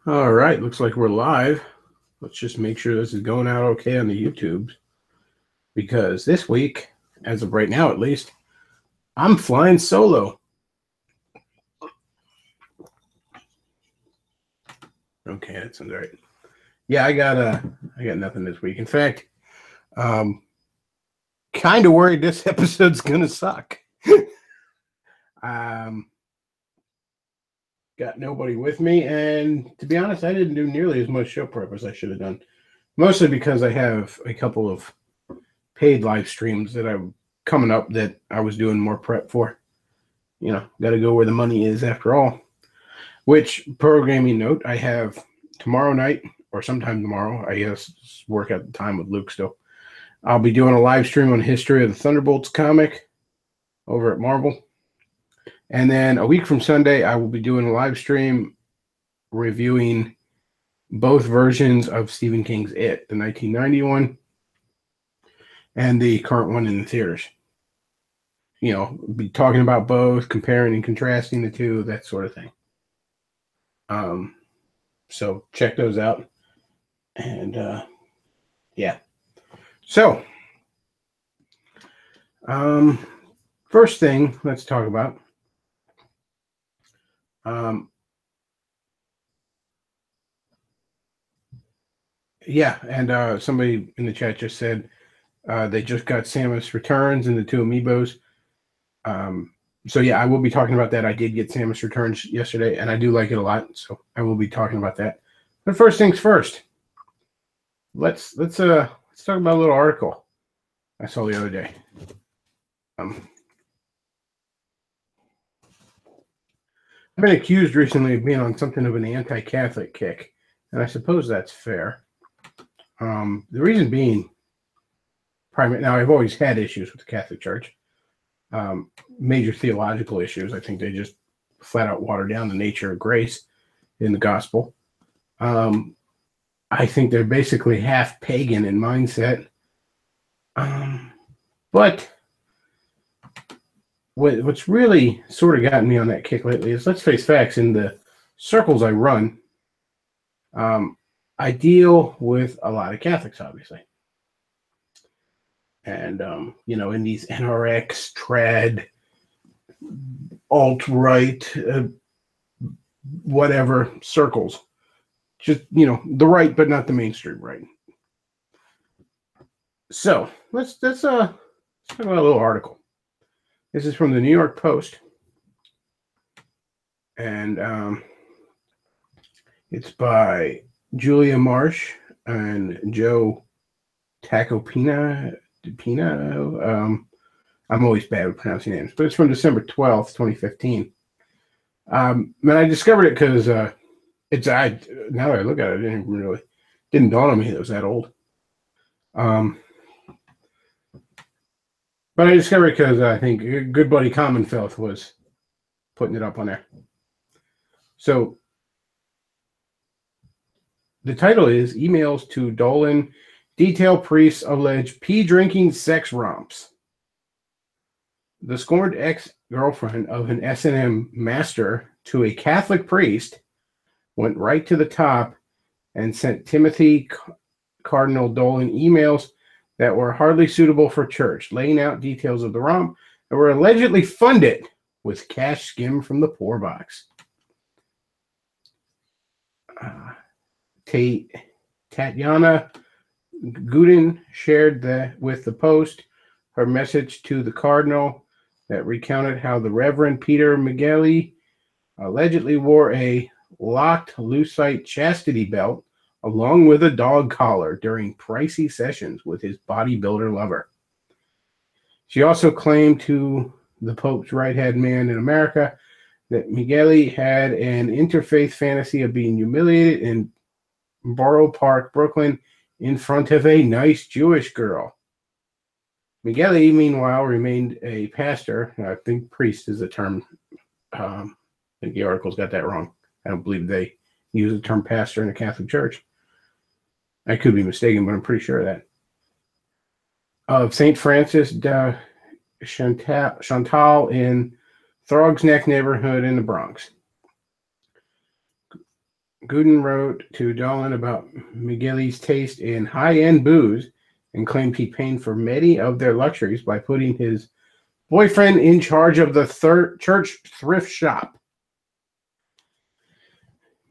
All right, looks like we're live. Let's just make sure this is going out okay on the YouTubes. Because this week, as of right now at least, I'm flying solo. Okay, that sounds right. Yeah, I got nothing this week. In fact, kind of worried this episode's gonna suck. Got nobody with me, and to be honest, I didn't do nearly as much show prep as I should have done. Mostly because I have a couple of paid live streams that I'm coming up that I was doing more prep for. You know, got to go where the money is after all. Which, programming note, I have tomorrow night, or sometime tomorrow, I guess, work at the time with Luke still. I'll be doing a live stream on History of the Thunderbolts comic over at Marvel. And then a week from Sunday, I will be doing a live stream reviewing both versions of Stephen King's It, the 1991 and the current one in the theaters. You know, be talking about both, comparing and contrasting the two, that sort of thing. So check those out. And yeah. So first thing let's talk about. Yeah, and somebody in the chat just said they just got Samus Returns and the two amiibos. So yeah, I will be talking about that. I did get Samus Returns yesterday, and I do like it a lot. So I will be talking about that. But first things first, let's talk about a little article I saw the other day. I've been accused recently of being on something of an anti-Catholic kick, and I suppose that's fair. The reason being, now I've always had issues with the Catholic Church, major theological issues. I think they just flat out water down the nature of grace in the gospel. I think they're basically half pagan in mindset. But what's really sort of gotten me on that kick lately is, let's face facts, in the circles I run, I deal with a lot of Catholics, obviously. And, you know, in these NRX, trad, alt-right, whatever circles. Just, you know, the right, but not the mainstream right. So, let's talk about a little article. This is from the New York Post. And it's by Julia Marsh and Joe Tacopina. I'm always bad with pronouncing names, but it's from December 12th, 2015. And I discovered it because now that I look at it, it didn't dawn on me it was that old. But I discovered it because I think good buddy Commonfilth was putting it up on there. So the title is Emails to Dolan Detail Priests Allege Pee-Drinking Sex Romps. The scorned ex-girlfriend of an S&M master to a Catholic priest went right to the top and sent Timothy Cardinal Dolan emails that were hardly suitable for church, laying out details of the romp that were allegedly funded with cash skimmed from the poor box. Tatiana Gudin shared with the Post her message to the Cardinal that recounted how the Reverend Peter Migueli allegedly wore a locked lucite chastity belt along with a dog collar during pricey sessions with his bodybuilder lover. She also claimed to the Pope's right-hand man in America that Migueli had an interfaith fantasy of being humiliated in Borough Park, Brooklyn, in front of a nice Jewish girl. Migueli, meanwhile, remained a pastor. I think priest is the term. I think the article's got that wrong. I don't believe they use the term pastor in the Catholic Church. I could be mistaken, but I'm pretty sure of that. Of St. Francis de Chantal in Throgs Neck neighborhood in the Bronx. Gooden wrote to Dolan about McGilly's taste in high-end booze and claimed he paid for many of their luxuries by putting his boyfriend in charge of the church thrift shop.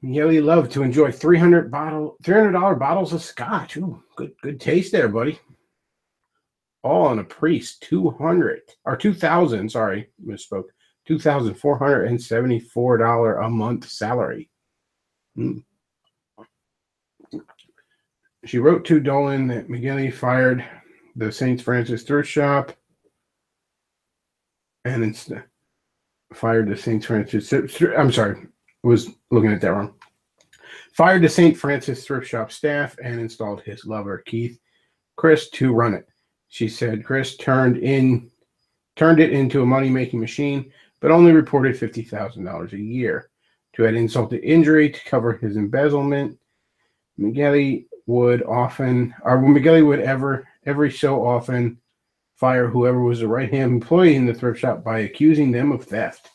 McGilly loved to enjoy $300 bottles of scotch. Ooh, good taste there, buddy. All on a priest, 2,000, sorry, misspoke, $2,474 a month salary. She wrote to Dolan that McGilly fired the St. Francis thrift shop and instead fired the St. Francis. I'm sorry, was looking at that wrong. Fired the St. Francis thrift shop staff and installed his lover, Chris, to run it. She said Chris turned it into a money-making machine, but only reported $50,000 a year. To add insult to injury, to cover his embezzlement, McGilly would every so often fire whoever was the right-hand employee in the thrift shop by accusing them of theft.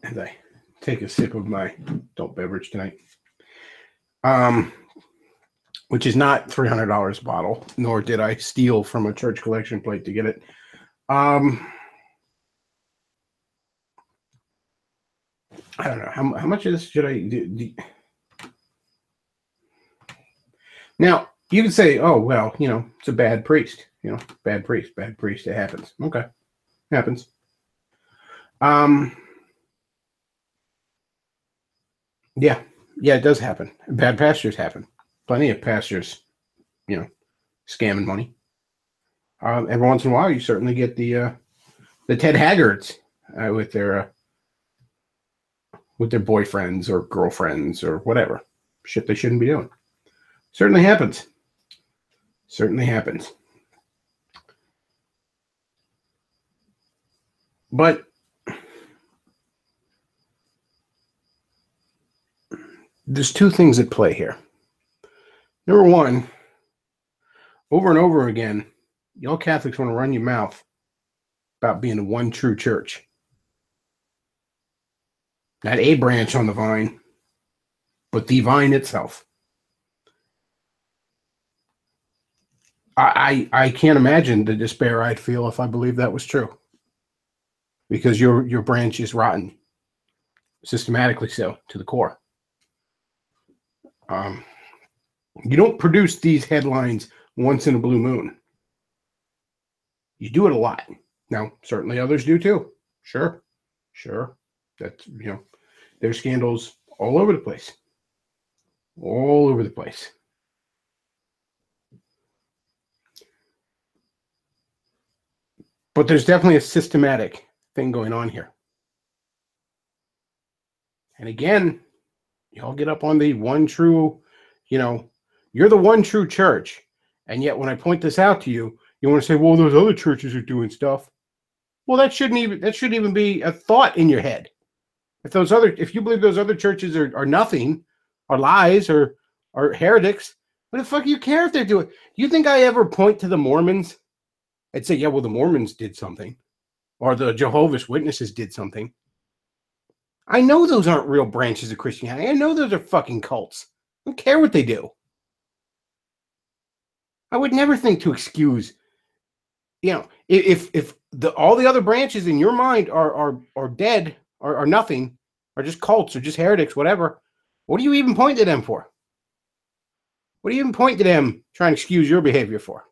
As I take a sip of my adult beverage tonight, which is not $300 a bottle, nor did I steal from a church collection plate to get it. I don't know how much of this should I do. Now you can say, "Oh well, it's a bad priest. Bad priest. It happens." Okay, happens. Yeah, it does happen. Bad pastors happen. Plenty of pastors, scamming money. Every once in a while, you certainly get the Ted Haggards with their boyfriends or girlfriends or whatever shit they shouldn't be doing. Certainly happens. But there's two things at play here. Number one, over and over again, y'all Catholics want to run your mouth about being the one true church. Not a branch on the vine, but the vine itself. I can't imagine the despair I'd feel if I believed that was true. Because your branch is rotten. Systematically so, to the core. You don't produce these headlines once in a blue moon. You do it a lot. Now, certainly others do too. Sure. That's, there's scandals all over the place. But there's definitely a systematic thing going on here. And again, y'all get up on the one true, you're the one true church. And yet when I point this out to you, you want to say, well, those other churches are doing stuff. Well, that shouldn't even be a thought in your head. If you believe those other churches are nothing, are lies, or are heretics, what the fuck do you care if they're doing? You think I ever point to the Mormons and say, yeah, well, the Mormons did something, or the Jehovah's Witnesses did something? I know those aren't real branches of Christianity. I know those are fucking cults. I don't care what they do. I would never think to excuse, if all the other branches in your mind are dead, are nothing, are just cults, or just heretics, whatever. What do you even point to them for? What do you even point to them trying to excuse your behavior for?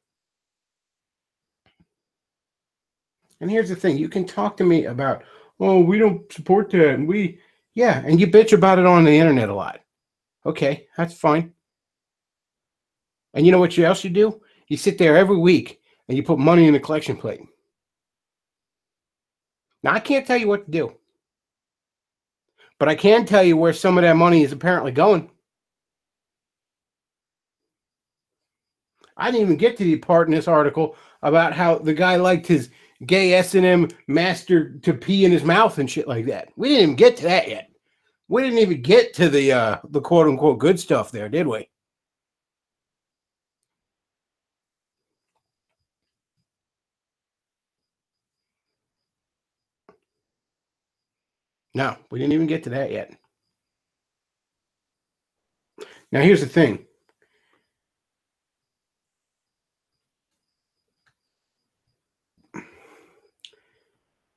And here's the thing. You can talk to me about, oh, we don't support that. And and you bitch about it on the internet a lot. Okay, that's fine. And you know what else you do? You sit there every week and you put money in the collection plate. Now, I can't tell you what to do. But I can tell you where some of that money is apparently going. I didn't even get to the part in this article about how the guy liked his gay S&M master to pee in his mouth and shit like that. We didn't even get to that yet. We didn't even get to the quote-unquote good stuff there, did we? No, we didn't even get to that yet. Now, here's the thing.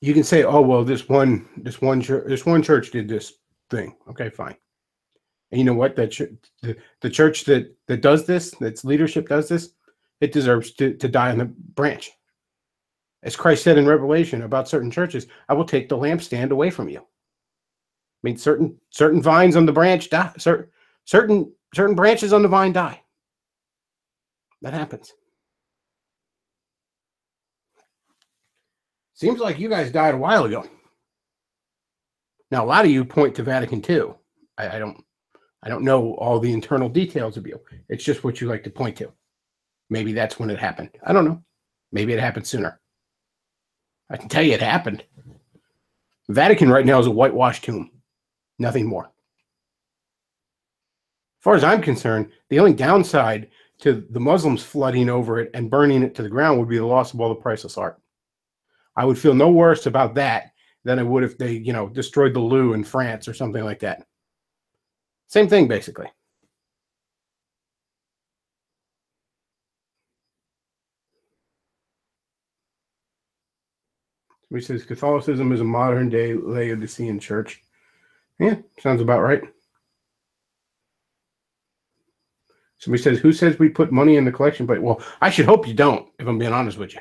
You can say, "Oh, well, this one church did this thing." Okay, fine. And you know what? That the church that does this, that's leadership does this, it deserves to die on the branch. As Christ said in Revelation about certain churches, "I will take the lampstand away from you." I mean, certain vines on the branch die. Certain branches on the vine die. That happens. Seems like you guys died a while ago. Now, a lot of you point to Vatican II. I don't know all the internal details of you. It's just what you like to point to. Maybe that's when it happened. I don't know. Maybe it happened sooner. I can tell you it happened. Vatican right now is a whitewashed tomb. Nothing more. As far as I'm concerned, the only downside to the Muslims flooding over it and burning it to the ground would be the loss of all the priceless art. I would feel no worse about that than I would if they, destroyed the Louvre in France or something like that. Same thing, basically. He says Catholicism is a modern day Laodicean church. Yeah, sounds about right. Somebody says, who says we put money in the collection plate? Well, I should hope you don't, if I'm being honest with you.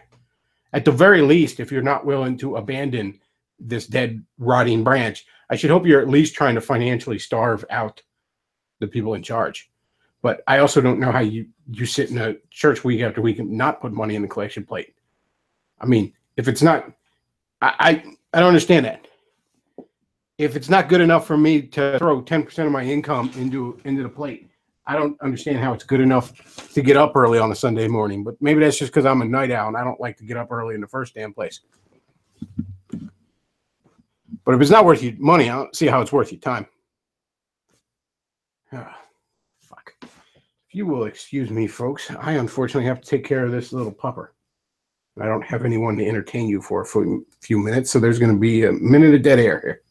At the very least, if you're not willing to abandon this dead, rotting branch, I should hope you're at least trying to financially starve out the people in charge. But I also don't know how you sit in a church week after week and not put money in the collection plate. I mean, if it's not, I don't understand that. If it's not good enough for me to throw 10% of my income into the plate, I don't understand how it's good enough to get up early on a Sunday morning. But maybe that's just because I'm a night owl and I don't like to get up early in the first damn place. But if it's not worth your money, I don't see how it's worth your time. Fuck. If you will excuse me, folks, I unfortunately have to take care of this little pupper. I don't have anyone to entertain you for a few minutes, so there's going to be a minute of dead air here.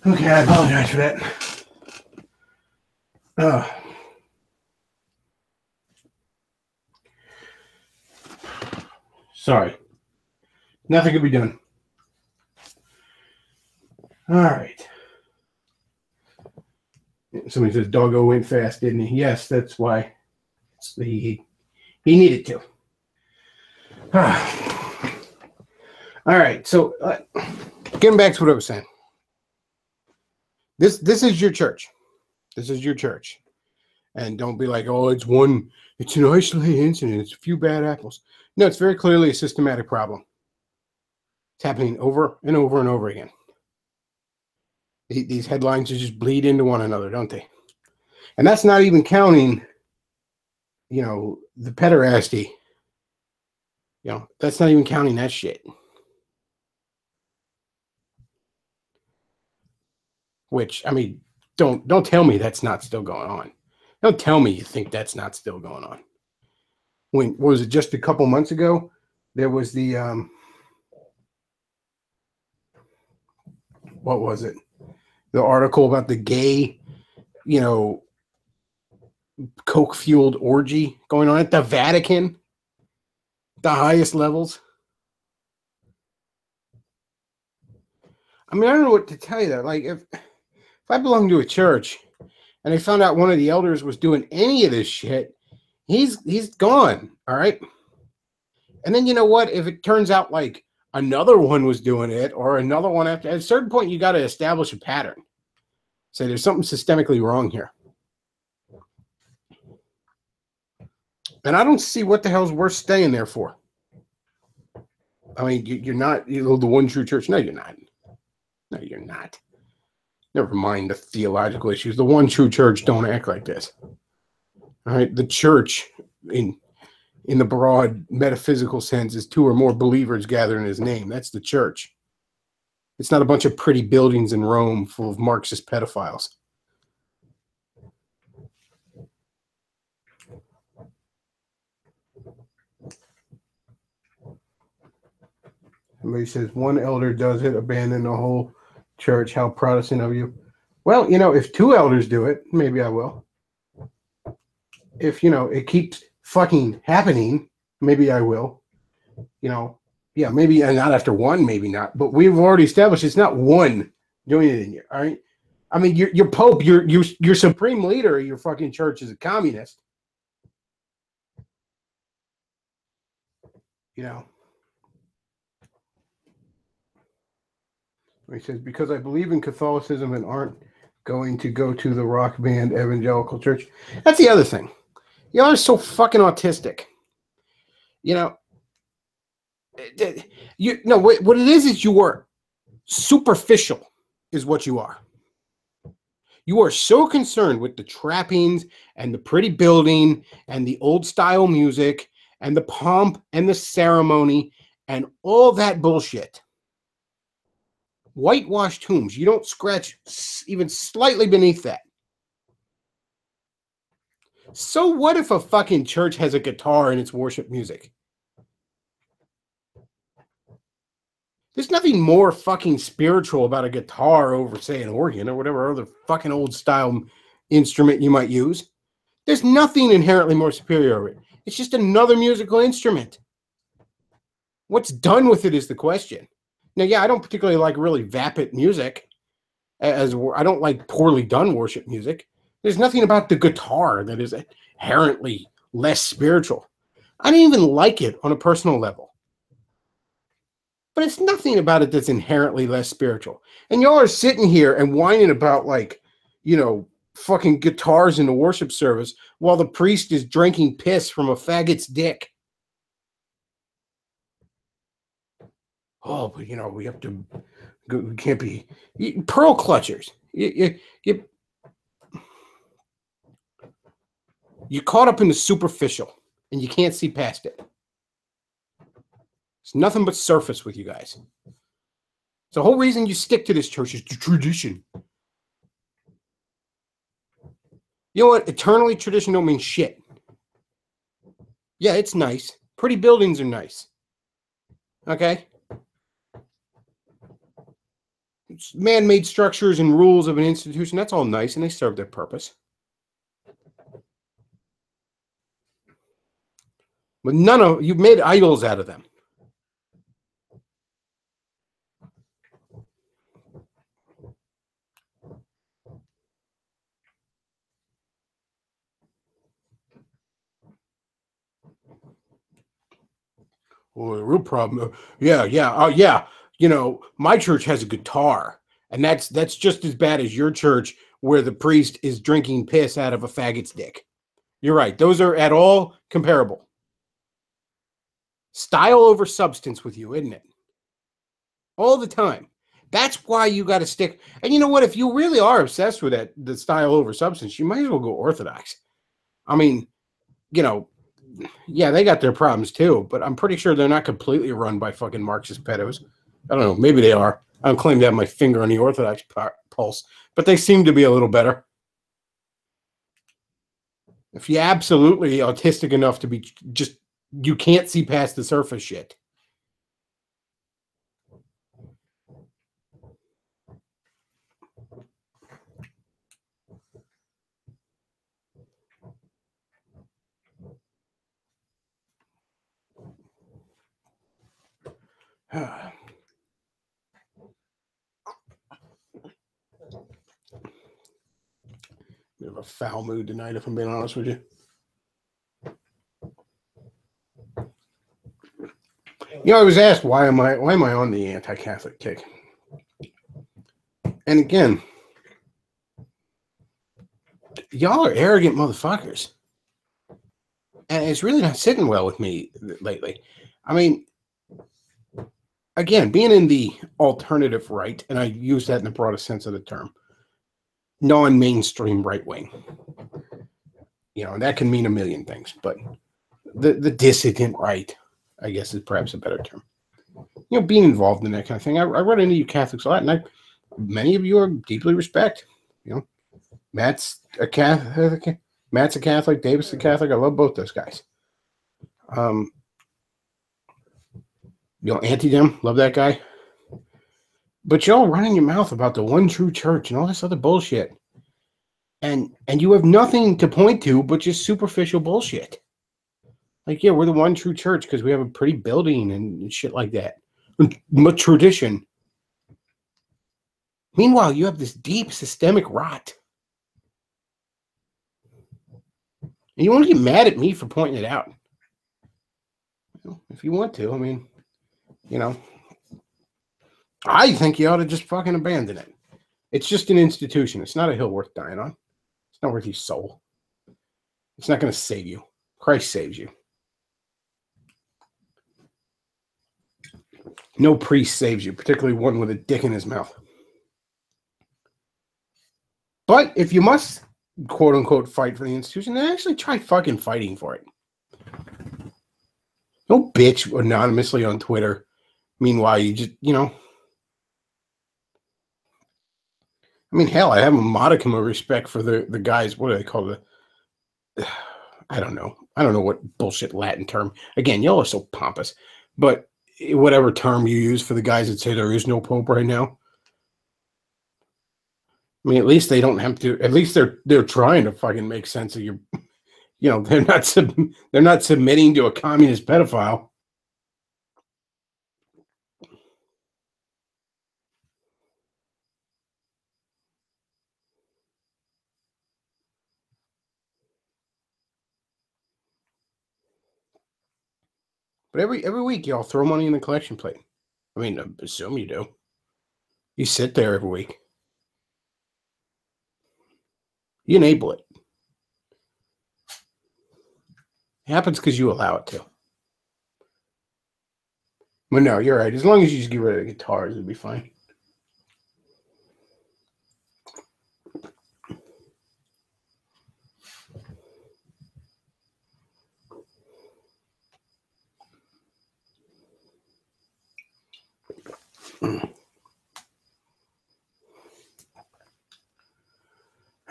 Okay, I apologize for that. Sorry. Nothing could be done. All right. Somebody says Doggo went fast, didn't he? Yes, that's why he needed to. All right. So getting back to what I was saying. This is your church. This is your church. And don't be like, oh, it's an isolated incident. It's a few bad apples. No, it's very clearly a systematic problem. It's happening over and over and over again. These headlines just bleed into one another, don't they? And that's not even counting, the pederasty. That's not even counting that shit. Which, I mean, don't tell me that's not still going on. Don't tell me you think that's not still going on. What was it, just a couple months ago? There was the what was it? the article about the gay, you know, coke-fueled orgy going on at the Vatican, the highest levels. I mean, I don't know what to tell you though. Like, if I belong to a church and I found out one of the elders was doing any of this shit, he's gone. All right. And then you know what? If it turns out like another one was doing it or another one after, at a certain point, you got to establish a pattern. Say there's something systemically wrong here. And I don't see what the hell's worth staying there for. I mean, you're not the one true church. No, you're not. No, you're not. Never mind the theological issues. The one true church don't act like this. All right, the church in the broad metaphysical sense is two or more believers gathered in his name. That's the church. It's not a bunch of pretty buildings in Rome full of Marxist pedophiles. Somebody says, one elder does it, abandon the whole church. How Protestant of you. Well, you know, if two elders do it, maybe I will. If, you know, it keeps fucking happening, maybe I will. You know, yeah, maybe not after one, maybe not. But we've already established it's not one doing it in here, all right? I mean, your Pope, your supreme leader of your fucking church is a communist. You know. He says, because I believe in Catholicism and aren't going to go to the rock band evangelical church. That's the other thing. Y'all are so fucking autistic. You know, what it is you are superficial is what you are. You are so concerned with the trappings and the pretty building and the old style music and the pomp and the ceremony and all that bullshit. Whitewashed tombs. You don't scratch even slightly beneath that. So what if a fucking church has a guitar in its worship music? There's nothing more fucking spiritual about a guitar over, say, an organ or whatever other fucking old style instrument you might use. There's nothing inherently more superior over it. It's just another musical instrument. What's done with it is the question. Now, yeah, I don't particularly like really vapid music. As I don't like poorly done worship music. There's nothing about the guitar that is inherently less spiritual. I don't even like it on a personal level. But it's nothing about it that's inherently less spiritual. And y'all are sitting here and whining about, like, you know, fucking guitars in the worship service while the priest is drinking piss from a faggot's dick. Oh, but, you know, we have to... We can't be pearl clutchers. You're caught up in the superficial, and you can't see past it. It's nothing but surface with you guys. It's the whole reason you stick to this church is the tradition. You know what? Eternally tradition don't mean shit. Yeah, it's nice. Pretty buildings are nice. Okay? Man-made structures and rules of an institution, that's all nice, and they serve their purpose. But you've made idols out of them. Well, the real problem, yeah. You know, my church has a guitar, and that's just as bad as your church where the priest is drinking piss out of a faggot's dick. You're right. Those are at all comparable. Style over substance with you, isn't it? All the time. That's why you got to stick. And you know what? If you really are obsessed with the style over substance, you might as well go Orthodox. I mean, you know, yeah, they got their problems too, but I'm pretty sure they're not completely run by fucking Marxist pedos. I don't know. Maybe they are. I don't claim to have my finger on the Orthodox pulse, but they seem to be a little better. If you're absolutely autistic enough to be just, you can't see past the surface shit. Bit of a foul mood tonight, if I'm being honest with you. You know, I was asked why am I on the anti-Catholic kick? And again, y'all are arrogant motherfuckers. And it's really not sitting well with me lately. I mean, again, being in the alternative right, and I use that in the broadest sense of the term, non-mainstream right wing. You know, and that can mean a million things, but the dissident right, I guess, is perhaps a better term. You know, being involved in that kind of thing. I run into you Catholics a lot, and many of you are deeply respect. You know, Matt's a Catholic. Matt's a Catholic. David's a Catholic. I love both those guys. You know, Anti-Dem, love that guy. But y'all running your mouth about the one true church and all this other bullshit. And you have nothing to point to but just superficial bullshit. Like, yeah, we're the one true church because we have a pretty building and shit like that. Much tradition. Meanwhile, you have this deep systemic rot. And you want to get mad at me for pointing it out. Well, if you want to, I mean, you know, I think you ought to just fucking abandon it. It's just an institution. It's not a hill worth dying on. It's not worth your soul. It's not going to save you. Christ saves you. No priest saves you, particularly one with a dick in his mouth. But if you must, quote unquote, fight for the institution, then actually try fucking fighting for it. Don't bitch anonymously on Twitter. Meanwhile, you just, you know. I mean, hell, I have a modicum of respect for the guys. What do they call it? I don't know. I don't know what bullshit Latin term. Again, y'all are so pompous. But whatever term you use for the guys that say there is no pope right now. I mean, at least they don't have to. At least they're trying to fucking make sense of your. You know, they're not submitting to a communist pedophile. But every week, y'all throw money in the collection plate. I mean, I assume you do. You sit there every week. You enable it. It happens because you allow it to. But no, you're right. As long as you just get rid of the guitars, it'll be fine.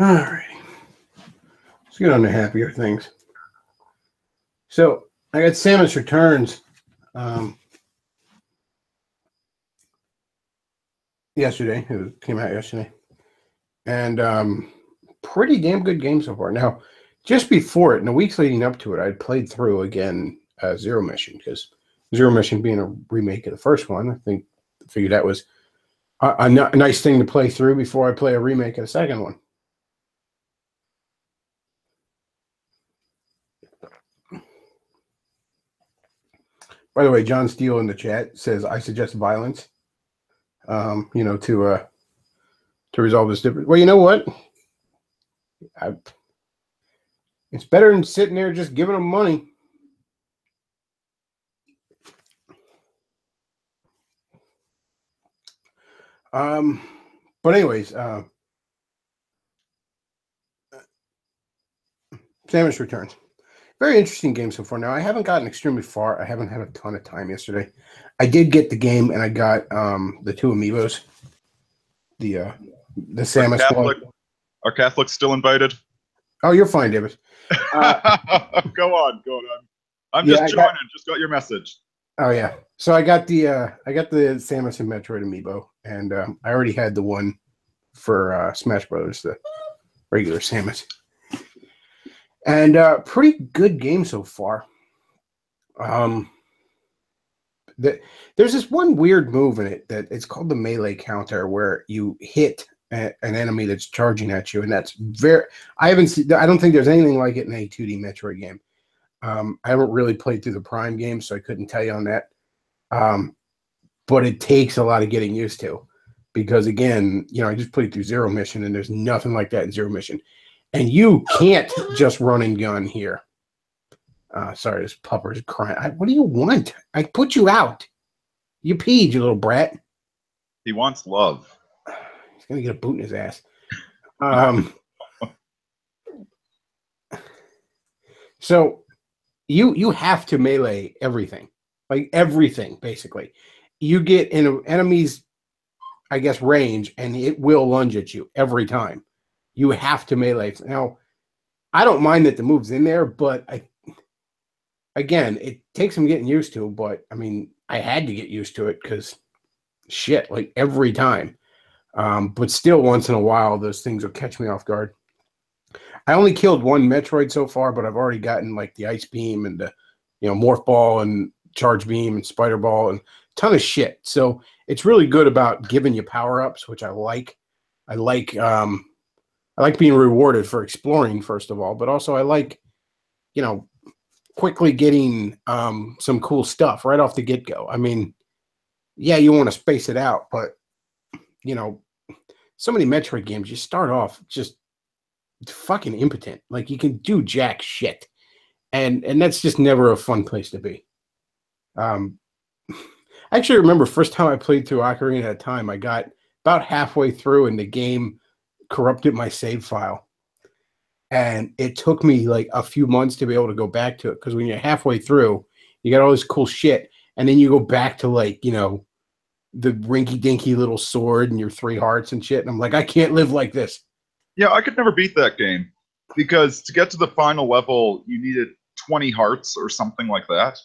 All right. Let's get on to happier things. So I got Samus Returns yesterday. It came out yesterday. And pretty damn good game so far. Now, just before it, in the weeks leading up to it, I'd played through again Zero Mission, because Zero Mission being a remake of the first one, I figured that was a nice thing to play through before I play a remake of the second one. By the way, John Steele in the chat says, I suggest violence, you know, to resolve this difference. Well, you know what? It's better than sitting there just giving them money. But anyways, Samus Returns. Very interesting game so far. Now, I haven't gotten extremely far. I haven't had a ton of time yesterday. I did get the game, and I got the two amiibos. The Samus one. Are Catholics still invited? Oh, you're fine, David. Go on. I'm just joining. Just got your message. Oh yeah. So I got the Samus and Metroid amiibo, and I already had the one for Smash Brothers, the regular Samus. And pretty good game so far. There's this one weird move in it that it's called the melee counter, where you hit an enemy that's charging at you, and that's very. I haven't seen. I don't think there's anything like it in a 2D Metroid game. I haven't really played through the Prime game, so I couldn't tell you on that. But it takes a lot of getting used to, because again, I just played through Zero Mission, and there's nothing like that in Zero Mission, and you can't just run and gun here. Sorry, this pupper's crying. What do you want? I put you out. You peed, you little brat. He wants love. He's gonna get a boot in his ass. So you have to melee everything, like everything, basically. You get in an enemy's, I guess, range, and it will lunge at you every time. You have to melee. Now, I don't mind that the move's in there, but again, it takes some getting used to, but I mean, I had to get used to it because shit, like every time. But still, once in a while, those things will catch me off guard. I only killed one Metroid so far, but I've already gotten like the Ice Beam and the, Morph Ball and Charge Beam and Spider Ball and a ton of shit. So it's really good about giving you power-ups, which I like. I like being rewarded for exploring, first of all, but also I like, quickly getting some cool stuff right off the get-go. I mean, yeah, you want to space it out, but so many Metroid games, you start off just fucking impotent. Like, you can do jack shit, and that's just never a fun place to be. I actually remember first time I played through Ocarina of Time, I got about halfway through and the game corrupted my save file. And it took me like a few months to be able to go back to it, because when you're halfway through, you got all this cool shit, and then you go back to like, the rinky-dinky little sword and your 3 hearts and shit, and I'm like, I can't live like this. Yeah, I could never beat that game, because to get to the final level, you needed 20 hearts or something like that.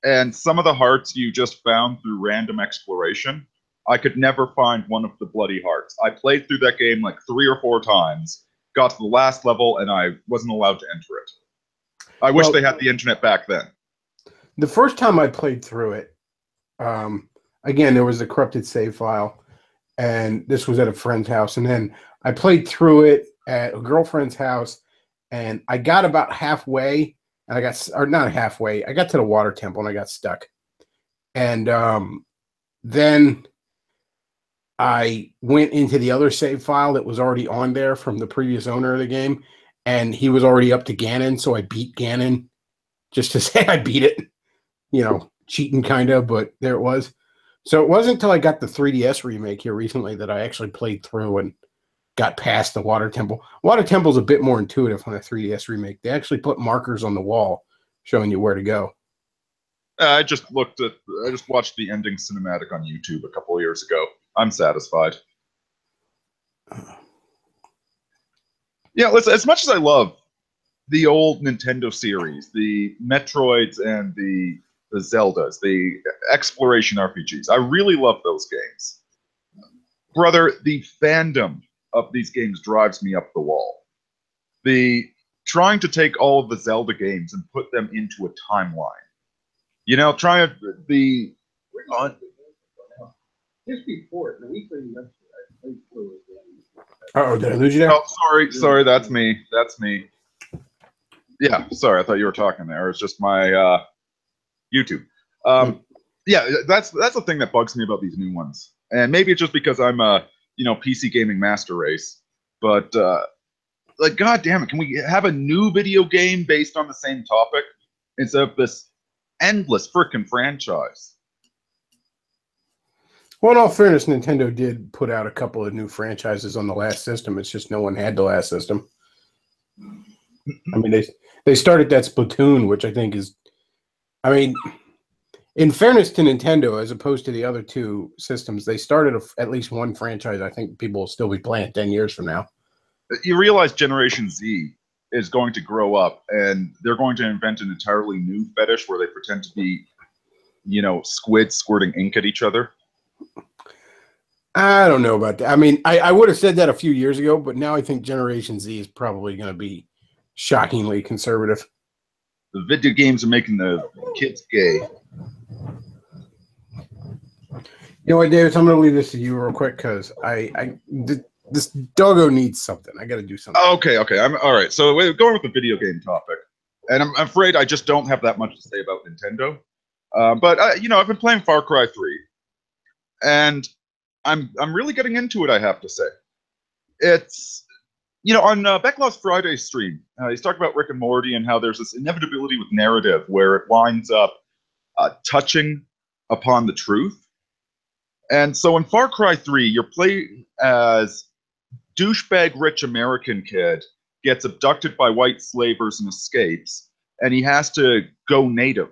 And some of the hearts you just found through random exploration. I could never find one of the bloody hearts. I played through that game like 3 or 4 times, got to the last level, and I wasn't allowed to enter it. I wish they had the internet back then. The first time I played through it, again, there was a corrupted save file, and this was at a friend's house. And then I played through it at a girlfriend's house, and I got about halfway, and I got to the water temple, and I got stuck. And then I went into the other save file that was already on there from the previous owner of the game, and he was already up to Ganon, so I beat Ganon just to say I beat it. Cheating kind of, but there it was. So it wasn't until I got the 3DS remake here recently that I actually played through and got past the Water Temple. Water Temple's a bit more intuitive on the 3DS remake. They actually put markers on the wall showing you where to go. I just watched the ending cinematic on YouTube a couple of years ago. I'm satisfied. Yeah, listen, as much as I love the old Nintendo series, the Metroids and the Zeldas, the exploration RPGs, I really love those games. Brother, the fandom of these games drives me up the wall. Trying to take all of the Zelda games and put them into a timeline. Just before the weekly Oh, did I lose you there? Oh, sorry, that's me. Yeah, sorry, I thought you were talking there. It's just my YouTube. Yeah, that's the thing that bugs me about these new ones. And maybe it's just because I'm a PC gaming master race, but like, god damn it, can we have a new video game based on the same topic instead of this endless frickin' franchise? Well, in all fairness, Nintendo did put out a couple of new franchises on the last system. It's just no one had the last system. I mean, they started that Splatoon, which I think is, I mean, in fairness to Nintendo, as opposed to the other 2 systems, they started at least one franchise I think people will still be playing 10 years from now. You realize Generation Z is going to grow up, and they're going to invent an entirely new fetish where they pretend to be, squids squirting ink at each other. I don't know about that. I mean, I would have said that a few years ago, but now I think Generation Z is probably going to be shockingly conservative. The video games are making the kids gay. You know what, Davis? I'm going to leave this to you real quick because this doggo needs something. I got to do something. Okay. I'm all right. So we're going with the video game topic, and I'm afraid I just don't have that much to say about Nintendo. But you know, I've been playing Far Cry 3, and I'm really getting into it. I have to say, it's you know on Bechtloff's Friday stream, he's talking about Rick and Morty and how there's this inevitability with narrative where it winds up touching upon the truth. And so in Far Cry 3, you're playing as douchebag rich American kid gets abducted by white slavers and escapes, and he has to go native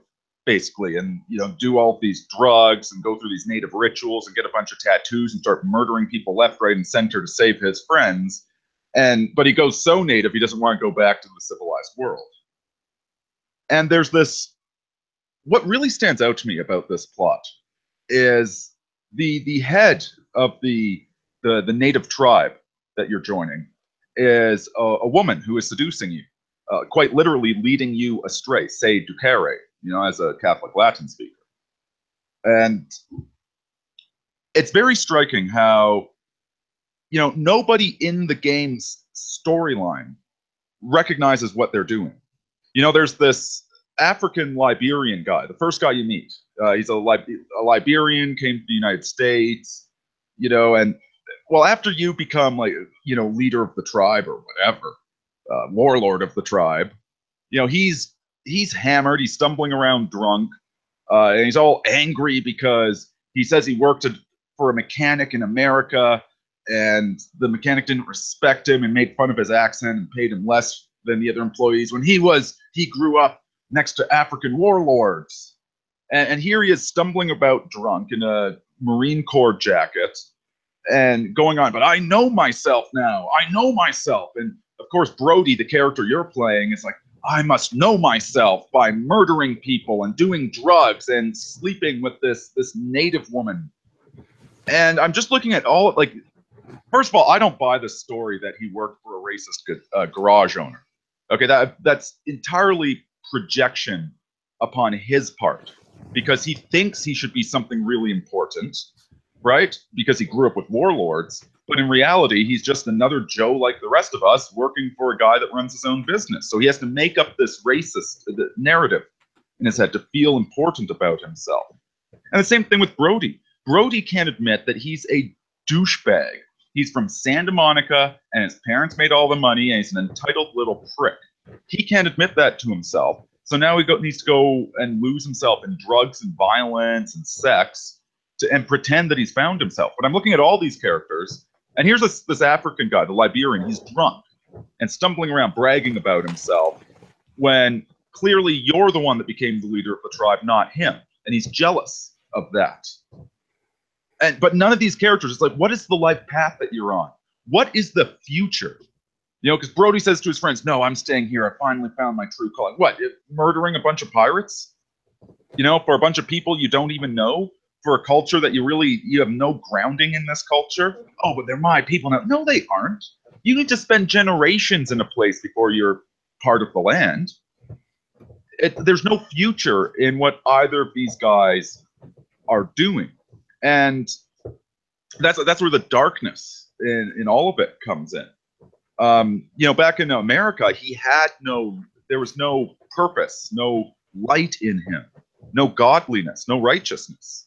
basically, and you know do all these drugs and go through these native rituals and get a bunch of tattoos and start murdering people left, right, and center to save his friends. But he goes so native he doesn't want to go back to the civilized world. And there's this. What really stands out to me about this plot is the head of the native tribe that you're joining is a woman who is seducing you, quite literally leading you astray, say ducere, you know, as a Catholic Latin speaker. And it's very striking how, you know, nobody in the game's storyline recognizes what they're doing. You know, there's this African Liberian guy, the first guy you meet. He's a Liberian, came to the United States, you know, and well, after you become like, you know, leader of the tribe or whatever, warlord of the tribe, you know, he's hammered, he's stumbling around drunk, and he's all angry because he says he worked for a mechanic in America, and the mechanic didn't respect him and made fun of his accent and paid him less than the other employees when he grew up next to African warlords. And here he is stumbling about drunk in a Marine Corps jacket and going on, but I know myself now. I know myself. And of course, Brody, the character you're playing, is like, I must know myself by murdering people and doing drugs and sleeping with this native woman. And I'm just looking at all, like, first of all, I don't buy the story that he worked for a racist garage owner. Okay, that's entirely projection upon his part, because he thinks he should be something really important, right? Because he grew up with warlords, but in reality, he's just another Joe like the rest of us working for a guy that runs his own business. So he has to make up this racist narrative in his head to feel important about himself. And the same thing with Brody. Brody can't admit that he's a douchebag. He's from Santa Monica, and his parents made all the money, and he's an entitled little prick. He can't admit that to himself. So now he needs to go and lose himself in drugs and violence and sex and pretend that he's found himself. But I'm looking at all these characters, and here's this African guy, the Liberian. He's drunk and stumbling around bragging about himself when clearly you're the one that became the leader of the tribe, not him. And he's jealous of that. But none of these characters, it's like, what is the life path that you're on? What is the future? You know, because Brody says to his friends, no, I'm staying here. I finally found my true calling. What, murdering a bunch of pirates? You know, for a bunch of people you don't even know? For a culture that you have no grounding in this culture? Oh, but they're my people now. No, they aren't. You need to spend generations in a place before you're part of the land. There's no future in what either of these guys are doing. And that's where the darkness in all of it comes in. You know, back in America, there was no purpose, no light in him, no godliness, no righteousness.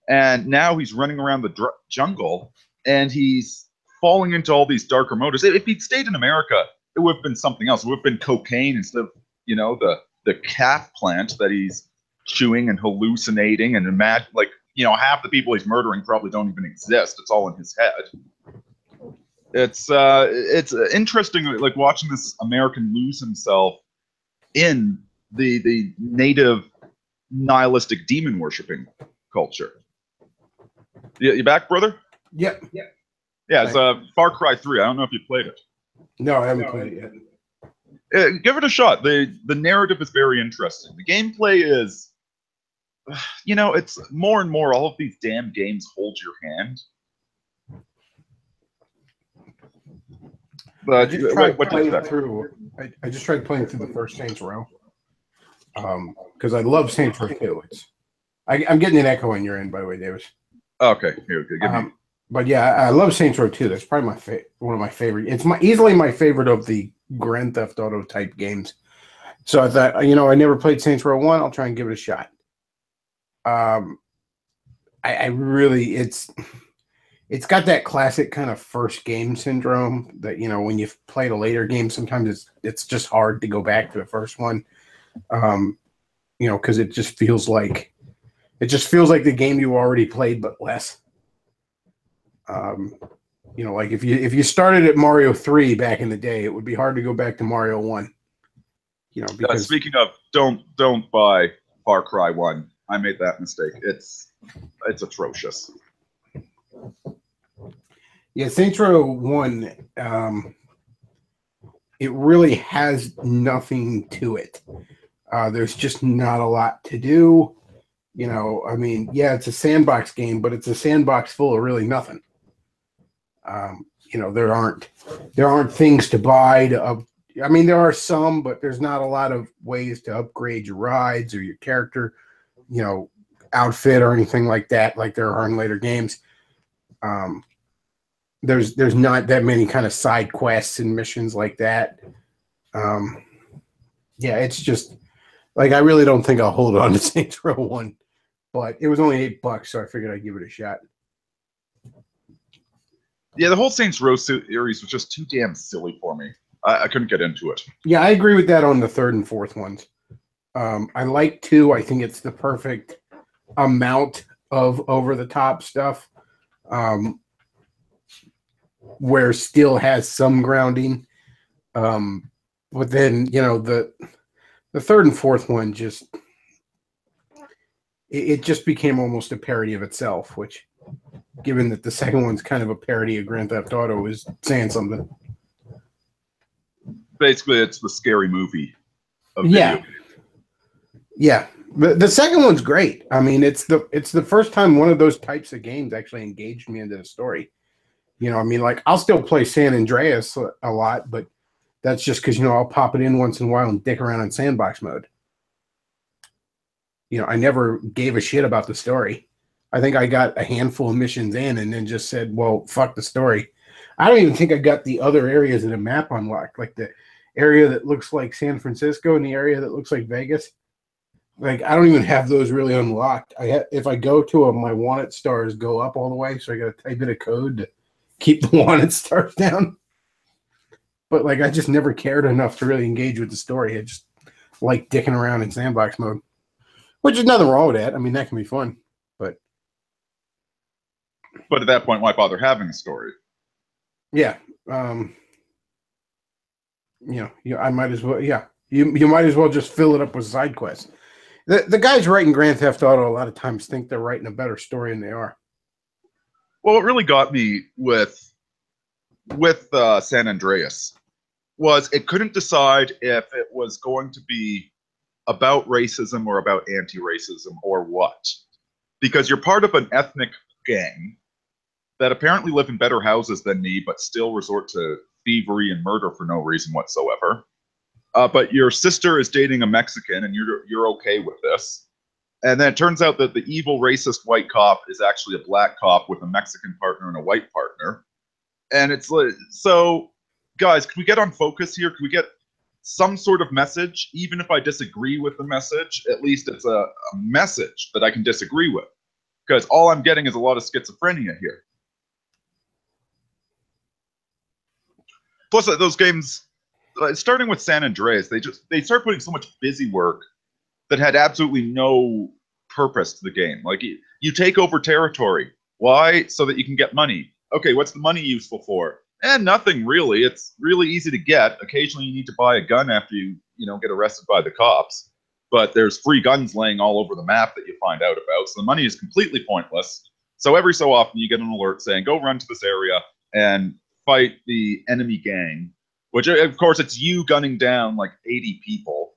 And now he's running around the jungle, and he's falling into all these darker motives. If he'd stayed in America, it would have been something else. It would have been cocaine instead of, you know, the calf plant that he's chewing and hallucinating and imagine, like, you know, half the people he's murdering probably don't even exist. It's all in his head. It's interesting, like watching this American lose himself in the native nihilistic demon worshipping culture. You back, brother? Yeah. Yeah, it's Far Cry 3. I don't know if you played it. No, I haven't played it yet. Give it a shot. The narrative is very interesting. The gameplay is, you know, it's more and more all of these damn games hold your hand. But I just tried playing through. I just tried playing through the first Saints Row because I love Saints Row 2. I'm getting an echo on your end, by the way, Davis. Okay, here, give me. But yeah, I love Saints Row 2. That's probably one of my favorite. It's easily my favorite of the Grand Theft Auto type games. So I thought, I never played Saints Row 1. I'll try and give it a shot. I really, it's got that classic kind of first game syndrome that, when you've played a later game, sometimes it's just hard to go back to the first one. Because it just feels like the game you already played, but less. Like if you started at Mario 3 back in the day, it would be hard to go back to Mario 1. Because Speaking of, don't buy Far Cry 1. I made that mistake. It's atrocious. Yeah, Saints Row 1, it really has nothing to it. There's just not a lot to do. It's a sandbox game, but it's a sandbox full of really nothing. There aren't things to buy there are some, but there's not a lot of ways to upgrade your rides or your character, outfit or anything like that, like there are in later games. There's not that many kind of side quests and missions like that. It's just like I really don't think I'll hold on to Saints Row 1, but it was only $8, so I figured I'd give it a shot. Yeah, the whole Saints Row series was just too damn silly for me. I couldn't get into it. Yeah, I agree with that on the third and fourth ones. I like 2. I think it's the perfect amount of over-the-top stuff, where still has some grounding. But then, the third and fourth one it just became almost a parody of itself, which, given that the second one's kind of a parody of Grand Theft Auto, is saying something. Basically, it's the scary movie of video games. Yeah. The second one's great. It's the first time one of those types of games actually engaged me into the story. I'll still play San Andreas a lot, but that's just because, I'll pop it in once in a while and dick around in sandbox mode. I never gave a shit about the story. I think I got a handful of missions in and then just said, well, fuck the story. I don't even think I got the other areas of the map unlocked, like the area that looks like San Francisco and the area that looks like Vegas. Like, I don't even have those really unlocked. If I go to them, my wanted stars go up all the way, so I got to type in a code to keep the wanted stars down. But, like, I just never cared enough to really engage with the story. I just like dicking around in sandbox mode, which is nothing wrong with that. That can be fun. But at that point, why bother having a story? Yeah. I might as well. Yeah. You might as well just fill it up with side quests. The guys writing Grand Theft Auto a lot of times think they're writing a better story than they are. Well, what really got me with San Andreas was it couldn't decide if it was going to be about racism or about anti-racism or what. Because you're part of an ethnic gang that apparently live in better houses than me, but still resort to thievery and murder for no reason whatsoever. But your sister is dating a Mexican, and you're okay with this. And then it turns out that the evil, racist white cop is actually a black cop with a Mexican partner and a white partner. And it's like, so, guys, can we get on focus here? Can we get some sort of message? Even if I disagree with the message, at least it's a message that I can disagree with. Because all I'm getting is a lot of schizophrenia here. Plus, those games, starting with San Andreas, they started putting so much busy work that had absolutely no purpose to the game. Like, you take over territory. Why? So that you can get money. Okay, what's the money useful for? Nothing really. It's really easy to get. Occasionally, you need to buy a gun after you get arrested by the cops. But there's free guns laying all over the map that you find out about. So the money is completely pointless. So every so often, you get an alert saying, go run to this area and fight the enemy gang, which, of course, it's you gunning down like 80 people,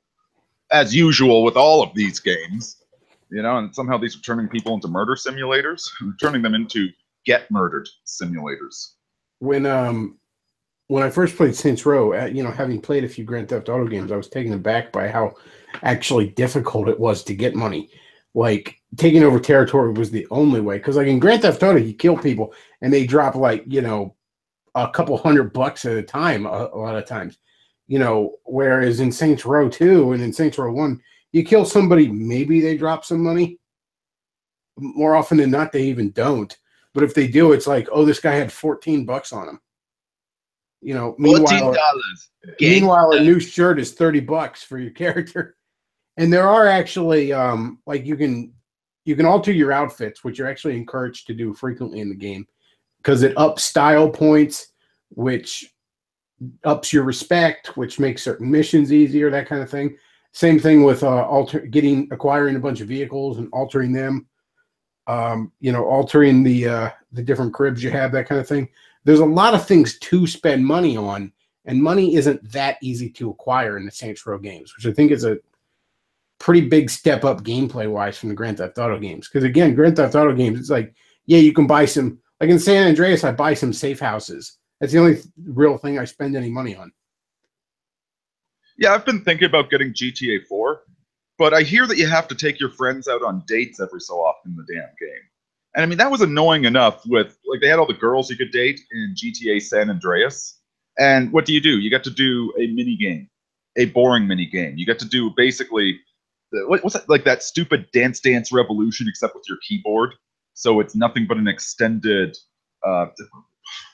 as usual with all of these games, and somehow these are turning people into murder simulators, turning them into get murdered simulators. When I first played Saints Row, having played a few Grand Theft Auto games, I was taken aback by how actually difficult it was to get money. like taking over territory was the only way. Because like in Grand Theft Auto, you kill people and they drop like, you know, a couple $100 at a time, a lot of times, you know, whereas in Saints Row 2 and in Saints Row 1, you kill somebody, maybe they drop some money. More often than not, they even don't. But if they do, it's like, oh, this guy had $14 on him. You know, $14. Meanwhile, a new shirt is $30 for your character. And there are actually like you can alter your outfits, which you're actually encouraged to do frequently in the game, because it ups style points, which ups your respect, which makes certain missions easier, that kind of thing. Same thing with acquiring a bunch of vehicles and altering them. You know, altering the different cribs you have, that kind of thing. There's a lot of things to spend money on, and money isn't that easy to acquire in the Saints Row games, which I think is a pretty big step up gameplay wise from the Grand Theft Auto games. Because again, Grand Theft Auto games, it's like, yeah, you can buy some, like in San Andreas, I buy some safe houses. That's the only real thing I spend any money on. Yeah, I've been thinking about getting GTA 4, but I hear that you have to take your friends out on dates every so often in the damn game. And I mean, that was annoying enough with, like, they had all the girls you could date in GTA San Andreas. And what do? You get to do a mini game, a boring mini game. You get to do basically, what's that, like that stupid Dance Dance Revolution, except with your keyboard. So it's nothing but an extended,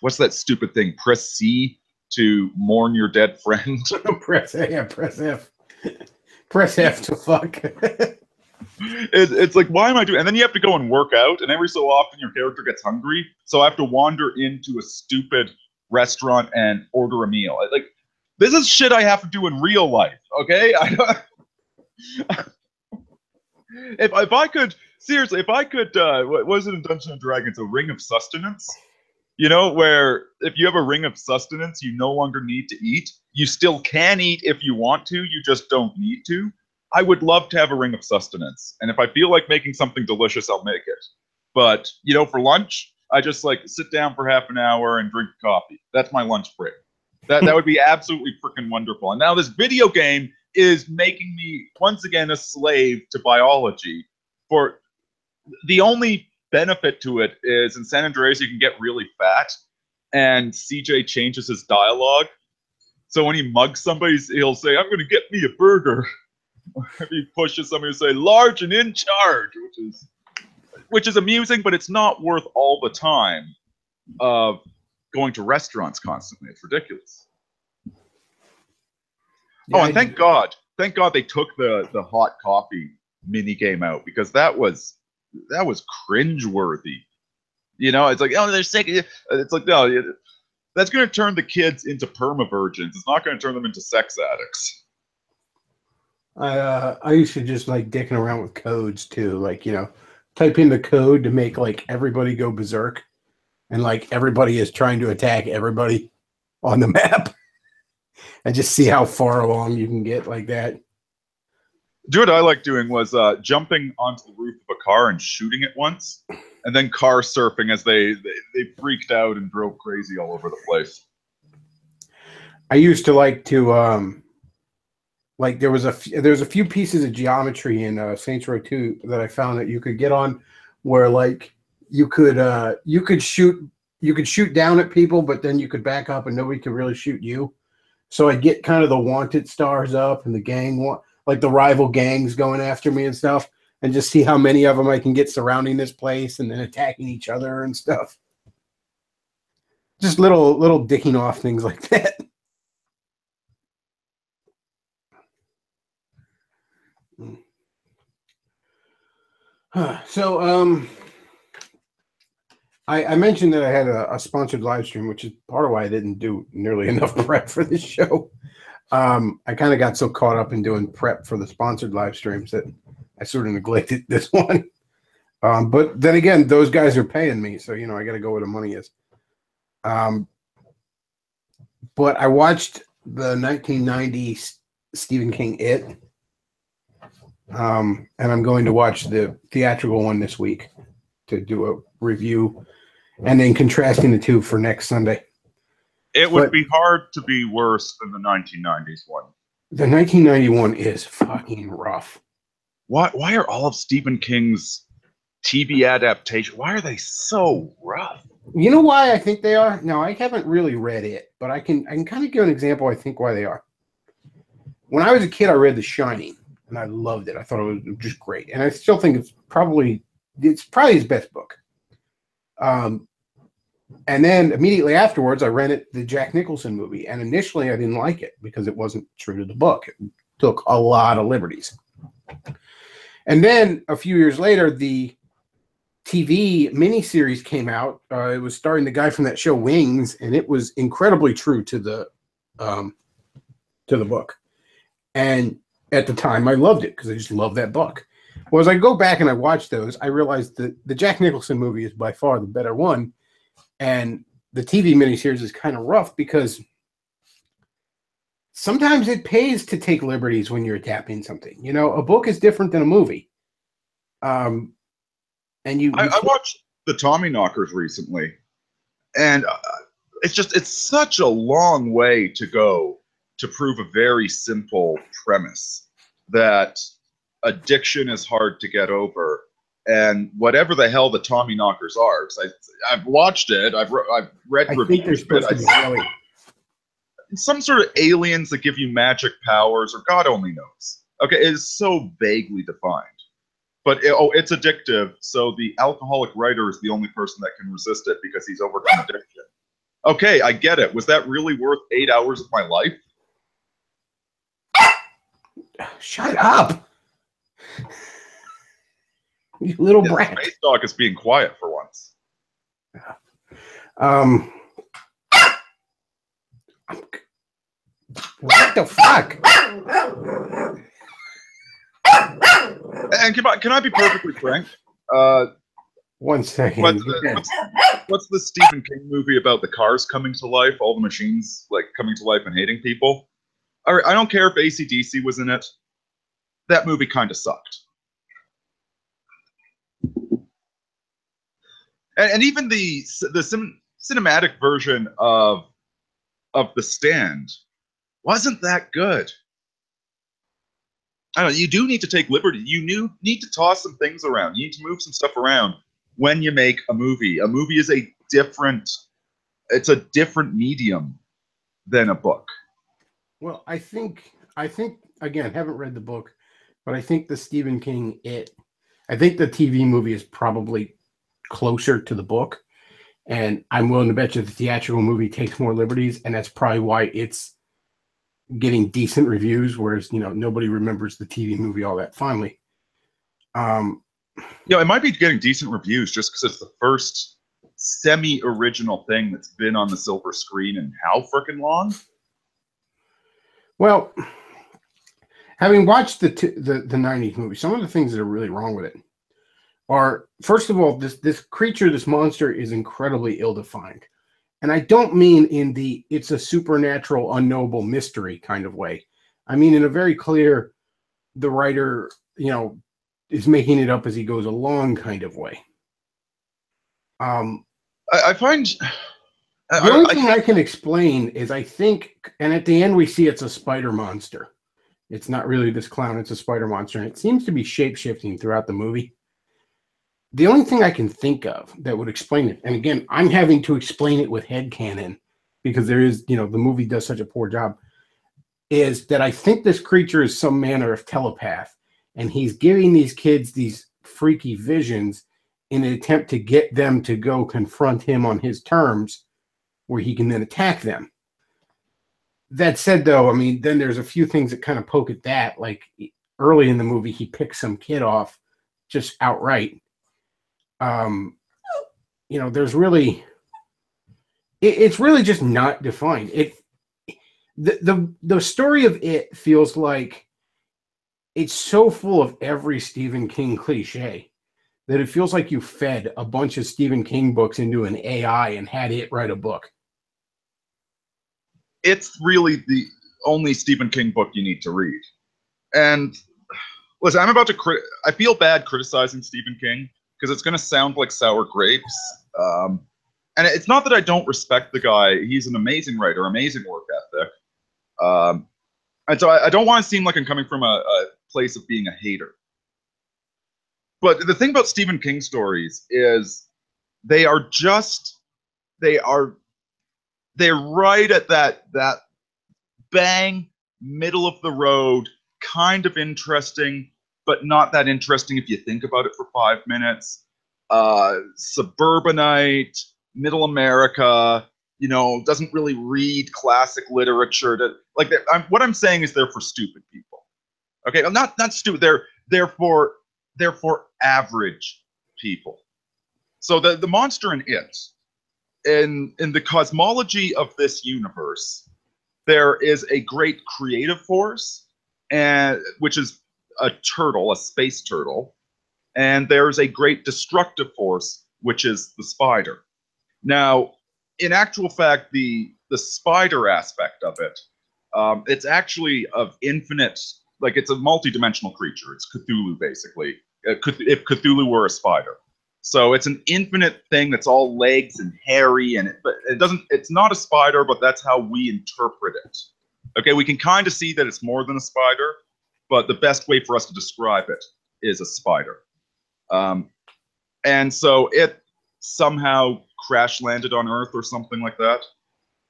what's that stupid thing? Press C to mourn your dead friend. press F. Press F to fuck. It's like, why am I doing? And then you have to go and work out, and every so often your character gets hungry, so I have to wander into a stupid restaurant and order a meal. Like, this is shit I have to do in real life. Okay, if I could seriously, if I could, what was it in Dungeons and Dragons? A ring of sustenance. You know, where if you have a ring of sustenance, you no longer need to eat. You still can eat if you want to, you just don't need to. I would love to have a ring of sustenance. And if I feel like making something delicious, I'll make it. But, you know, for lunch, I just like sit down for half an hour and drink coffee. That's my lunch break. That would be absolutely freaking wonderful. And now this video game is making me, once again, a slave to biology. For the only benefit to it is in San Andreas, you can get really fat, and CJ changes his dialogue. So when he mugs somebody, he'll say, I'm going to get me a burger. If he pushes somebody, he'll say, large and in charge, which is amusing, but it's not worth all the time of going to restaurants constantly. It's ridiculous. Yeah, oh, and thank God they took the hot coffee mini game out, because that was cringeworthy. You know, it's like, oh, they're sick. It's like, no, that's going to turn the kids into perma-virgins. It's not going to turn them into sex addicts. I used to just like dicking around with codes too. Like, you know, type in the code to make like everybody go berserk, and like everybody is trying to attack everybody on the map, and just see how far along you can get like that. What I like doing was jumping onto the roof of a car and shooting it once, and then car surfing as they freaked out and drove crazy all over the place. I used to like to like there's a few pieces of geometry in Saints Row 2 that I found that you could get on, where like you could shoot down at people, but then you could back up and nobody could really shoot you. So I'd get kind of the wanted stars up and the gang, like the rival gangs going after me and stuff, and just see how many of them I can get surrounding this place and then attacking each other and stuff. Just little dicking off things like that. So I mentioned that I had a sponsored live stream, which is part of why I didn't do nearly enough prep for this show. I kind of got so caught up in doing prep for the sponsored live streams that I sort of neglected this one. But then again, those guys are paying me, so, you know, I got to go where the money is. But I watched the 1990 Stephen King It. And I'm going to watch the theatrical one this week to do a review, and then contrasting the two for next Sunday. It would be hard to be worse than the 1990s one. The 1991 is fucking rough. why are all of Stephen King's TV adaptations, why are they so rough? You know why I think they are? Now, I haven't really read it, but I can kind of give an example, I think, why they are. When I was a kid, I read The Shining, and I loved it. I thought it was just great. And I still think it's probably his best book. And then immediately afterwards, I rented the Jack Nicholson movie. And initially, I didn't like it because it wasn't true to the book. It took a lot of liberties. And then a few years later, the TV miniseries came out. It was starring the guy from that show Wings, and it was incredibly true to the book. And at the time, I loved it because I just loved that book. Well, as I go back and I watch those, I realized that the Jack Nicholson movie is by far the better one, and the TV miniseries is kind of rough because sometimes it pays to take liberties when you're adapting something. You know, a book is different than a movie. And I watched the Tommyknockers recently, and it's such a long way to go to prove a very simple premise that addiction is hard to get over, and whatever the hell the Tommyknockers are. I've watched it, I've read reviews, but some sort of aliens that give you magic powers, or God only knows. Okay, it is so vaguely defined. But it's addictive, so the alcoholic writer is the only person that can resist it because he's overcome addiction. Okay, I get it. Was that really worth 8 hours of my life? Shut up! You little brat. Space Dog is being quiet for once. What the fuck? And can I be perfectly frank? 1 second. What's the Stephen King movie about the cars coming to life, all the machines like coming to life and hating people? All right, I don't care if AC/DC was in it. That movie kind of sucked. And even the cinematic version of The Stand wasn't that good. I don't know, you do need to take liberty. You need to toss some things around. You need to move some stuff around when you make a movie. A movie is a different medium than a book. Well, I think again, haven't read the book, but I think the Stephen King I think the TV movie is probably closer to the book, and I'm willing to bet you the theatrical movie takes more liberties, and that's probably why it's getting decent reviews, whereas nobody remembers the TV movie all that fondly. It might be getting decent reviews just because it's the first semi-original thing that's been on the silver screen in how frickin' long? Well, having watched the 90s movie, some of the things that are really wrong with it are, first of all, this creature, this monster is incredibly ill-defined. And I don't mean in the it's a supernatural, unknowable mystery kind of way. I mean in a very clear, the writer, is making it up as he goes along kind of way. I find the only thing I can explain is I think, and at the end we see it's a spider monster. It's not really this clown, it's a spider monster, and it seems to be shape-shifting throughout the movie. The only thing I can think of that would explain it, and again, I'm having to explain it with headcanon because there is, the movie does such a poor job, is that I think this creature is some manner of telepath, and he's giving these kids these freaky visions in an attempt to get them to go confront him on his terms where he can then attack them. That said, though, I mean, then there's a few things that kind of poke at that. Like early in the movie, he picks some kid off just outright. There's really, it's really just not defined. The story of it feels like it's so full of every Stephen King cliche that it feels like you fed a bunch of Stephen King books into an AI and had it write a book. It's really the only Stephen King book you need to read. And listen, I feel bad criticizing Stephen King because it's going to sound like sour grapes. And it's not that I don't respect the guy. He's an amazing writer, amazing work ethic. And so I don't want to seem like I'm coming from a place of being a hater. But the thing about Stephen King stories is they're right at that bang middle of the road, kind of interesting, but not that interesting if you think about it for 5 minutes. Suburbanite, middle America, doesn't really read classic literature. What I'm saying is they're for stupid people. Okay, not stupid. They're for average people. So the monster in it, in the cosmology of this universe, there is a great creative force, which is a turtle, a space turtle, and there's a great destructive force, which is the spider. Now, in actual fact, the spider aspect of it, it's actually of infinite, like it's a multi-dimensional creature. It's Cthulhu, basically. If Cthulhu were a spider. So it's an infinite thing that's all legs and hairy, but it's not a spider, but that's how we interpret it. Okay, we can kind of see that it's more than a spider, but the best way for us to describe it is a spider. And so it somehow crash landed on Earth or something like that.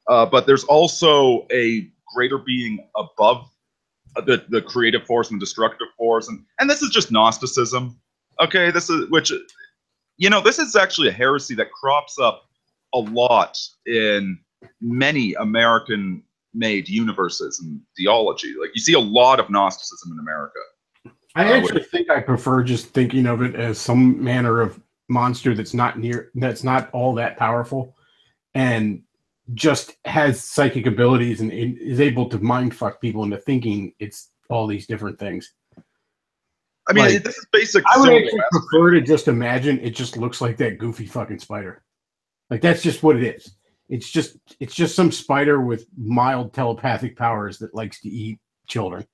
But there's also a greater being above the creative force and the destructive force, and this is just Gnosticism. Okay, this is actually a heresy that crops up a lot in many American-made universes and theology. Like, you see a lot of Gnosticism in America. I actually think I prefer just thinking of it as some manner of monster that's not all that powerful, and just has psychic abilities and is able to mind fuck people into thinking it's all these different things. I mean, this is basic. I would actually prefer to just imagine it just looks like that goofy fucking spider. Like, that's just what it is. It's just some spider with mild telepathic powers that likes to eat children.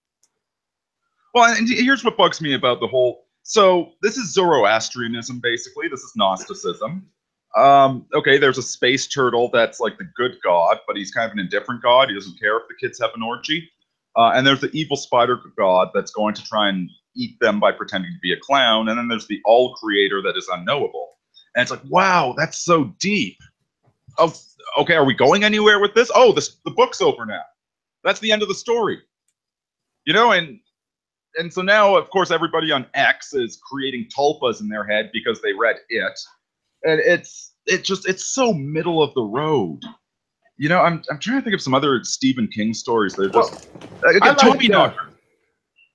Well, and here's what bugs me about the whole. So this is Zoroastrianism, basically. This is Gnosticism. Okay, there's a space turtle that's like the good god, but he's kind of an indifferent god. He doesn't care if the kids have an orgy. And there's the evil spider god that's going to try and eat them by pretending to be a clown. And then there's the all creator that is unknowable. And it's like, wow, that's so deep. Oh, okay, are we going anywhere with this? Oh, the book's over now. That's the end of the story. And so now, of course, everybody on X is creating tulpas in their head because they read it. And it's so middle of the road. I'm trying to think of some other Stephen King stories. They're just Tommy Knocker.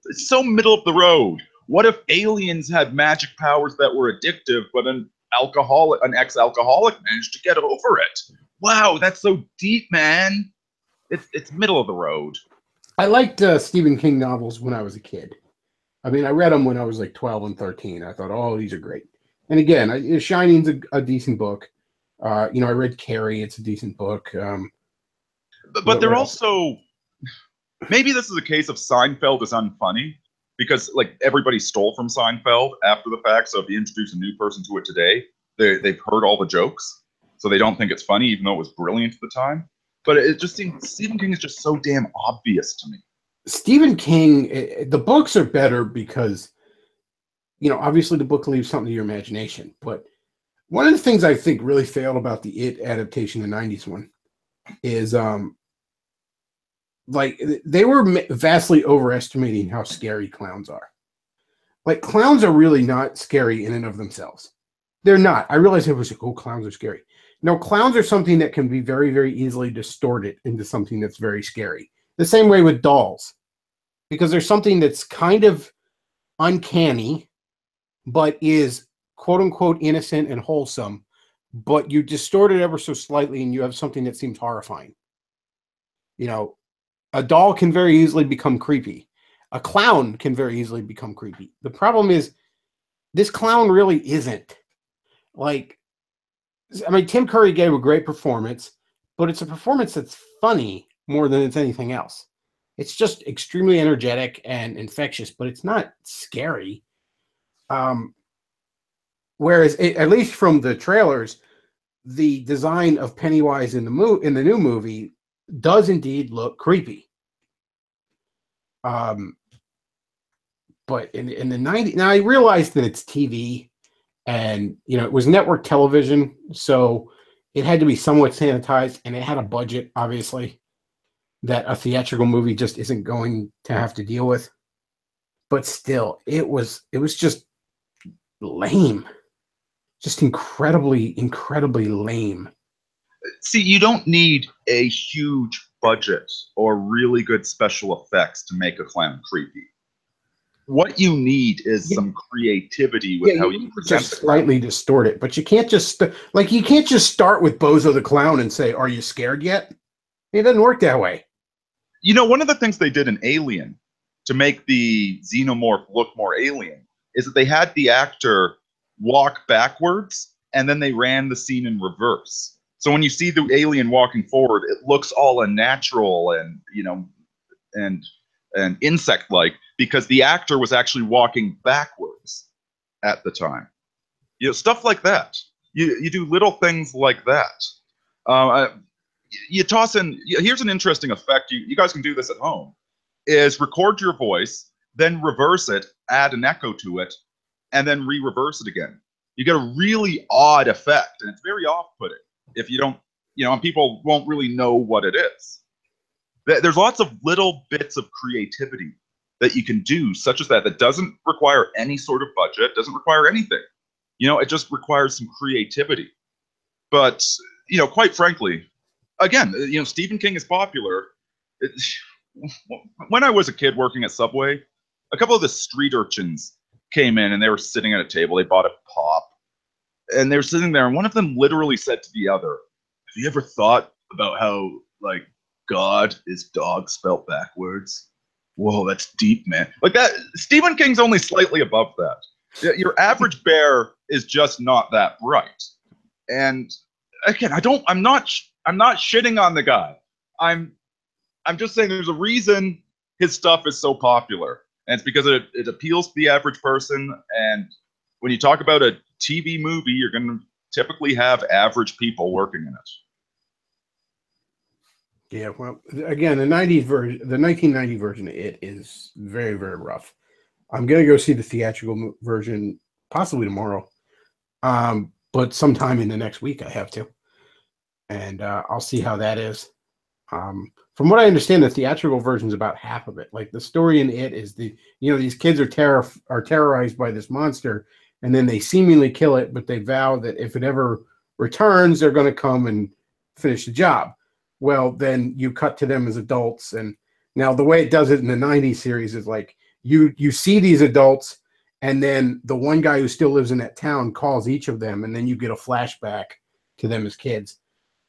It's so middle of the road. What if aliens had magic powers that were addictive, but an ex-alcoholic managed to get over it? Wow, that's so deep, man. It's middle of the road. I liked Stephen King novels when I was a kid. I mean, I read them when I was like 12 and 13. I thought, oh, these are great. And again, Shining's a decent book. I read Carrie. It's a decent book. But they're also... Maybe this is a case of Seinfeld is unfunny, because like everybody stole from Seinfeld after the fact. So if you introduce a new person to it today, they've heard all the jokes, so they don't think it's funny, even though it was brilliant at the time. But it just seems Stephen King is just so damn obvious to me. Stephen King, the books are better because, obviously the book leaves something to your imagination. But one of the things I think really failed about the It adaptation, the 90s one, is like they were vastly overestimating how scary clowns are. Like, clowns are really not scary in and of themselves. They're not. I realize it was like, oh, clowns are scary. No, clowns are something that can be very, very easily distorted into something that's very scary. The same way with dolls, because there's something that's kind of uncanny, but is quote unquote innocent and wholesome, but you distort it ever so slightly and you have something that seems horrifying. A doll can very easily become creepy. A clown can very easily become creepy. The problem is this clown really isn't. Tim Curry gave a great performance, but it's a performance that's funny more than it's anything else. It's just extremely energetic and infectious, but it's not scary. Whereas, at least from the trailers, the design of Pennywise in the new movie does indeed look creepy. But But in the 90s, now I realized that it's TV, and it was network television, so it had to be somewhat sanitized, and it had a budget, obviously, that a theatrical movie just isn't going to have to deal with. But still, it was just lame, just incredibly lame. See, you don't need a huge budget or really good special effects to make a clown creepy. What you need is some creativity with how you present just slightly distort it, but you can't just start with Bozo the Clown and say, "Are you scared yet?" It doesn't work that way. One of the things they did in Alien to make the xenomorph look more alien is that they had the actor walk backwards and then they ran the scene in reverse. So when you see the alien walking forward, it looks all unnatural and insect-like because the actor was actually walking backwards at the time. Stuff like that. You do little things like that. You toss in. Here's an interesting effect. You guys can do this at home. Is record your voice, then reverse it, add an echo to it, and then re-reverse it again. You get a really odd effect, and it's very off-putting if you don't, and people won't really know what it is. There's lots of little bits of creativity that you can do, such as that doesn't require any sort of budget, doesn't require anything. It just requires some creativity. But, quite frankly, again, Stephen King is popular. When I was a kid working at Subway, a couple of the street urchins came in and they were sitting at a table. They bought a pop and they were sitting there, and one of them literally said to the other, "Have you ever thought about how, like, God is dog spelt backwards? Whoa, that's deep, man." Like that. Stephen King's only slightly above that. Your average bear is just not that bright. And again, I'm not shitting on the guy. I'm just saying there's a reason his stuff is so popular. And it's because it appeals to the average person. And when you talk about a TV movie, you're going to typically have average people working in it. Yeah, well, again, the 90s version, the 1990 version of it is very, very rough. I'm going to go see the theatrical version possibly tomorrow. But sometime in the next week I have to. And I'll see how that is. From what I understand, the theatrical version is about half of it. Like the story in it is these kids are terrorized by this monster, and then they seemingly kill it, but they vow that if it ever returns, they're going to come and finish the job. Well, then you cut to them as adults, and now the way it does it in the 90s series is like you see these adults, and then the one guy who still lives in that town calls each of them, and then you get a flashback to them as kids.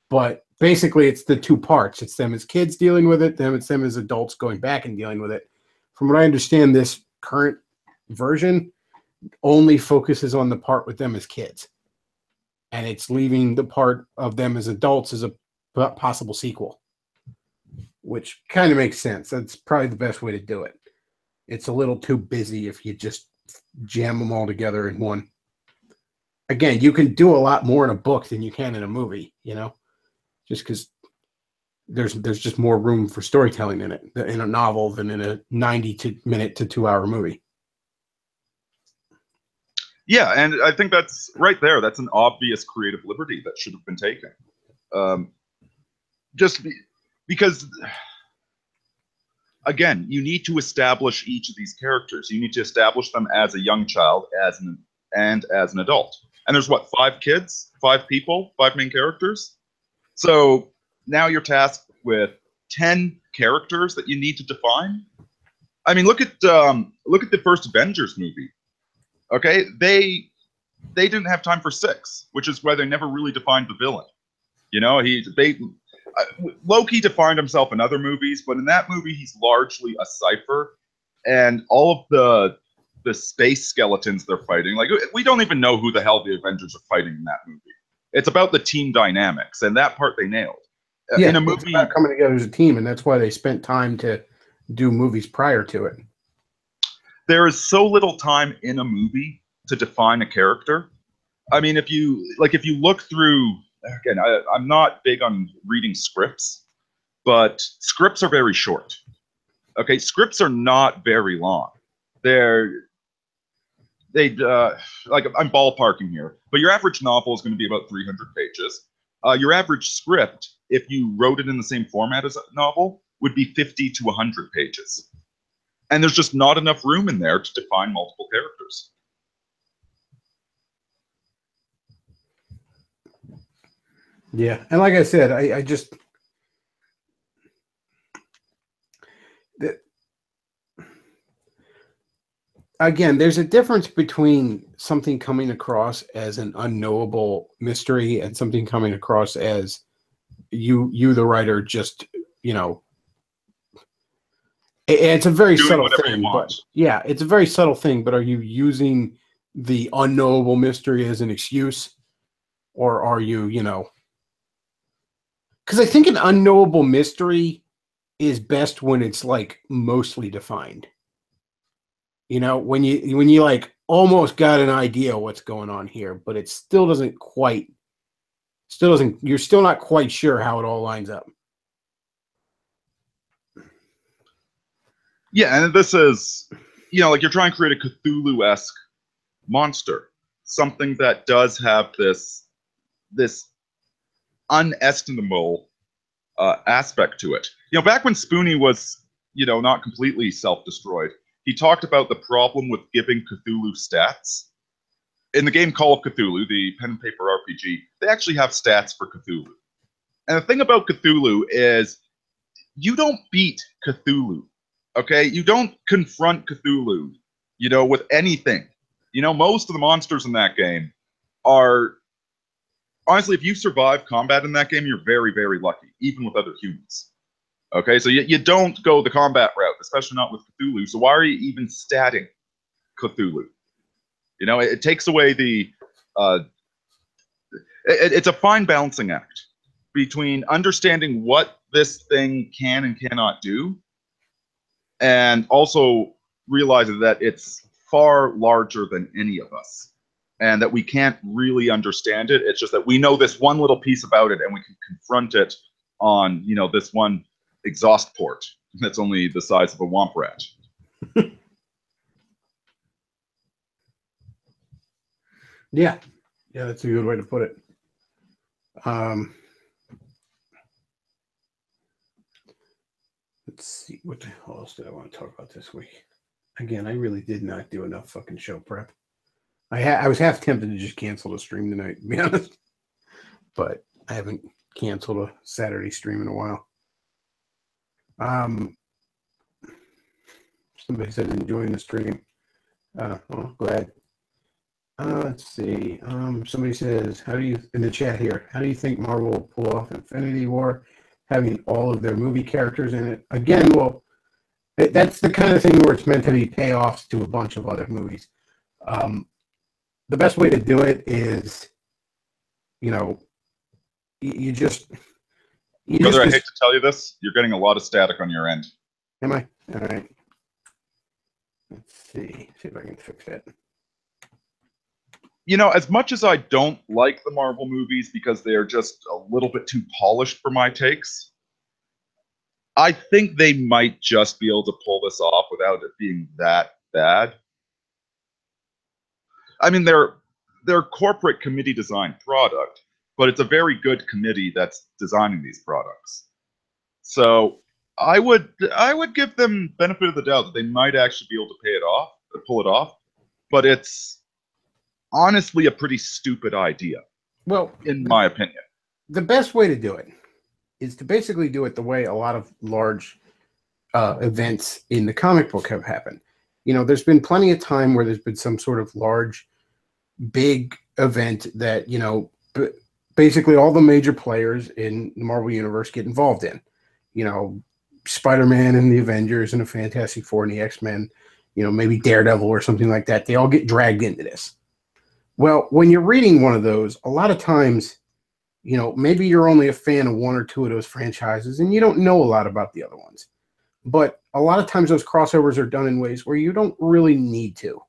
But basically, it's the two parts. It's them as kids dealing with it, then it's them as adults going back and dealing with it. From what I understand, this current version only focuses on the part with them as kids. And it's leaving the part of them as adults as a possible sequel, which kind of makes sense. That's probably the best way to do it. It's a little too busy if you just jam them all together in one. Again, you can do a lot more in a book than you can in a movie, just because there's just more room for storytelling in it, in a novel than in a 90-minute to 2-hour movie. Yeah, and I think that's right there. That's an obvious creative liberty that should have been taken. Because, again, you need to establish each of these characters. You need to establish them as a young child, as an adult. And there's what, 5 kids, 5 people, 5 main characters. So now you're tasked with 10 characters that you need to define. I mean, look at the first Avengers movie. Okay, they didn't have time for 6, which is why they never really defined the villain. Loki defined himself in other movies, but in that movie he's largely a cipher, and all of the space skeletons they're fighting, like, we don't even know who the hell the Avengers are fighting in that movie. It's about the team dynamics, and that part they nailed. Yeah, in a movie, it's about coming together as a team, and that's why they spent time to do movies prior to it. There is so little time in a movie to define a character. I mean, if you look through, again, I'm not big on reading scripts, but scripts are very short. Okay, scripts are not very long. like I'm ballparking here, but your average novel is going to be about 300 pages. Your average script, if you wrote it in the same format as a novel, would be 50 to 100 pages. And there's just not enough room in there to define multiple characters. Yeah, and like I said, I just again, there's a difference between something coming across as an unknowable mystery and something coming across as you the writer, just, you know, it's a very Doing subtle whatever thing, you want. but yeah, it's a very subtle thing, but are you using the unknowable mystery as an excuse, or are you, you know, because I think an unknowable mystery is best when it's like mostly defined. You know, when you like almost got an idea what's going on here, but it still doesn't quite, you're still not quite sure how it all lines up. Yeah, and this is, you know, like you're trying to create a Cthulhu-esque monster, something that does have this unestimable aspect to it. You know, back when Spoonie was, you know, not completely self-destroyed, he talked about the problem with giving Cthulhu stats. In the game Call of Cthulhu, the pen and paper RPG, they actually have stats for Cthulhu. And the thing about Cthulhu is you don't beat Cthulhu, okay? You don't confront Cthulhu, you know, with anything. You know, most of the monsters in that game are, honestly, if you survive combat in that game, you're very, very lucky, even with other humans. Okay, so you don't go the combat route, especially not with Cthulhu. So why are you even statting Cthulhu? You know, it takes away the... it's a fine balancing act between understanding what this thing can and cannot do, and also realizing that it's far larger than any of us, and that we can't really understand it. It's just that we know this one little piece about it, and we can confront it on, you know, this one exhaust port that's only the size of a womp rat. Yeah, that's a good way to put it. Let's see, what the hell else did I want to talk about this week? Again, I really did not do enough fucking show prep. I was half tempted to just cancel the stream tonight, to be honest, but I haven't canceled a Saturday stream in a while. Somebody said enjoying the stream. Well, glad. Let's see. Somebody says, how do you, in the chat here, how do you think Marvel will pull off Infinity War, having all of their movie characters in it? Again, well, that's the kind of thing where it's meant to be payoffs to a bunch of other movies. The best way to do it is, you know, you just... Brother, I hate to tell you this, you're getting a lot of static on your end. Am I? All right. Let's see if I can fix that. You know, as much as I don't like the Marvel movies because they're just a little bit too polished for my takes, I think they might just be able to pull this off without it being that bad. I mean, they're corporate committee designed product, but it's a very good committee that's designing these products. So I would give them benefit of the doubt that they might actually be able to pay it off, or pull it off, but it's honestly a pretty stupid idea. Well, in my opinion, the best way to do it is to basically do it the way a lot of large events in the comic book have happened. You know, there's been plenty of time where there's been some sort of large, big event that, you know, basically all the major players in the Marvel Universe get involved in. You know, Spider-Man and the Avengers and the Fantastic Four and the X-Men, you know, maybe Daredevil or something like that. They all get dragged into this. Well, when you're reading one of those, a lot of times, you know, maybe you're only a fan of one or two of those franchises and you don't know a lot about the other ones. But a lot of times those crossovers are done in ways where you don't really need to.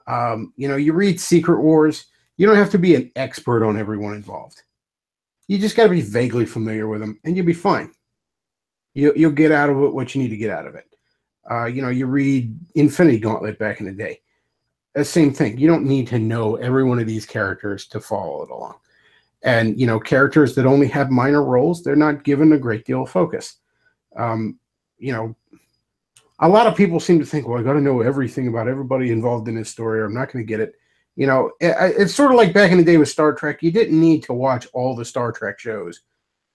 You know, you read Secret Wars, you don't have to be an expert on everyone involved. You just got to be vaguely familiar with them and you'll be fine. You'll get out of it what you need to get out of it. You know, you read Infinity Gauntlet back in the day. The same thing. You don't need to know every one of these characters to follow it along. And, you know, characters that only have minor roles, they're not given a great deal of focus. You know, a lot of people seem to think, well, I got to know everything about everybody involved in this story, or I'm not going to get it. You know, it's sort of like back in the day with Star Trek. You didn't need to watch all the Star Trek shows.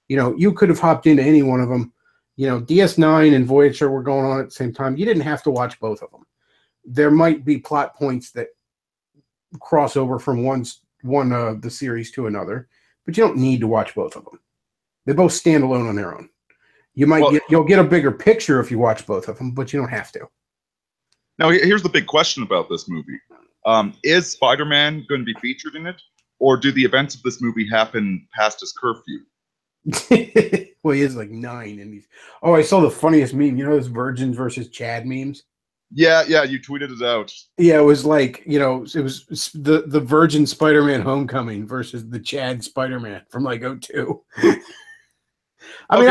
You know, you could have hopped into any one of them. You know, DS9 and Voyager were going on at the same time. You didn't have to watch both of them. There might be plot points that cross over from one of the series to another, but you don't need to watch both of them. They both stand alone on their own. You'll get a bigger picture if you watch both of them, but you don't have to. Now, here's the big question about this movie. Is Spider-Man going to be featured in it, or do the events of this movie happen past his curfew? Well, he is like 9 in these. Oh, I saw the funniest meme. You know those Virgins versus Chad memes? Yeah, you tweeted it out. Yeah, it was like, you know, it was the Virgin Spider-Man Homecoming versus the Chad Spider-Man from like 2002. I mean,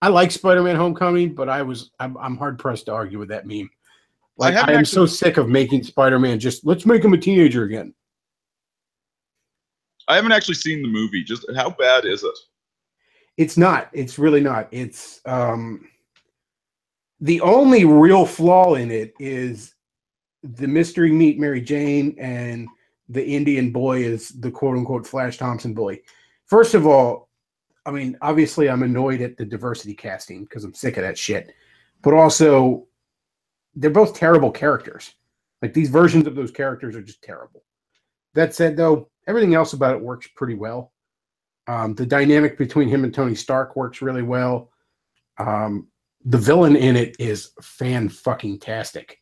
I like Spider-Man Homecoming, but I'm hard pressed to argue with that meme. Like, I am so sick of making Spider-Man just let's make him a teenager again. I haven't actually seen the movie. Just how bad is it? It's not. It's really not. It's the only real flaw in it is the mystery meet Mary Jane and the Indian boy is the quote unquote Flash Thompson bully. First of all, I mean, obviously I'm annoyed at the diversity casting because I'm sick of that shit. But also, they're both terrible characters. Like, these versions of those characters are just terrible. That said, though, everything else about it works pretty well. The dynamic between him and Tony Stark works really well. The villain in it is fan-fucking-tastic.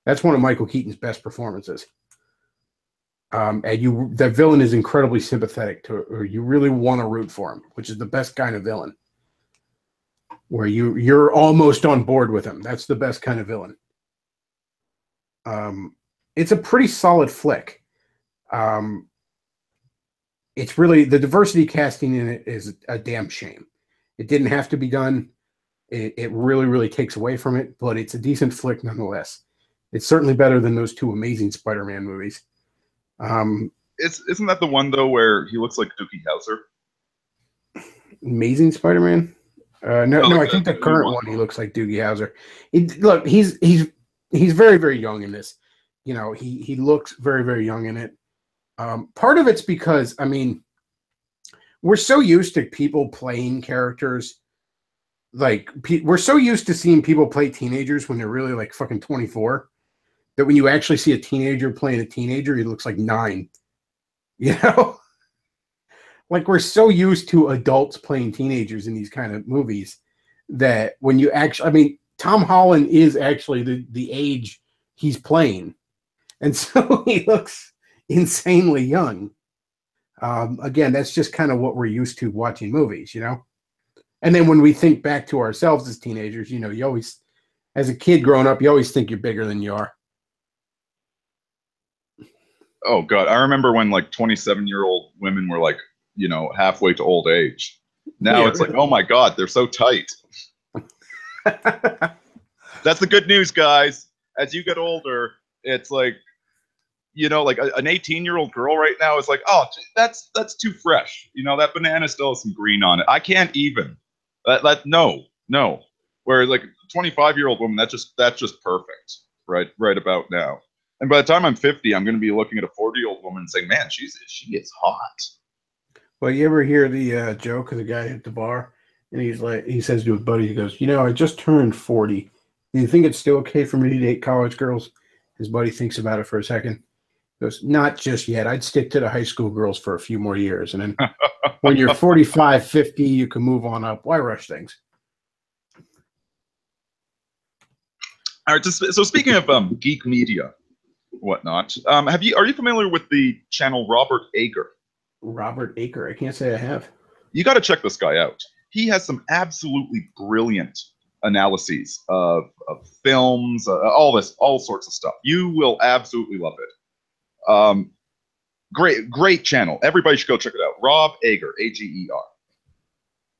That's one of Michael Keaton's best performances. That villain is incredibly sympathetic to, or you really want to root for him, which is the best kind of villain. Where you're almost on board with him. That's the best kind of villain. It's a pretty solid flick. It's really, the diversity casting in it is a damn shame. It didn't have to be done. It really, really takes away from it, but it's a decent flick nonetheless. It's certainly better than those 2 amazing Spider-Man movies. Isn't that the one though where he looks like Doogie Howser? Amazing Spider-Man? No, I think the current one he looks like Doogie Howser. Look, he's very, very young in this. You know, he looks very, very young in it. Part of it's because, I mean, we're so used to people playing characters. Like, we're so used to seeing people play teenagers when they're really like fucking 24 that when you actually see a teenager playing a teenager, he looks like 9. You know? Like, we're so used to adults playing teenagers in these kind of movies that when you actually, I mean, Tom Holland is actually the age he's playing. And so he looks insanely young. Again, that's just kind of what we're used to watching movies, you know? And then when we think back to ourselves as teenagers, you know, you always, as a kid growing up, you always think you're bigger than you are. Oh, God. I remember when, like, 27-year-old women were, like, you know, halfway to old age. Now yeah, it's really. Like, oh, my God, they're so tight. That's the good news, guys. As you get older, it's like, you know, like an 18-year-old girl right now is like, oh, that's too fresh. You know, that banana still has some green on it. I can't even. No. Whereas like a 25-year-old woman, that's just perfect, right about now. And by the time I'm 50, I'm going to be looking at a 40-year-old woman and saying, man, she is hot. Well, you ever hear the joke of the guy at the bar? And he says to his buddy, he goes, you know, I just turned 40. Do you think it's still okay for me to date college girls? His buddy thinks about it for a second. He goes, not just yet. I'd stick to the high school girls for a few more years. And then when you're 45, 50, you can move on up. Why rush things? All right. So speaking of geek media, whatnot, are you familiar with the channel Robert Ager? Robert Ager. I can't say I have. You got to check this guy out. He has some absolutely brilliant analyses of films, all sorts of stuff. You will absolutely love it. Great channel. Everybody should go check it out. Rob Ager, A-G-E-R.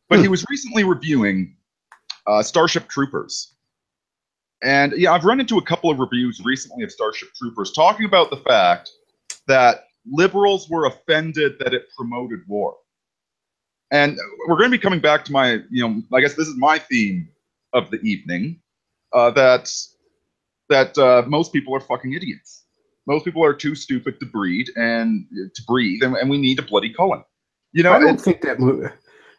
But he was recently reviewing Starship Troopers. And yeah, I've run into a couple of reviews recently of Starship Troopers talking about the fact that liberals were offended that it promoted war. And we're going to be coming back to my, I guess this is my theme of the evening, that most people are fucking idiots. Most people are too stupid to breed and we need a bloody Cullen. I don't think that movie.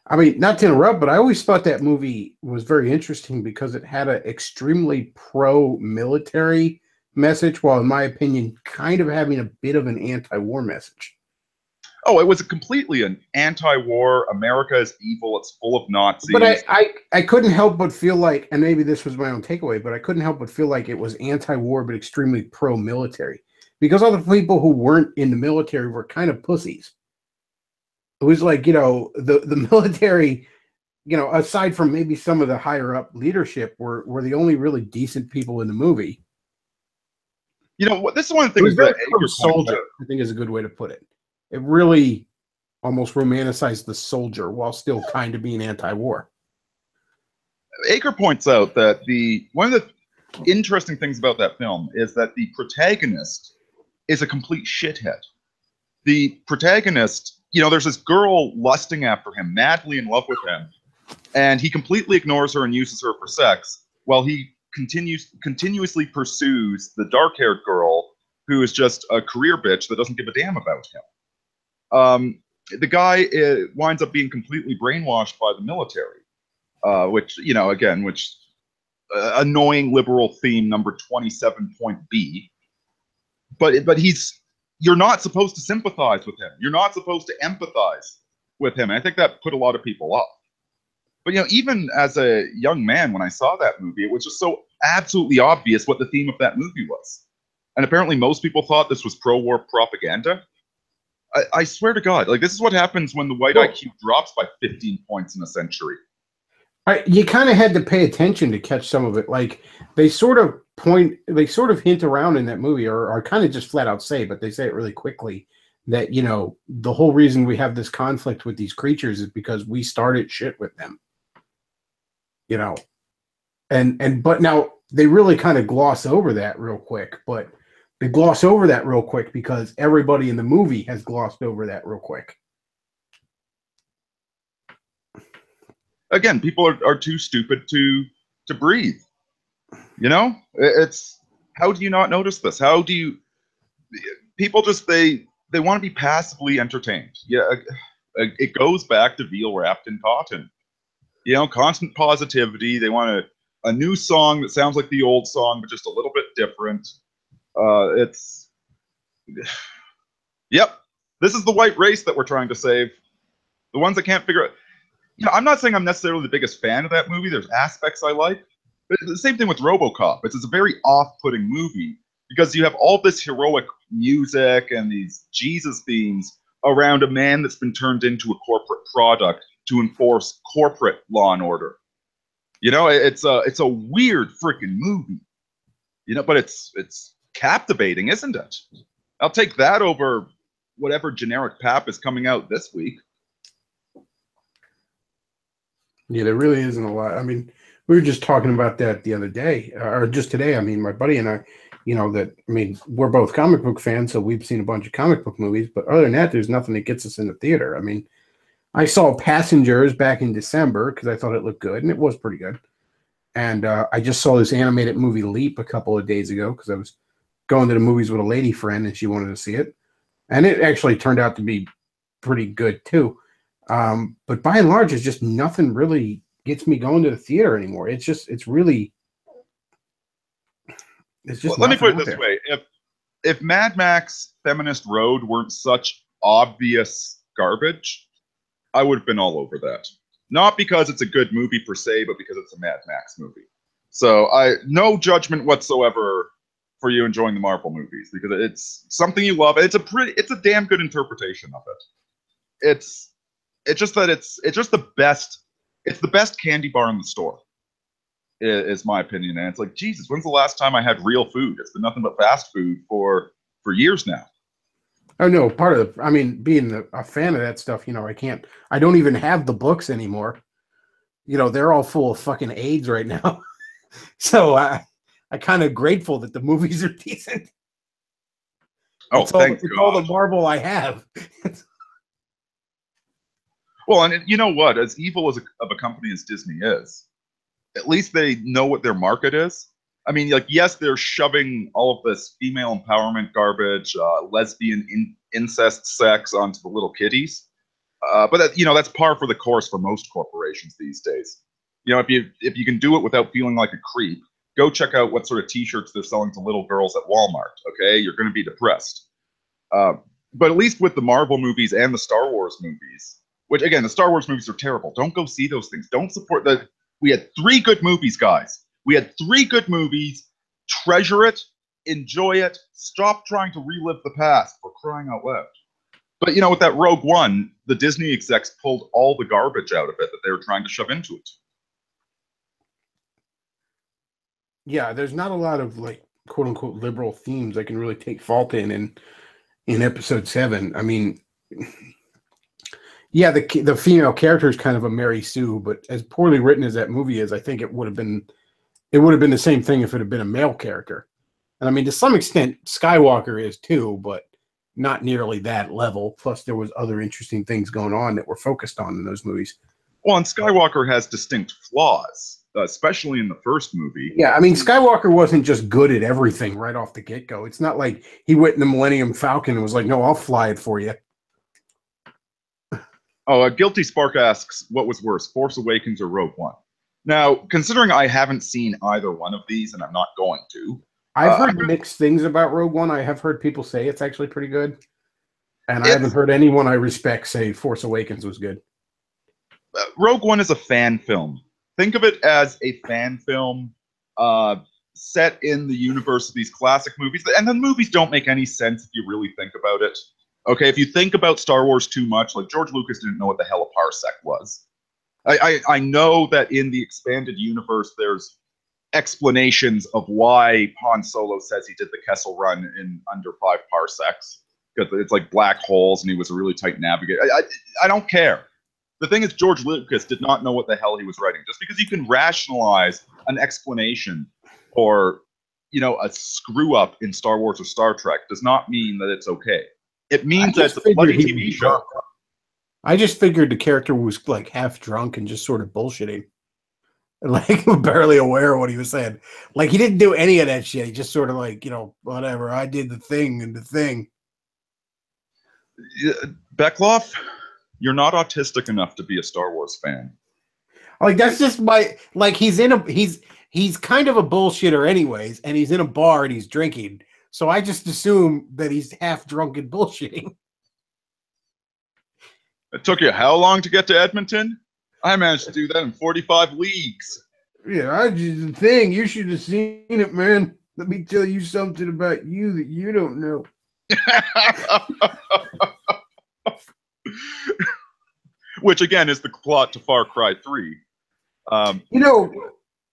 I mean, not to interrupt, but I always thought that movie was very interesting because it had an extremely pro-military message, while in my opinion, kind of having a bit of an anti-war message. Oh, it was completely an anti-war. America is evil. It's full of Nazis. But I couldn't help but feel like, and maybe this was my own takeaway, but I couldn't help but feel like it was anti-war but extremely pro-military. Because all the people who weren't in the military were kind of pussies. It was like, the military, aside from maybe some of the higher up leadership, were the only really decent people in the movie. This is one of the things that soldier, I think, is a good way to put it. It really almost romanticized the soldier while still kind of being anti-war. Aker points out that one of the interesting things about that film is that the protagonist is a complete shithead. The protagonist, there's this girl lusting after him, madly in love with him, and he completely ignores her and uses her for sex, while he continuously pursues the dark-haired girl who is just a career bitch that doesn't give a damn about him. The guy winds up being completely brainwashed by the military, which annoying liberal theme number 27.B. But you're not supposed to sympathize with him. You're not supposed to empathize with him. And I think that put a lot of people off. But even as a young man, when I saw that movie, it was just so absolutely obvious what the theme of that movie was. And apparently most people thought this was pro-war propaganda. I swear to God, this is what happens when the white IQ drops by 15 points in a century. You kind of had to pay attention to catch some of it. They sort of hint around in that movie, or kind of just flat out say, but they say it really quickly, that, the whole reason we have this conflict with these creatures is because we started shit with them. But now they really kind of gloss over that real quick, but they gloss over that real quick because everybody in the movie has glossed over that real quick. Again, people are too stupid to breathe. It's, how do you not notice this? How do you, people just, they want to be passively entertained. Yeah, it goes back to veal wrapped in cotton. Constant positivity. They want a new song that sounds like the old song, but just a little bit different. Yep, this is the white race that we're trying to save. The ones that can't figure out. I'm not saying I'm necessarily the biggest fan of that movie. There's aspects I like. But the same thing with RoboCop. It's a very off-putting movie because you have all this heroic music and these Jesus themes around a man that's been turned into a corporate product to enforce corporate law and order. It's a weird freaking movie. But it's captivating, isn't it? I'll take that over whatever generic pap is coming out this week. Yeah, there really isn't a lot. I mean, we were just talking about that the other day, or just today. I mean, my buddy and I, we're both comic book fans, so we've seen a bunch of comic book movies, but other than that, there's nothing that gets us in the theater. I mean, I saw Passengers back in December because I thought it looked good, and it was pretty good. And I just saw this animated movie Leap a couple of days ago because I was going to the movies with a lady friend, and she wanted to see it. And it actually turned out to be pretty good, too. But by and large, it's just nothing really gets me going to the theater anymore. It's just really. Well, let me put it this way: if Mad Max Feminist Road weren't such obvious garbage, I would have been all over that. Not because it's a good movie per se, but because it's a Mad Max movie. So no judgment whatsoever for you enjoying the Marvel movies because it's something you love. It's a damn good interpretation of it. It's just the best. It's the best candy bar in the store, is my opinion. And it's like, Jesus, when's the last time I had real food? It's been nothing but fast food for years now. Oh no, part of being a fan of that stuff, I don't even have the books anymore. They're all full of fucking AIDS right now. So I kind of grateful that the movies are decent. Oh, It's all, thank it's God. all the Marvel I have. Well, and you know what? As evil as of a company as Disney is, at least they know what their market is. I mean, like, yes, they're shoving all of this female empowerment garbage, lesbian incest sex onto the little kiddies. But that, that's par for the course for most corporations these days. If you can do it without feeling like a creep, go check out what sort of T-shirts they're selling to little girls at Walmart. Okay, you're going to be depressed. But at least with the Marvel movies and the Star Wars movies, which again, the Star Wars movies are terrible. Don't go see those things. Don't support the. We had 3 good movies, guys. We had 3 good movies. Treasure it, enjoy it. Stop trying to relive the past. For crying out loud. But with that Rogue One, the Disney execs pulled all the garbage out of it that they were trying to shove into it. Yeah, there's not a lot of like quote unquote liberal themes I can really take fault in episode 7. I mean, yeah, the female character is kind of a Mary Sue, but as poorly written as that movie is, I think it would have been the same thing if it had been a male character. And I mean, to some extent, Skywalker is too, but not nearly that level. Plus, there was other interesting things going on that were focused on in those movies. Well, and Skywalker has distinct flaws, especially in the first movie. Yeah, I mean, Skywalker wasn't just good at everything right off the get-go. It's not like he went in the Millennium Falcon and was like, no, I'll fly it for you. Oh, Guilty Spark asks, what was worse, Force Awakens or Rogue One? Now, considering I haven't seen either one of these, and I'm not going to, I've heard mixed things about Rogue One. I have heard people say it's actually pretty good. And I haven't heard anyone I respect say Force Awakens was good. Rogue One is a fan film. Think of it as a fan film set in the universe of these classic movies. And the movies don't make any sense if you really think about it. Okay, if you think about Star Wars too much, like George Lucas didn't know what the hell a parsec was. I know that in the expanded universe, there's explanations of why Han Solo says he did the Kessel Run in under 5 parsecs. Because it's like black holes and he was a really tight navigator. I don't care. The thing is, George Lucas did not know what the hell he was writing. Just because you can rationalize an explanation or, a screw up in Star Wars or Star Trek does not mean that it's okay. It means that it's a bloody TV show. I just figured the character was like half drunk and just sort of bullshitting. Like barely aware of what he was saying. Like he didn't do any of that shit. He just sort of like, whatever. I did the thing and the thing. Bechtloff, you're not autistic enough to be a Star Wars fan. Like that's just he's kind of a bullshitter anyways, and he's in a bar and he's drinking. So I just assume that he's half drunk and bullshitting. It took you how long to get to Edmonton? I managed to do that in 45 leagues. Yeah, I did the thing. You should have seen it, man. Let me tell you something about you that you don't know. Which again is the plot to Far Cry 3.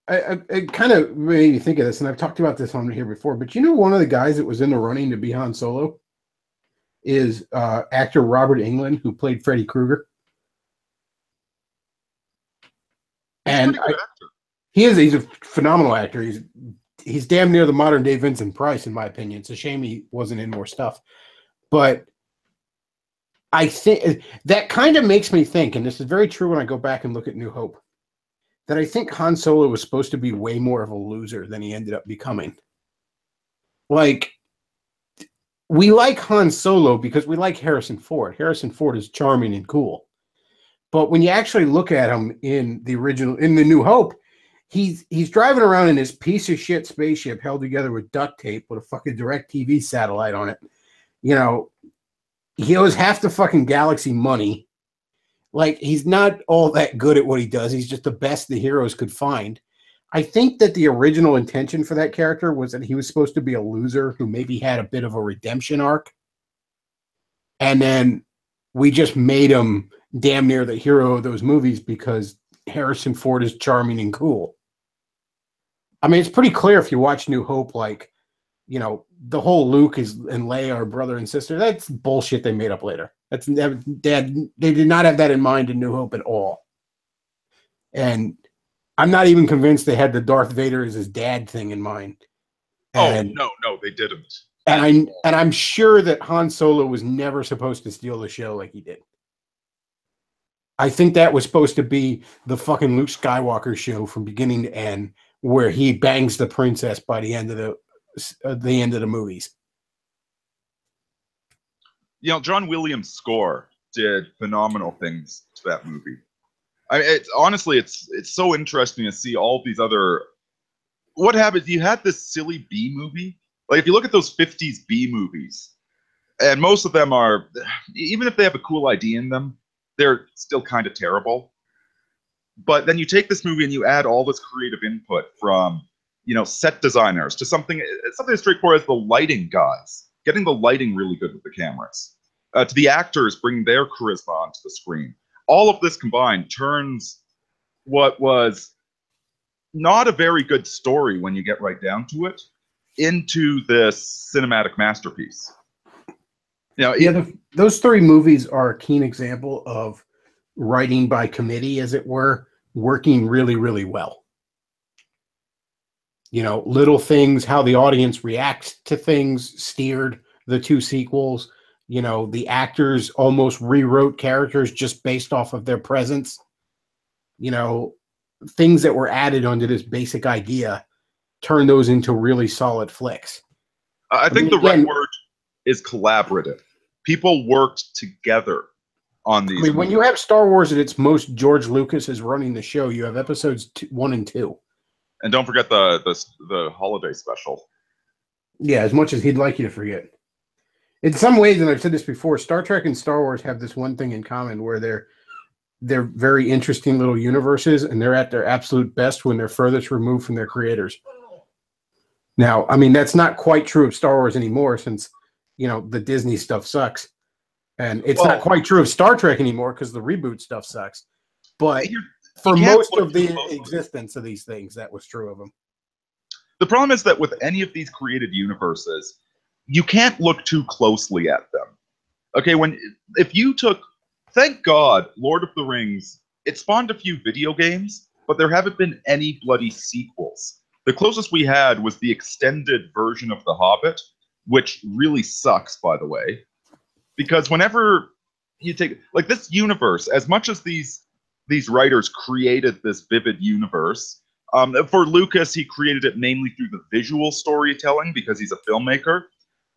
It kind of made me think of this, and I've talked about this on here before, but one of the guys that was in the running to be Han Solo is actor Robert Englund, who played Freddy Krueger. And he's a phenomenal actor. He's damn near the modern day Vincent Price, in my opinion. It's a shame he wasn't in more stuff. But I think that kind of makes me think, and this is very true when I go back and look at New Hope, that I think Han Solo was supposed to be way more of a loser than he ended up becoming. Like, we like Han Solo because we like Harrison Ford. Harrison Ford is charming and cool. But when you actually look at him in the New Hope, he's driving around in this piece of shit spaceship held together with duct tape with a fucking DirecTV satellite on it. He owes half the fucking galaxy money. Like, he's not all that good at what he does. He's just the best the heroes could find. I think that the original intention for that character was that he was supposed to be a loser who maybe had a bit of a redemption arc. And then we just made him damn near the hero of those movies because Harrison Ford is charming and cool. I mean, it's pretty clear if you watch New Hope, like, the whole Luke and Leia are brother and sister. That's bullshit they made up later. They did not have that in mind in New Hope at all. And I'm not even convinced they had the Darth Vader as his dad thing in mind. And, no, they didn't. And I'm sure that Han Solo was never supposed to steal the show like he did. I think that was supposed to be the fucking Luke Skywalker show from beginning to end, where he bangs the princess by the end of the movies. You know, John Williams' score did phenomenal things to that movie. Honestly, it's so interesting to see all these other. What happened? You had this silly B movie. Like, if you look at those 50s B movies, and most of them are, even if they have a cool idea in them, they're still kind of terrible. But then you take this movie and you add all this creative input from, set designers to something as straightforward as the lighting guys, getting the lighting really good with the cameras, to the actors bringing their charisma onto the screen. All of this combined turns what was not a very good story when you get right down to it into this cinematic masterpiece. Those three movies are a keen example of writing by committee, as it were, working really, really well. Little things, how the audience reacts to things, steered the two sequels. The actors almost rewrote characters just based off of their presence. Things that were added onto this basic idea, turn those into really solid flicks. I think the right word is collaborative. People worked together on these. When you have Star Wars at its most, George Lucas is running the show. You have episodes 1 and 2. And don't forget the holiday special. Yeah, as much as he'd like you to forget. In some ways, and I've said this before, Star Trek and Star Wars have this one thing in common, where they're very interesting little universes, and they're at their absolute best when they're furthest removed from their creators. Now, that's not quite true of Star Wars anymore, since the Disney stuff sucks, and it's not quite true of Star Trek anymore because the reboot stuff sucks. But for most of the existence of these things, that was true of them. The problem is that with any of these created universes, you can't look too closely at them. Okay, if you took, thank God, Lord of the Rings, it spawned a few video games, but there haven't been any bloody sequels. The closest we had was the extended version of The Hobbit, which really sucks, by the way. Because whenever you take, like, this universe, as much as these writers created this vivid universe, for Lucas, he created it mainly through the visual storytelling because he's a filmmaker.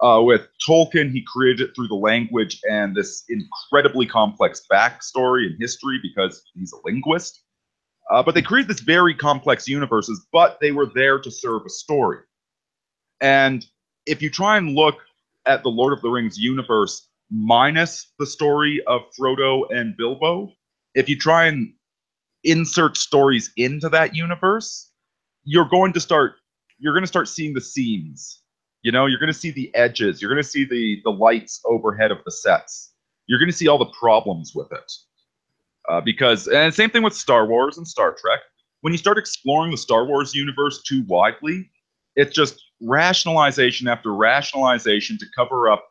With Tolkien, he created it through the language and this incredibly complex backstory and history because he's a linguist. But they created this very complex universes, but they were there to serve a story. And if you try and look at the Lord of the Rings universe minus the story of Frodo and Bilbo, if you try and insert stories into that universe, you're going to start seeing the seams. You're going to see the edges. You're going to see the lights overhead of the sets. You're going to see all the problems with it. And same thing with Star Wars and Star Trek. When you start exploring the Star Wars universe too widely, it's just rationalization after rationalization to cover up.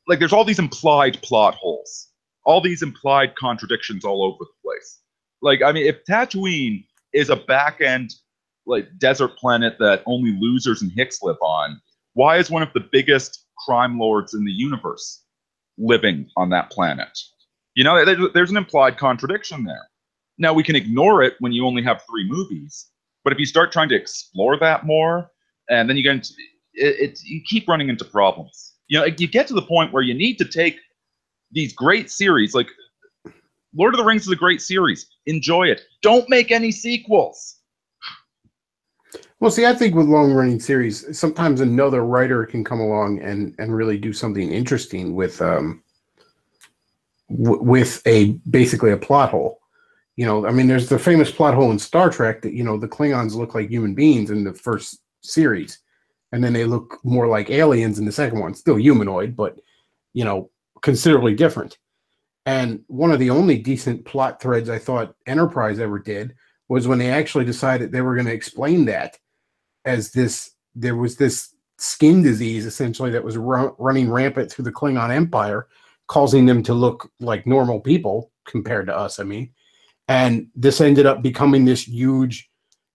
Like, there's all these implied plot holes, all these implied contradictions all over the place. Like, if Tatooine is a back-end, like, desert planet that only losers and hicks live on, why is one of the biggest crime lords in the universe living on that planet? There's an implied contradiction there. Now, we can ignore it when you only have 3 movies, but if you start trying to explore that more, and then you keep running into problems. You get to the point where you need to take these great series, like Lord of the Rings is a great series. Enjoy it. Don't make any sequels. Well, see, I think with long-running series, sometimes another writer can come along and really do something interesting with basically a plot hole. There's the famous plot hole in Star Trek that, the Klingons look like human beings in the first series, and then they look more like aliens in the second one. Still humanoid, but, considerably different. And one of the only decent plot threads I thought Enterprise ever did was when they actually decided they were going to explain that as there was this skin disease, essentially, that was running rampant through the Klingon Empire, causing them to look like normal people compared to us, And this ended up becoming this huge.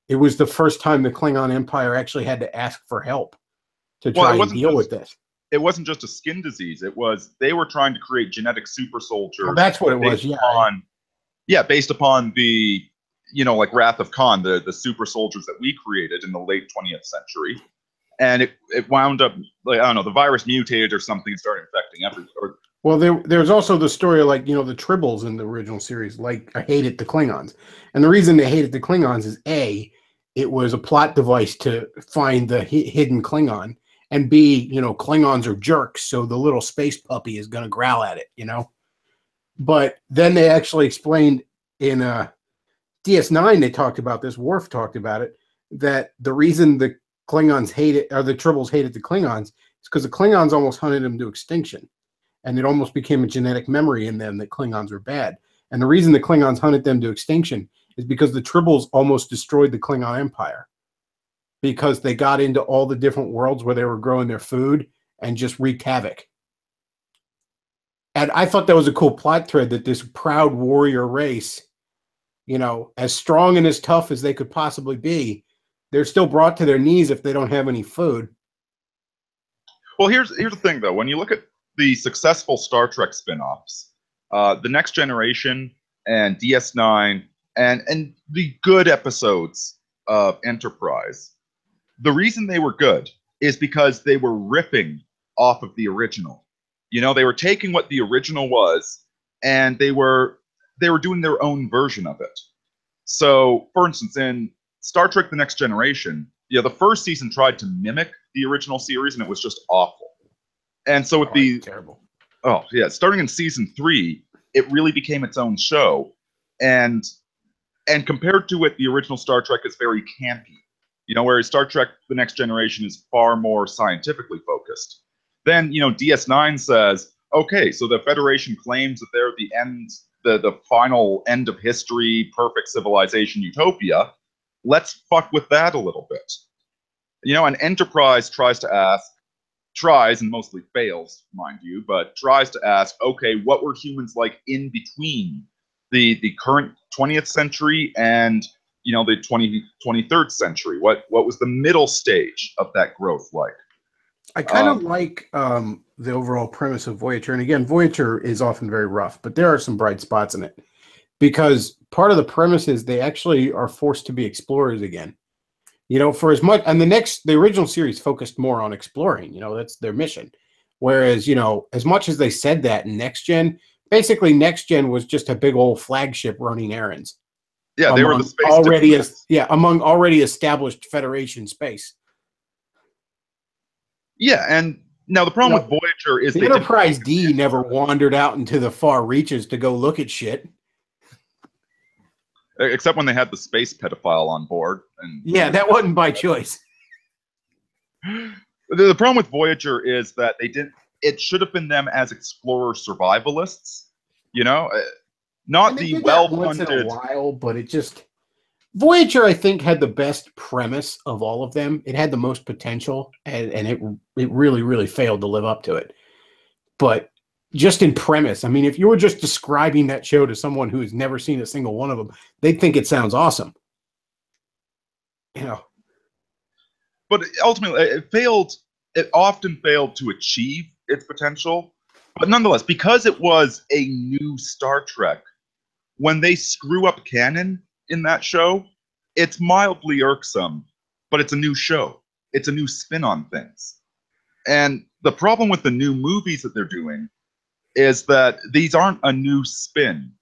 It was the first time the Klingon Empire actually had to ask for help to try and deal with this. It wasn't just a skin disease. It was they were trying to create genetic super soldiers. Well, that's what it was. Based upon the, like Wrath of Khan, the super soldiers that we created in the late 20th century. And it wound up, like, I don't know, the virus mutated or something and started infecting everyone. Well, there's also the story of, like, the Tribbles in the original series, like, I hated the Klingons. And the reason they hated the Klingons is, A, it was a plot device to find the hidden Klingon, and B, Klingons are jerks, so the little space puppy is going to growl at it, But then they actually explained in DS9, they talked about this, Worf talked about it, that the reason the Klingons hated, or the Tribbles hated the Klingons, is because the Klingons almost hunted them to extinction. And it almost became a genetic memory in them that Klingons were bad. And the reason the Klingons hunted them to extinction is because the Tribbles almost destroyed the Klingon Empire. Because they got into all the different worlds where they were growing their food and just wreaked havoc. And I thought that was a cool plot thread, that this proud warrior race, as strong and as tough as they could possibly be, they're still brought to their knees if they don't have any food. Well, here's the thing, though. When you look at the successful Star Trek spin-offs, The Next Generation and DS9 and the good episodes of Enterprise, the reason they were good is because they were ripping off of the original. They were taking what the original was, and they were doing their own version of it. So, for instance, in Star Trek The Next Generation, the first season tried to mimic the original series, and it was just awful. And so with terrible. Oh, yeah, starting in season 3, it really became its own show. And compared to it, the original Star Trek is very campy. Whereas Star Trek The Next Generation is far more scientifically focused. Then, DS9 says, okay, so the Federation claims that they're the end, the final end of history, perfect civilization utopia. Let's fuck with that a little bit. And Enterprise tries and mostly fails, mind you, but tries to ask, okay, what were humans like in between the current 20th century and the 23rd century? What was the middle stage of that growth like? I kind of like the overall premise of Voyager. And again, Voyager is often very rough, but there are some bright spots in it. Because part of the premise is they actually are forced to be explorers again. For as much, and the original series focused more on exploring, that's their mission. Whereas, as much as they said that in Next Gen, basically Next Gen was just a big old flagship running errands. Yeah, they were the space among already established Federation space. Yeah, and now the problem with Voyager is the Enterprise D never wandered out into the far reaches to go look at shit. Except when they had the space pedophile on board. And yeah, that wasn't by choice. The problem with Voyager is that it should have been them as explorer survivalists, not the well-funded. Once in a while, but it just Voyager, I think, had the best premise of all of them. It had the most potential, and it really, really failed to live up to it. But just in premise, I mean, if you were just describing that show to someone who has never seen a single one of them, they'd think it sounds awesome. But ultimately, it often failed to achieve its potential. But nonetheless, because it was a new Star Trek, when they screw up canon in that show, it's mildly irksome, but it's a new show. It's a new spin on things. And the problem with the new movies that they're doing is that these aren't a new spin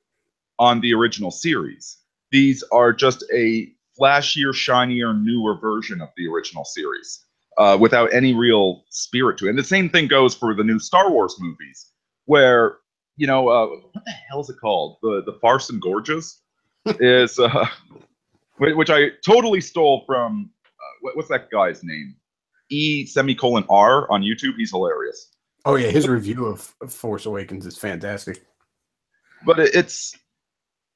on the original series. These are just a flashier, shinier, newer version of the original series, without any real spirit to it. And the same thing goes for the new Star Wars movies, where, what the hell is it called? The Farce and Gorgeous is, which I totally stole from, what's that guy's name? E:*R on YouTube. He's hilarious. Oh yeah, his review of Force Awakens is fantastic. But it's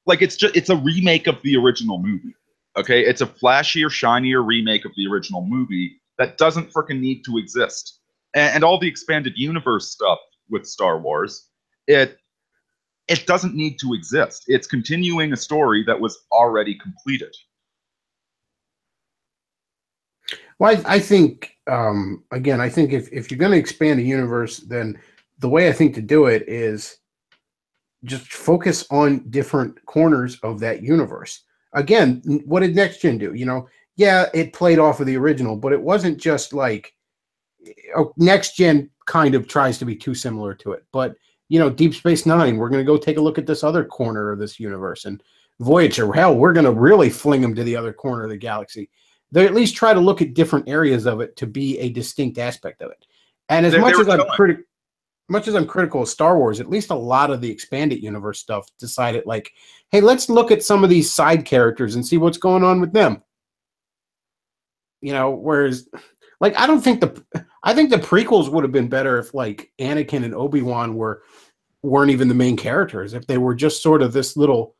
a remake of the original movie. Okay, it's a flashier, shinier remake of the original movie that doesn't freaking need to exist. And all the expanded universe stuff with Star Wars, it it doesn't need to exist. It's continuing a story that was already completed. Well, I think, again, I think if you're going to expand a universe, then the way I think to do it is just focus on different corners of that universe. Again, what did Next Gen do? You know, yeah, it played off of the original, but it wasn't just like Next Gen kind of tries to be too similar to it. But, you know, Deep Space Nine, we're going to go take a look at this other corner of this universe. And Voyager, hell, we're going to really fling them to the other corner of the galaxy. They at least try to look at different areas of it to be a distinct aspect of it. And as much as I'm critical of Star Wars, at least a lot of the expanded universe stuff decided like, hey, let's look at some of these side characters and see what's going on with them. You know, whereas like I think the prequels would have been better if like Anakin and Obi-Wan weren't even the main characters, if they were just sort of this little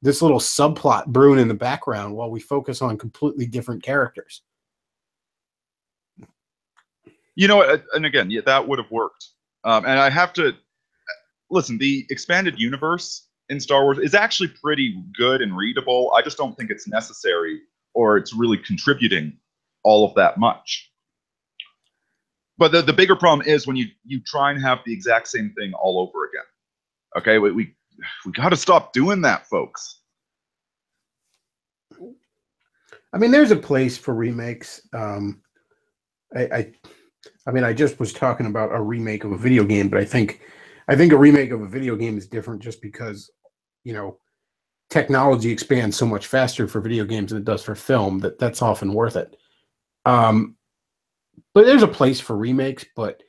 subplot brewing in the background while we focus on completely different characters. You know, and again, yeah, that would have worked. And I have to listen, the expanded universe in Star Wars is actually pretty good and readable. I just don't think it's necessary or it's really contributing all of that much. But the bigger problem is when you try and have the exact same thing all over again. Okay, we got to stop doing that, folks. I mean, there's a place for remakes. I mean, I just was talking about a remake of a video game, but I think a remake of a video game is different just because, you know, technology expands so much faster for video games than it does for film that's often worth it. But there's a place for remakes, but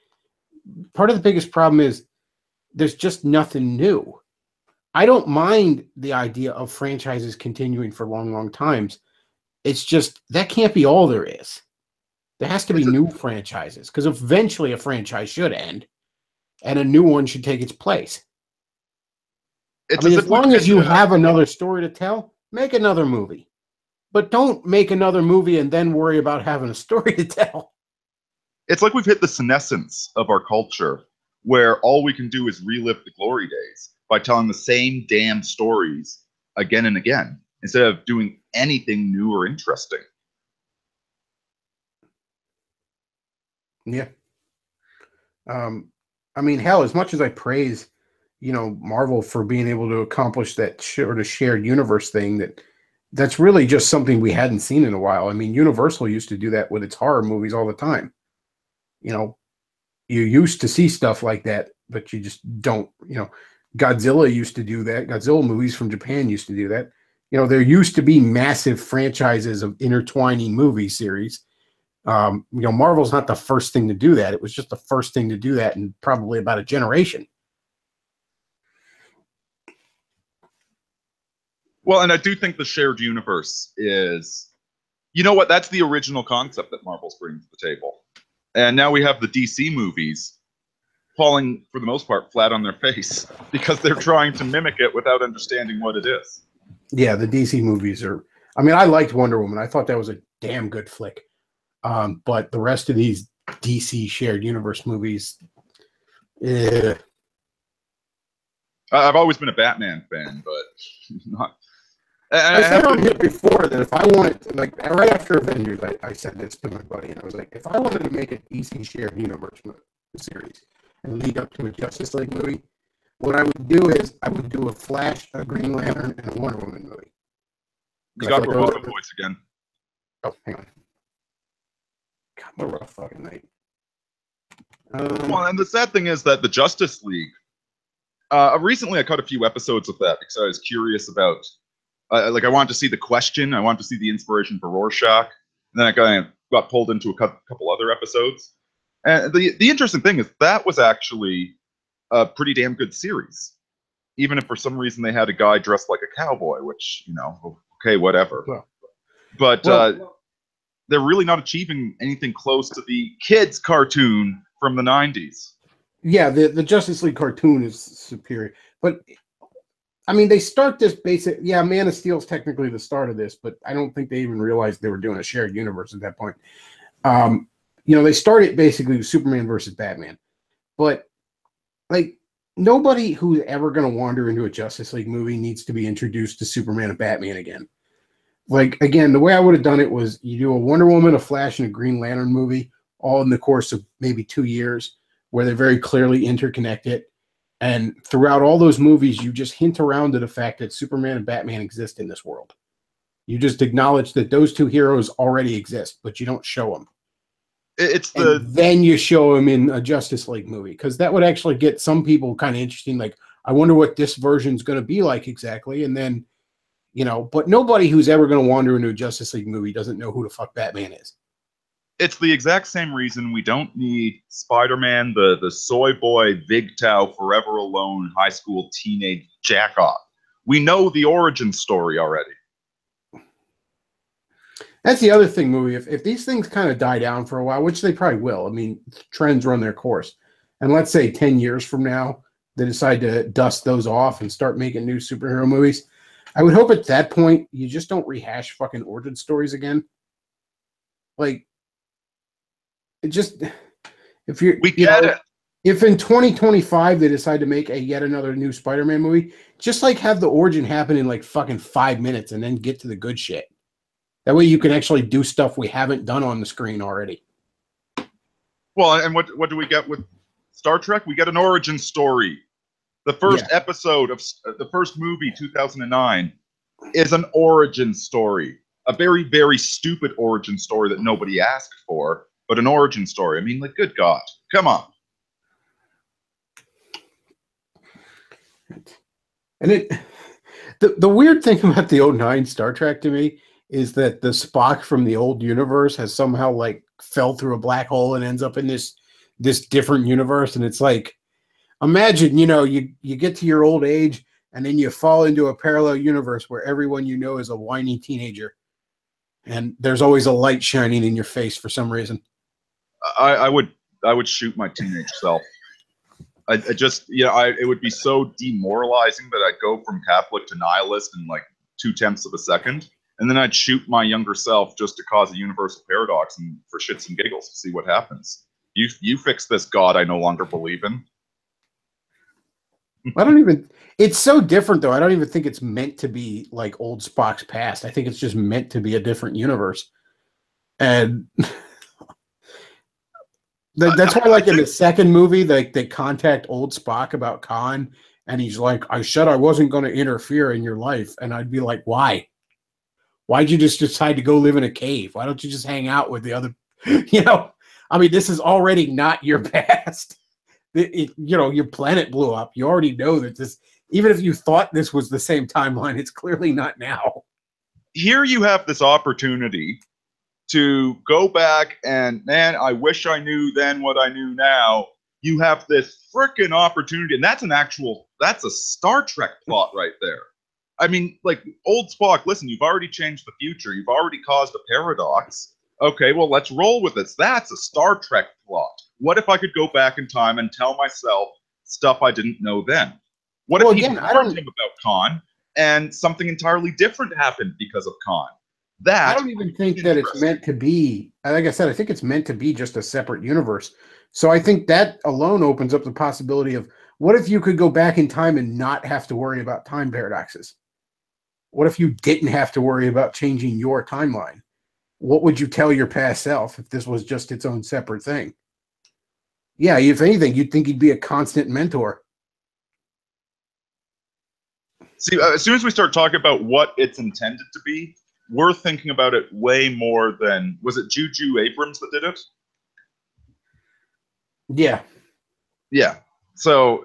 part of the biggest problem is there's just nothing new. I don't mind the idea of franchises continuing for long, long times. It's just that can't be all there is. There has to be new franchises because eventually a franchise should end and a new one should take its place. I mean, as long as you have another story to tell, make another movie. But don't make another movie and then worry about having a story to tell. It's like we've hit the senescence of our culture where all we can do is relive the glory days by telling the same damn stories again and again instead of doing anything new or interesting. Yeah. I mean, hell, as much as I praise, you know, Marvel for being able to accomplish that sort of shared universe thing, that's really just something we hadn't seen in a while. I mean, Universal used to do that with its horror movies all the time. You know, you used to see stuff like that, but you just don't, you know, Godzilla used to do that. Godzilla movies from Japan used to do that. You know, there used to be massive franchises of intertwining movie series. You know, Marvel's not the first thing to do that. It was just the first thing to do that in probably about a generation. Well, and I do think the shared universe is, you know what, that's the original concept that Marvel's bringing to the table. And now we have the DC movies falling, for the most part, flat on their face because they're trying to mimic it without understanding what it is. Yeah, the DC movies are, I mean, I liked Wonder Woman. I thought that was a damn good flick. But the rest of these DC shared universe movies, I've always been a Batman fan, but not. I said on here before that if I wanted, like right after Avengers, I said this to my buddy, and I was like, if I wanted to make a DC shared universe series and lead up to a Justice League movie, what I would do is I would do a Flash, a Green Lantern, and a Wonder Woman movie. You got the Robo voice again. Oh, hang on. God, what a rough fucking night. Well, and the sad thing is that the Justice League, recently I caught a few episodes of that because I was curious about, like I wanted to see the question, I wanted to see the inspiration for Rorschach, and then I got pulled into a couple other episodes. And the interesting thing is that was actually a pretty damn good series, even if for some reason they had a guy dressed like a cowboy, which, you know, okay, whatever. But they're really not achieving anything close to the kids' cartoon from the 90s. Yeah, the Justice League cartoon is superior. But, I mean, they start this basic... Yeah, Man of Steel is technically the start of this, but I don't think they even realized they were doing a shared universe at that point. You know, they started basically with Superman versus Batman. But, like, nobody who's ever going to wander into a Justice League movie needs to be introduced to Superman and Batman again. Like, again, the way I would have done it was you do a Wonder Woman, a Flash, and a Green Lantern movie all in the course of maybe 2 years where they're very clearly interconnected. And throughout all those movies, you just hint around to the fact that Superman and Batman exist in this world. You just acknowledge that those two heroes already exist, but you don't show them. Then you show them in a Justice League movie, because that would actually get some people kind of interesting. Like, I wonder what this version's going to be like exactly. And then, you know, but nobody who's ever going to wander into a Justice League movie doesn't know who the fuck Batman is. It's the exact same reason we don't need Spider-Man, the soy boy, Big Tau, forever alone, high school teenage jack-off. We know the origin story already. That's the other thing, movie. If these things kind of die down for a while, which they probably will, I mean, trends run their course. And let's say 10 years from now, they decide to dust those off and start making new superhero movies. I would hope at that point, you just don't rehash fucking origin stories again. Like, it just, if you're, we get it. If in 2025 they decide to make yet another new Spider-Man movie, just like have the origin happen in like fucking 5 minutes and then get to the good shit. That way you can actually do stuff we haven't done on the screen already. Well, and what do we get with Star Trek? We get an origin story. The first episode of the first movie, 2009, is an origin story. A very, very stupid origin story that nobody asked for, but an origin story. I mean, like, good God. Come on. And the weird thing about the 09 Star Trek to me is that the Spock from the old universe has somehow like fell through a black hole and ends up in this different universe. And it's like, imagine, you know, you get to your old age and then you fall into a parallel universe where everyone you know is a whiny teenager. And there's always a light shining in your face for some reason. I would shoot my teenage self. I just, you know, it would be so demoralizing that I'd go from Catholic to nihilist in like 0.2 of a second. And then I'd shoot my younger self just to cause a universal paradox and for shits and giggles to see what happens. You fix this God I no longer believe in. It's so different though. I don't even think it's meant to be like old Spock's past. I think it's just meant to be a different universe. And that's why, like, in the second movie, they contact old Spock about Khan, and he's like, I said I wasn't going to interfere in your life. And I'd be like, why? Why'd you just decide to go live in a cave? Why don't you just hang out with the other, you know? I mean, this is already not your past. You know, your planet blew up. You already know that this, even if you thought this was the same timeline, it's clearly not now. Here you have this opportunity to go back and, man, I wish I knew then what I knew now. You have this frickin' opportunity, and that's a Star Trek plot right there. I mean, like, old Spock, listen, you've already changed the future. You've already caused a paradox. Okay, well, let's roll with this. That's a Star Trek plot. What if I could go back in time and tell myself stuff I didn't know then? What if he warned him about Khan and something entirely different happened because of Khan? I don't even think that it's meant to be. Like I said, I think it's meant to be just a separate universe. So I think that alone opens up the possibility of, what if you could go back in time and not have to worry about time paradoxes? What if you didn't have to worry about changing your timeline? What would you tell your past self if this was just its own separate thing? Yeah, if anything, you'd think he'd be a constant mentor. See, as soon as we start talking about what it's intended to be, we're thinking about it way more than, was it Juju Abrams that did it? Yeah. Yeah. So,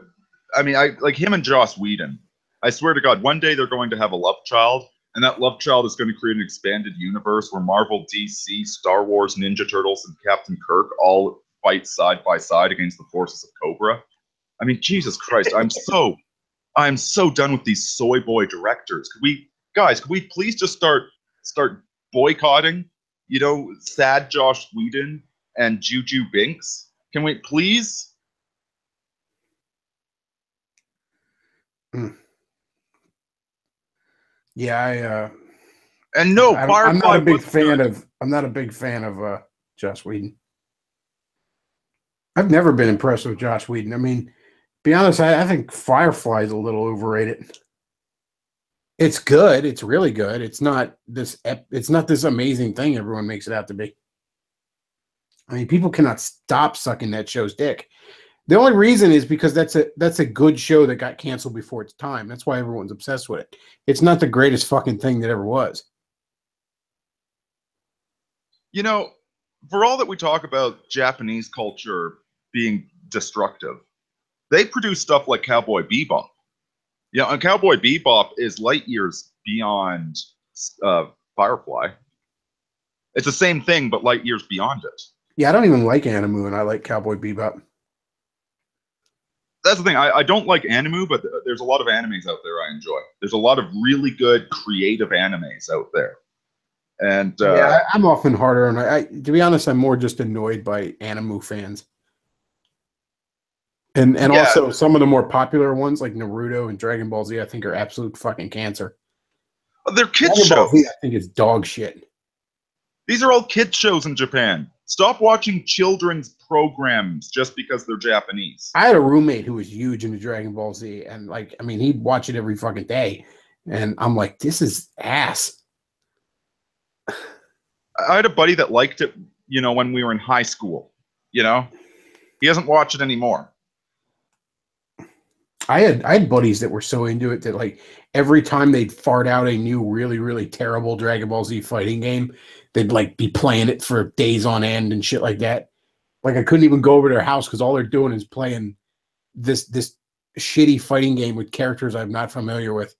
I mean, I like him and Joss Whedon. I swear to God, one day they're going to have a love child, and that love child is going to create an expanded universe where Marvel, DC, Star Wars, Ninja Turtles, and Captain Kirk all fight side by side against the forces of Cobra. I mean, Jesus Christ, I'm so done with these soy boy directors. Could we please just start boycotting, you know, sad Josh Whedon and Juju Binks? Can we please? Yeah, and no, I'm not a big fan of. I'm not a big fan of Joss Whedon. I've never been impressed with Joss Whedon. I mean, Be honest, I think Firefly is a little overrated. It's good. It's really good. It's not this. It's not this amazing thing everyone makes it out to be. I mean, people cannot stop sucking that show's dick. The only reason is because that's a good show that got canceled before its time. That's why everyone's obsessed with it. It's not the greatest fucking thing that ever was. You know, for all that we talk about Japanese culture being destructive, they produce stuff like Cowboy Bebop. Yeah, and Cowboy Bebop is light years beyond Firefly. It's the same thing, but light years beyond it. Yeah, I don't even like anime, and I like Cowboy Bebop. That's the thing. I don't like anime, but there's a lot of animes out there I enjoy. There's a lot of really good creative animes out there. And yeah, I'm often harder on. To be honest, I'm more just annoyed by anime fans. And yeah, also some of the more popular ones like Naruto and Dragon Ball Z, I think are absolute fucking cancer. They're kids Dragon Ball shows. Z, I think is dog shit. These are all kids shows in Japan. Stop watching children's programs just because they're Japanese. I had a roommate who was huge into Dragon Ball Z, and like, I mean, he'd watch it every fucking day, and I'm like, this is ass. I had a buddy that liked it, you know, when we were in high school. You know, he doesn't watch it anymore. I had buddies that were so into it that like every time they'd fart out a new really, really terrible Dragon Ball Z fighting game, they'd like be playing it for days on end and shit like that. Like I couldn't even go over to their house because all they're doing is playing this shitty fighting game with characters I'm not familiar with.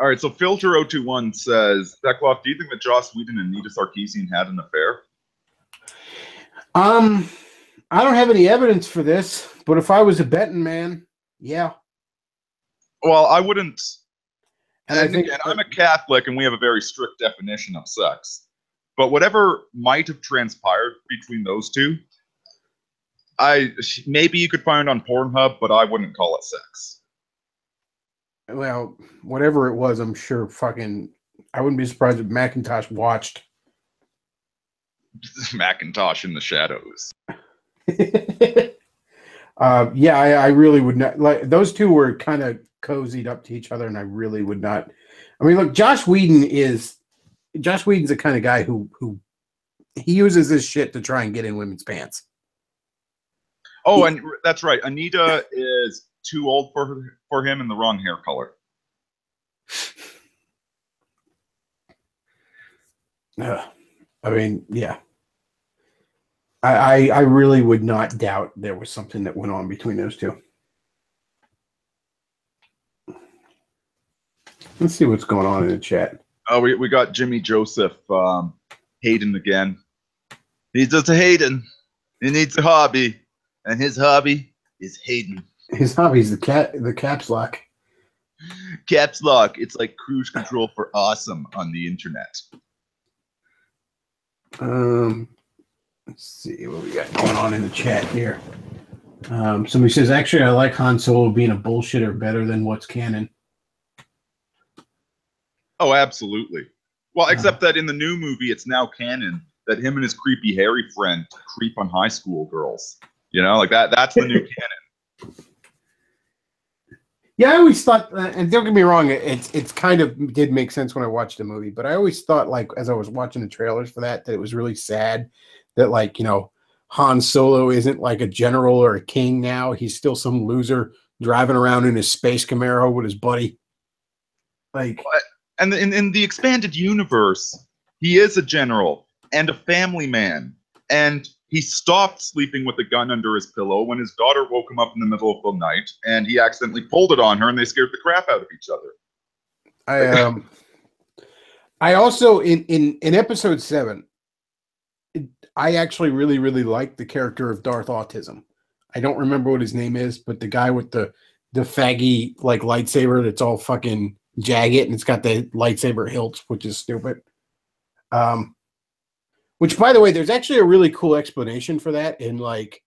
All right, so Filter021 says, Bechtloff, do you think that Joss Whedon and Nita Sarkeesian had an affair? I don't have any evidence for this, but if I was a betting man, yeah. Well, I wouldn't. And I think I'm a Catholic, and we have a very strict definition of sex. But whatever might have transpired between those two, maybe you could find on Pornhub, but I wouldn't call it sex. Well, whatever it was, I'm sure fucking. I wouldn't be surprised if Macintosh watched. Macintosh in the shadows. Yeah, I really would not like. Those two were kind of cozied up to each other, and I really would not. I mean, look, Joss Whedon's the kind of guy who he uses this shit to try and get in women's pants. Oh, and that's right. Anita is too old for him and the wrong hair color. I mean, yeah. I really would not doubt there was something that went on between those two. Let's see what's going on in the chat. Oh, we got Jimmy Joseph Hayden again. He's just a Hayden. He needs a hobby, and his hobby is Hayden. His hobby is the caps lock. Caps lock. It's like cruise control for awesome on the internet. Let's see what we got going on in the chat here. Somebody says, actually, I like Han Solo being a bullshitter better than what's canon. Oh, absolutely. Well, except that in the new movie, it's now canon that him and his creepy hairy friend creep on high school girls. You know, like that's the new canon. Yeah, I always thought, and don't get me wrong, it's kind of did make sense when I watched the movie, but I always thought, like, as I was watching the trailers for that it was really sad that, like, you know, Han Solo isn't like a general or a king now. He's still some loser driving around in his space Camaro with his buddy. Like, and in the expanded universe, he is a general and a family man, and he stopped sleeping with a gun under his pillow when his daughter woke him up in the middle of the night, and he accidentally pulled it on her, and they scared the crap out of each other. I also in episode 7, I actually really, really liked the character of Darth Autism. I don't remember what his name is, but the guy with the faggy like lightsaber that's all fucking jagged and it's got the lightsaber hilts, which is stupid. Which, by the way, there's actually a really cool explanation for that in like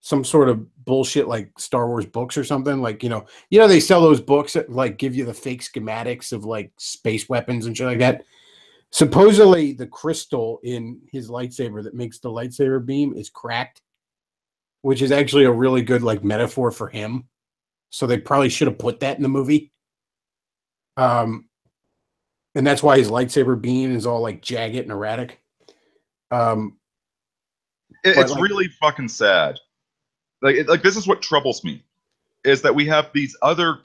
some sort of bullshit like Star Wars books or something. Like, you know, they sell those books that like give you the fake schematics of like space weapons and shit like that. Supposedly, the crystal in his lightsaber that makes the lightsaber beam is cracked. which is actually a really good like metaphor for him. So they probably should have put that in the movie. And that's why his lightsaber beam is all like jagged and erratic. It's like, really fucking sad. Like this is what troubles me, is that we have these other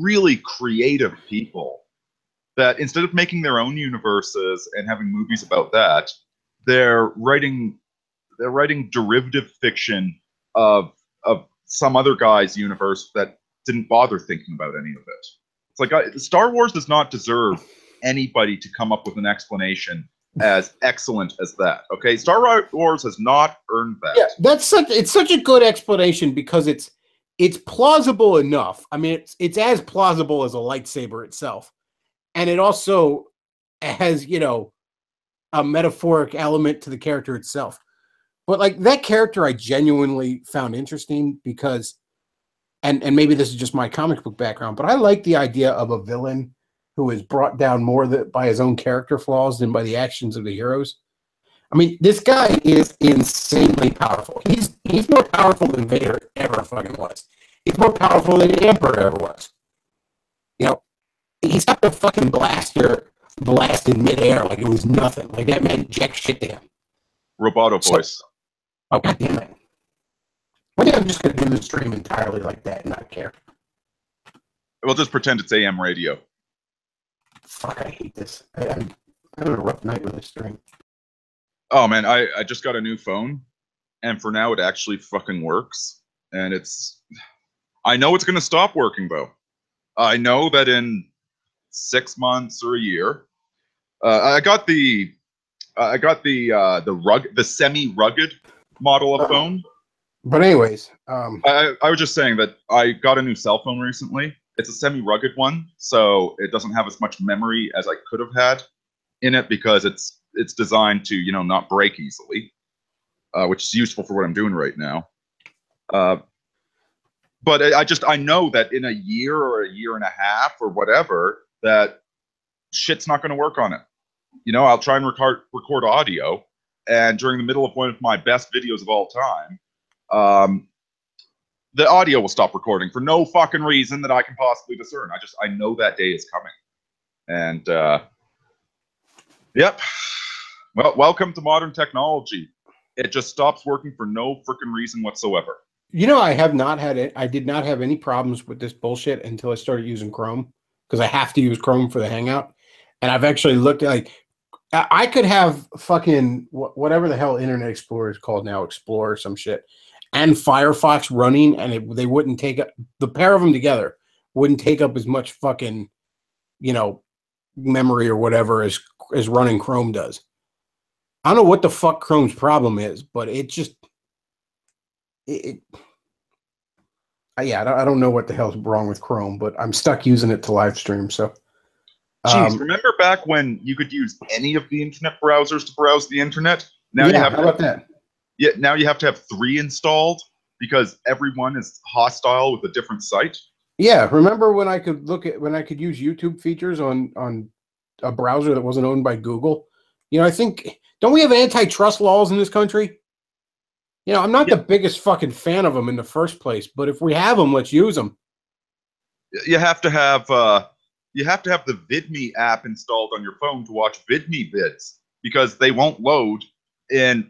really creative people that instead of making their own universes and having movies about that, they're writing derivative fiction of some other guy's universe that didn't bother thinking about any of it. It's like Star Wars does not deserve anybody to come up with an explanation as excellent as that. Okay, Star Wars has not earned that. Yeah, it's such a good explanation because it's plausible enough. I mean, it's as plausible as a lightsaber itself, and it also has, you know, a metaphoric element to the character itself. But like that character, I genuinely found interesting because, and maybe this is just my comic book background, but I like the idea of a villain who is brought down more by his own character flaws than by the actions of the heroes. I mean, this guy is insanely powerful. He's more powerful than Vader ever fucking was. He's more powerful than the Emperor ever was. You know, he's got the fucking blaster blasted midair like it was nothing. Like that meant jack shit to him. Roboto voice. Oh, God damn it. One day I'm just going to do the stream entirely like that and not care. We'll just pretend it's AM radio. Fuck, I hate this. I'm having a rough night with this stream. Oh, man, I just got a new phone, and for now it actually fucking works. And I know it's going to stop working, though. I know that in 6 months or a year, I got the semi-rugged model of phone. But anyways, I was just saying that I got a new cell phone recently. It's a semi-rugged one, so it doesn't have as much memory as I could have had in it because it's designed to, you know, not break easily, which is useful for what I'm doing right now. But I know that in a year or a year and a half or whatever, that shit's not going to work on it. You know, I'll try and record audio, and during the middle of one of my best videos of all time, the audio will stop recording for no fucking reason that I can possibly discern. I know that day is coming. And, yep. Well, welcome to modern technology. It just stops working for no freaking reason whatsoever. You know, I did not have any problems with this bullshit until I started using Chrome, because I have to use Chrome for the Hangout. And I've actually looked at, like, I could have fucking whatever the hell Internet Explorer is called now, Explorer or some shit, and Firefox running, and they wouldn't take up, the pair of them together wouldn't take up as much fucking, you know, memory or whatever as running Chrome does. I don't know what the fuck Chrome's problem is, but it just, yeah, I don't know what the hell's wrong with Chrome, but I'm stuck using it to live stream. So, jeez, remember back when you could use any of the internet browsers to browse the internet? Now yeah, you have how about that? Yeah, now you have to have 3 installed because everyone is hostile with a different site. Yeah, remember when I could use YouTube features on a browser that wasn't owned by Google? You know, don't we have antitrust laws in this country? You know, I'm not the biggest fucking fan of them in the first place, but if we have them, let's use them. You have to have the VidMe app installed on your phone to watch VidMe vids because they won't load in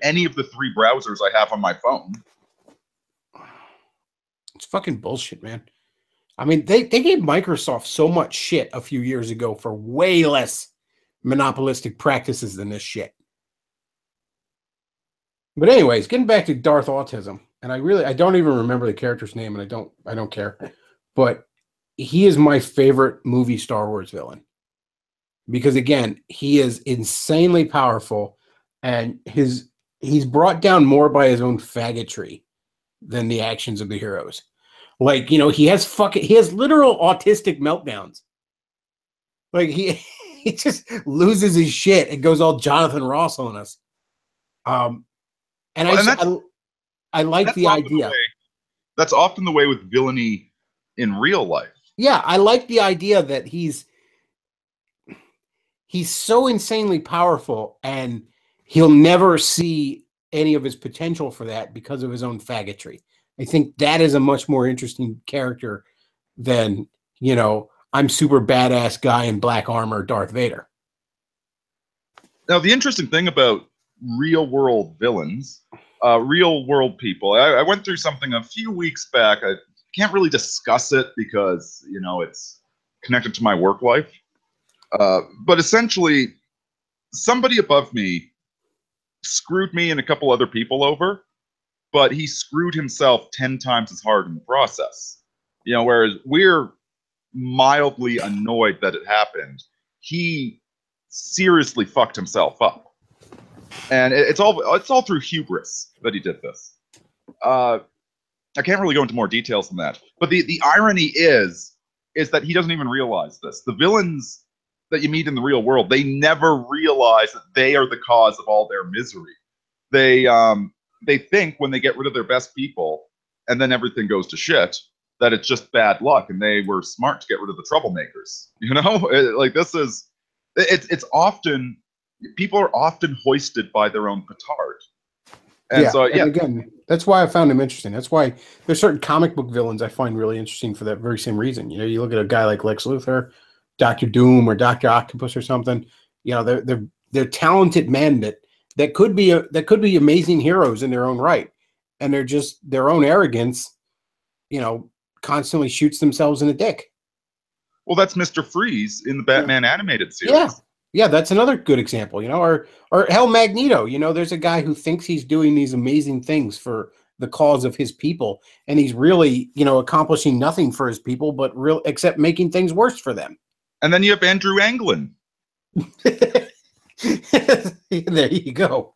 any of the 3 browsers I have on my phone. It's fucking bullshit, man. I mean, they gave Microsoft so much shit a few years ago for way less monopolistic practices than this shit. But anyways, getting back to Darth Autism, and I don't even remember the character's name, and I don't care. But he is my favorite movie Star Wars villain. Because again, he is insanely powerful, and he's brought down more by his own faggotry than the actions of the heroes. Like, you know, he has literal autistic meltdowns. Like he just loses his shit and goes all Jonathan Ross on us. And I like the idea. That's often the way with villainy in real life. Yeah, I like the idea that he's so insanely powerful, and he'll never see any of his potential for that because of his own faggotry. I think that is a much more interesting character than, you know, I'm super badass guy in black armor, Darth Vader. Now, the interesting thing about real world villains, real world people, I went through something a few weeks back. I can't really discuss it because, you know, it's connected to my work life. But essentially, somebody above me screwed me and a couple other people over, but he screwed himself 10 times as hard in the process. You know, whereas we're mildly annoyed that it happened, he seriously fucked himself up. And it's all through hubris that he did this. I can't really go into more details than that. But the irony is that he doesn't even realize this. The villains that you meet in the real world, they never realize that they are the cause of all their misery. They think when they get rid of their best people and then everything goes to shit, that it's just bad luck and they were smart to get rid of the troublemakers. You know, it's often, people are often hoisted by their own petard. And yeah, so, yeah. and again, that's why I found him interesting. That's why there's certain comic book villains I find really interesting for that very same reason. You know, you look at a guy like Lex Luthor, Dr. Doom, or Dr. Octopus or something. You know, they're talented men that could be amazing heroes in their own right, and they're just their own arrogance, you know, constantly shoots themselves in the dick. Well, that's Mr. Freeze in the Batman animated series. Yeah. Yeah, that's another good example, you know, or hell, Magneto. You know, there's a guy who thinks he's doing these amazing things for the cause of his people, and he's really, you know, accomplishing nothing for his people, but except making things worse for them. And then you have Andrew Anglin. There you go.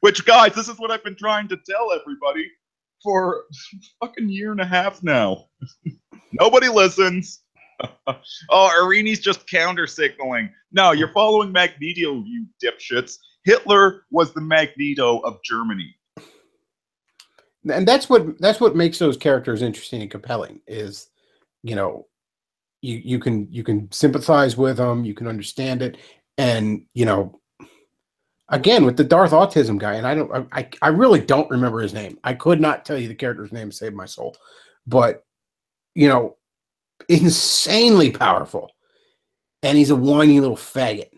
Which, guys, this is what I've been trying to tell everybody for a fucking year and a half now. Nobody listens. Oh, Irini's just counter-signaling. No, you're following Magneto, you dipshits. Hitler was the Magneto of Germany. And that's what makes those characters interesting and compelling is, you know, you can sympathize with them, you can understand it, and, you know, again, with the Darth Autism guy, and I really don't remember his name. I could not tell you the character's name to save my soul. But, you know, insanely powerful. And he's a whiny little faggot.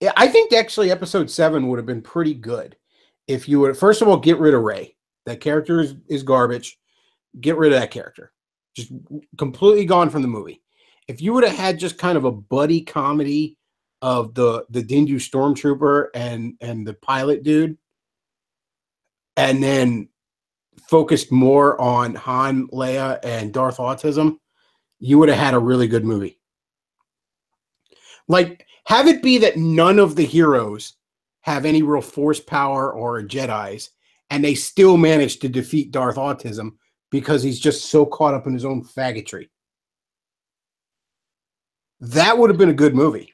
Yeah, I think actually episode 7 would have been pretty good if you would, first of all, get rid of Rey. That character is garbage. Get rid of that character. Just completely gone from the movie. If you would have had just kind of a buddy comedy of the Dindu Stormtrooper and the pilot dude, and then focused more on Han, Leia, and Darth Autism, you would have had a really good movie. Like, have it be that none of the heroes have any real force power or Jedis, and they still manage to defeat Darth Autism because he's just so caught up in his own faggotry. That would have been a good movie.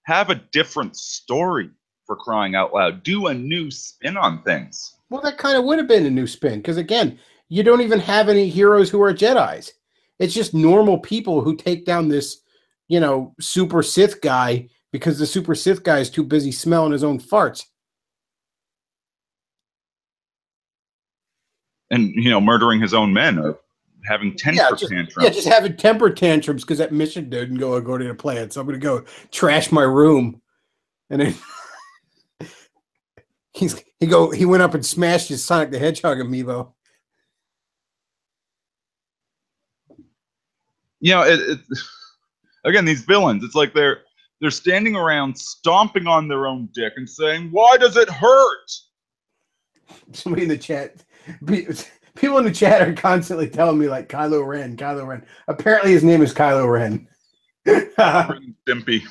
Have a different story, for crying out loud. Do a new spin on things. Well, that kind of would have been a new spin, because again, you don't even have any heroes who are Jedis. It's just normal people who take down this, you know, super Sith guy because the super Sith guy is too busy smelling his own farts. And, you know, murdering his own men or having temper tantrums. Yeah, just having temper tantrums because that mission didn't go according to plan. So I'm going to go trash my room. And then he went up and smashed his Sonic the Hedgehog amiibo. You know, again, these villains, it's like they're standing around stomping on their own dick and saying, "Why does it hurt?" Somebody in the chat, people in the chat are constantly telling me like Kylo Ren. Apparently his name is Kylo Ren. Stimpy.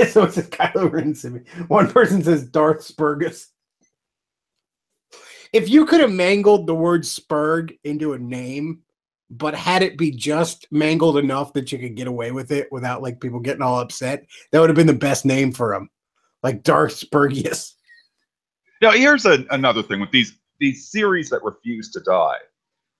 So it says Kylo Ren Stimpy. One person says Darth Spurgus. If you could have mangled the word Spurg into a name, but had it be just mangled enough that you could get away with it without like people getting all upset, that would have been the best name for him. Like Darth Spurgius. Now, here's another thing with these series that refuse to die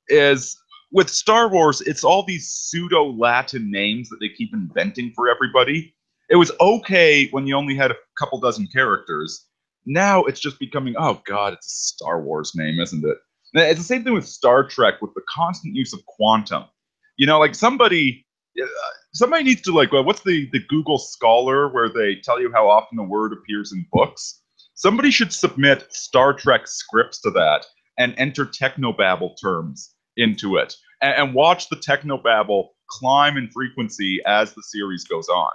is with Star Wars, it's all these pseudo-Latin names that they keep inventing for everybody. It was okay when you only had a couple dozen characters. Now it's just becoming, oh god, it's a Star Wars name, isn't it? It's the same thing with Star Trek, with the constant use of quantum. You know, like somebody needs to like, well, what's the Google Scholar where they tell you how often a word appears in books? Somebody should submit Star Trek scripts to that and enter technobabble terms into it, and watch the technobabble climb in frequency as the series goes on.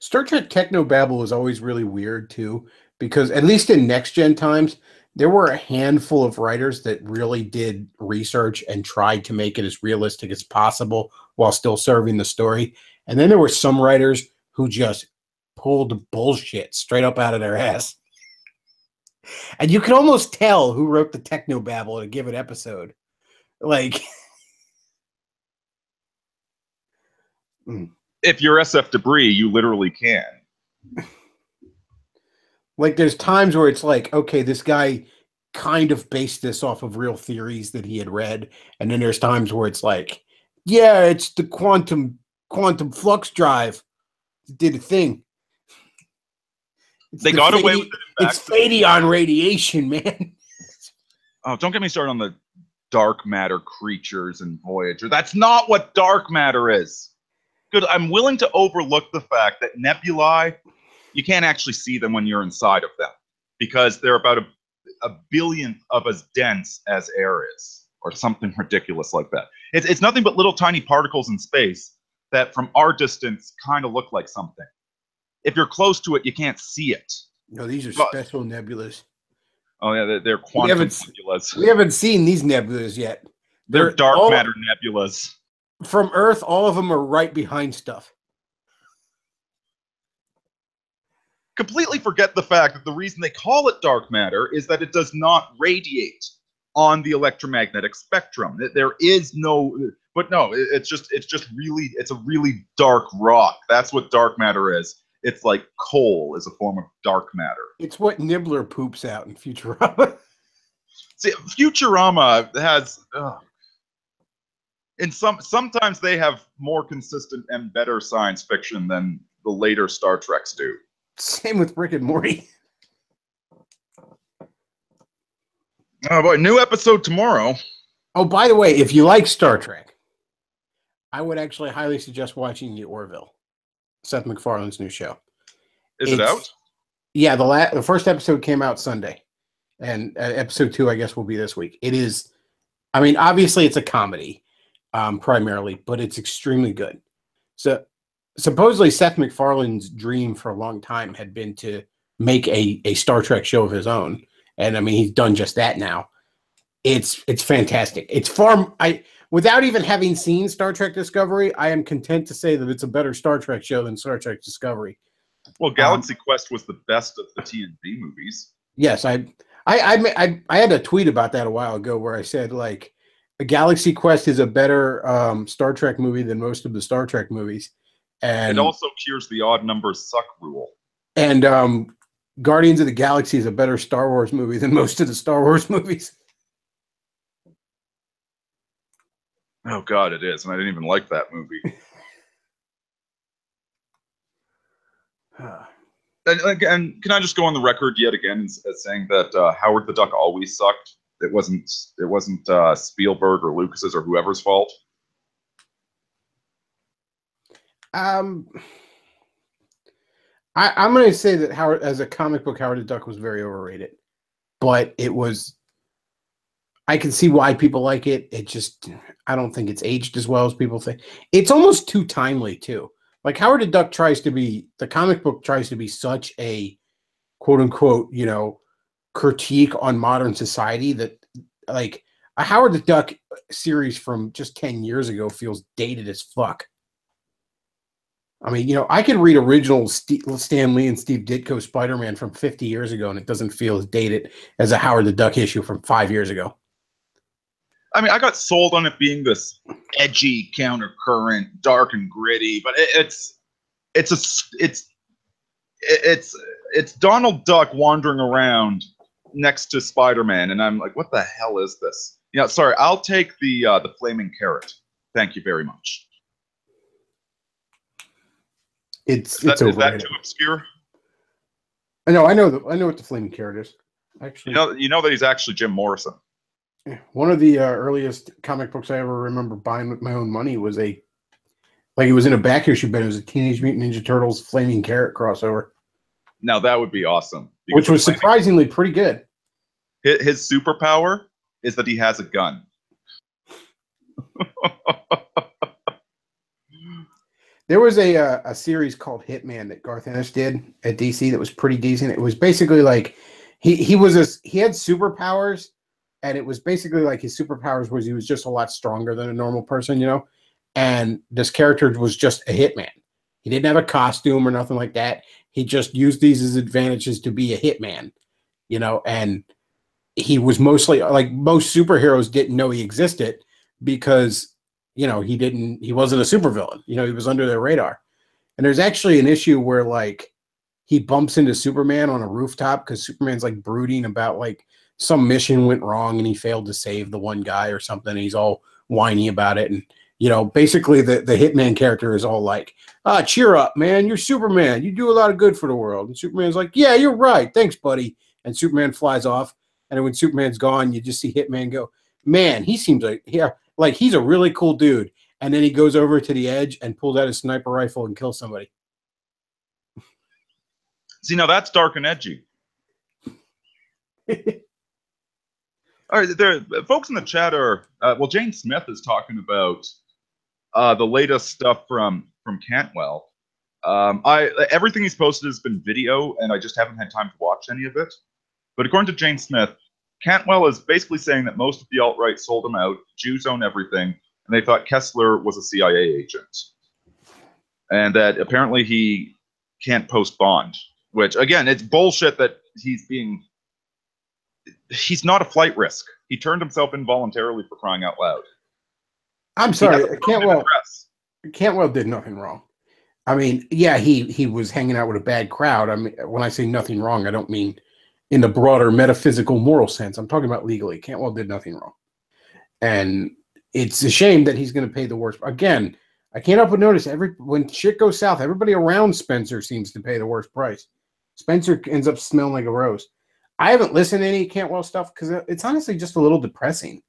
Star Trek technobabble is always really weird too, because at least in next gen times, there were a handful of writers that really did research and tried to make it as realistic as possible while still serving the story. And then there were some writers who just pulled bullshit straight up out of their ass. And you can almost tell who wrote the technobabble in a given episode. Like, if you're SF Debris, you literally can. Like, there's times where it's like, okay, this guy kind of based this off of real theories that he had read. And then there's times where it's like, yeah, it's the quantum flux drive that did a thing. They got away with it. It's Phaeton radiation, man. Oh, don't get me started on the dark matter creatures in Voyager. That's not what dark matter is. Good. I'm willing to overlook the fact that nebulae, you can't actually see them when you're inside of them, because they're about a billionth of as dense as air is, or something ridiculous like that. It's nothing but little tiny particles in space that from our distance kind of look like something. If you're close to it, you can't see it. No, these are special nebulas. Oh yeah, they're quantum nebulas. We haven't seen these nebulas yet. They're dark matter nebulas. From Earth, all of them are right behind stuff. Completely forget the fact that the reason they call it dark matter is that it does not radiate on the electromagnetic spectrum. There is no, but no, it's a really dark rock. That's what dark matter is. It's like coal is a form of dark matter. It's what Nibbler poops out in Futurama. See, Futurama has, sometimes they have more consistent and better science fiction than the later Star Treks do. Same with Rick and Morty. Oh boy, new episode tomorrow. Oh, by the way, if you like Star Trek, I would actually highly suggest watching The Orville, Seth MacFarlane's new show. Is it out? Yeah, the first episode came out Sunday, and episode 2, I guess, will be this week. It is, I mean, obviously it's a comedy, primarily, but it's extremely good. So supposedly Seth MacFarlane's dream for a long time had been to make a Star Trek show of his own, and I mean he's done just that now. It's fantastic. It's without even having seen Star Trek Discovery, I am content to say that it's a better Star Trek show than Star Trek Discovery. Well, Galaxy Quest was the best of the TNG movies. Yes, I had a tweet about that a while ago where I said, like, a Galaxy Quest is a better Star Trek movie than most of the Star Trek movies. And it also cures the odd numbers suck rule. And Guardians of the Galaxy is a better Star Wars movie than most of the Star Wars movies. Oh God, it is, and I didn't even like that movie. And can I just go on the record yet again as saying that Howard the Duck always sucked? It wasn't Spielberg or Lucas's or whoever's fault. I'm going to say that Howard, as a comic book, Howard the Duck was very overrated, but it was. I can see why people like it. It just, I don't think it's aged as well as people think. It's almost too timely too. Like Howard the Duck the comic book tries to be such a quote unquote, critique on modern society that like a Howard the Duck series from just 10 years ago feels dated as fuck. I mean, I could read original Stan Lee and Steve Ditko Spider-Man from 50 years ago, and it doesn't feel as dated as a Howard the Duck issue from 5 years ago. I mean, I got sold on it being this edgy, countercurrent, dark and gritty, but it's Donald Duck wandering around next to Spider-Man, and I'm like, what the hell is this? Sorry, I'll take the flaming carrot. Thank you very much. It's Is that overrated. too obscure? I know what the flaming carrot is. Actually, You know that he's actually Jim Morrison. one of the earliest comic books I ever remember buying with my own money was it was in a back issue bin. It was a Teenage Mutant Ninja Turtles Flaming Carrot crossover. Now that would be awesome. Which was surprisingly pretty good. His superpower is that he has a gun. There was a series called Hitman that Garth Ennis did at DC that was pretty decent. It was basically like he had superpowers, and it was basically like his superpowers was he was just a lot stronger than a normal person, you know. And this character was just a hitman. He didn't have a costume or nothing like that. He just used these as advantages to be a hitman, you know. And he was mostly like most superheroes didn't know he existed because you know, he wasn't a supervillain. You know, he was under their radar. And there's actually an issue where like he bumps into Superman on a rooftop because Superman's like brooding about like some mission went wrong and he failed to save the one guy or something. And he's all whiny about it. And, you know, basically the Hitman character is all like, cheer up, man. You're Superman. You do a lot of good for the world. And Superman's like, yeah, you're right. Thanks, buddy. And Superman flies off. And then when Superman's gone, you just see Hitman go, man, he seems like he's a really cool dude. And then he goes over to the edge and pulls out his sniper rifle and kills somebody. See, now that's dark and edgy. All right, folks in the chat are well. Jane Smith is talking about the latest stuff from Cantwell. Everything he's posted has been video, and I just haven't had time to watch any of it. But according to Jane Smith, Cantwell is basically saying that most of the alt-right sold him out, Jews own everything, and they thought Kessler was a CIA agent. And that apparently he can't post bond, which, again, it's bullshit that he's not a flight risk. He turned himself in voluntarily for crying out loud. I'm sorry, Cantwell did nothing wrong. I mean, yeah, he was hanging out with a bad crowd. I mean, when I say nothing wrong, I don't mean in the broader metaphysical moral sense. I'm talking about legally. Cantwell did nothing wrong. And it's a shame that he's going to pay the worst. Again, I can't help but notice when shit goes south, everybody around Spencer seems to pay the worst price. Spencer ends up smelling like a rose. I haven't listened to any Cantwell stuff because it's honestly just a little depressing.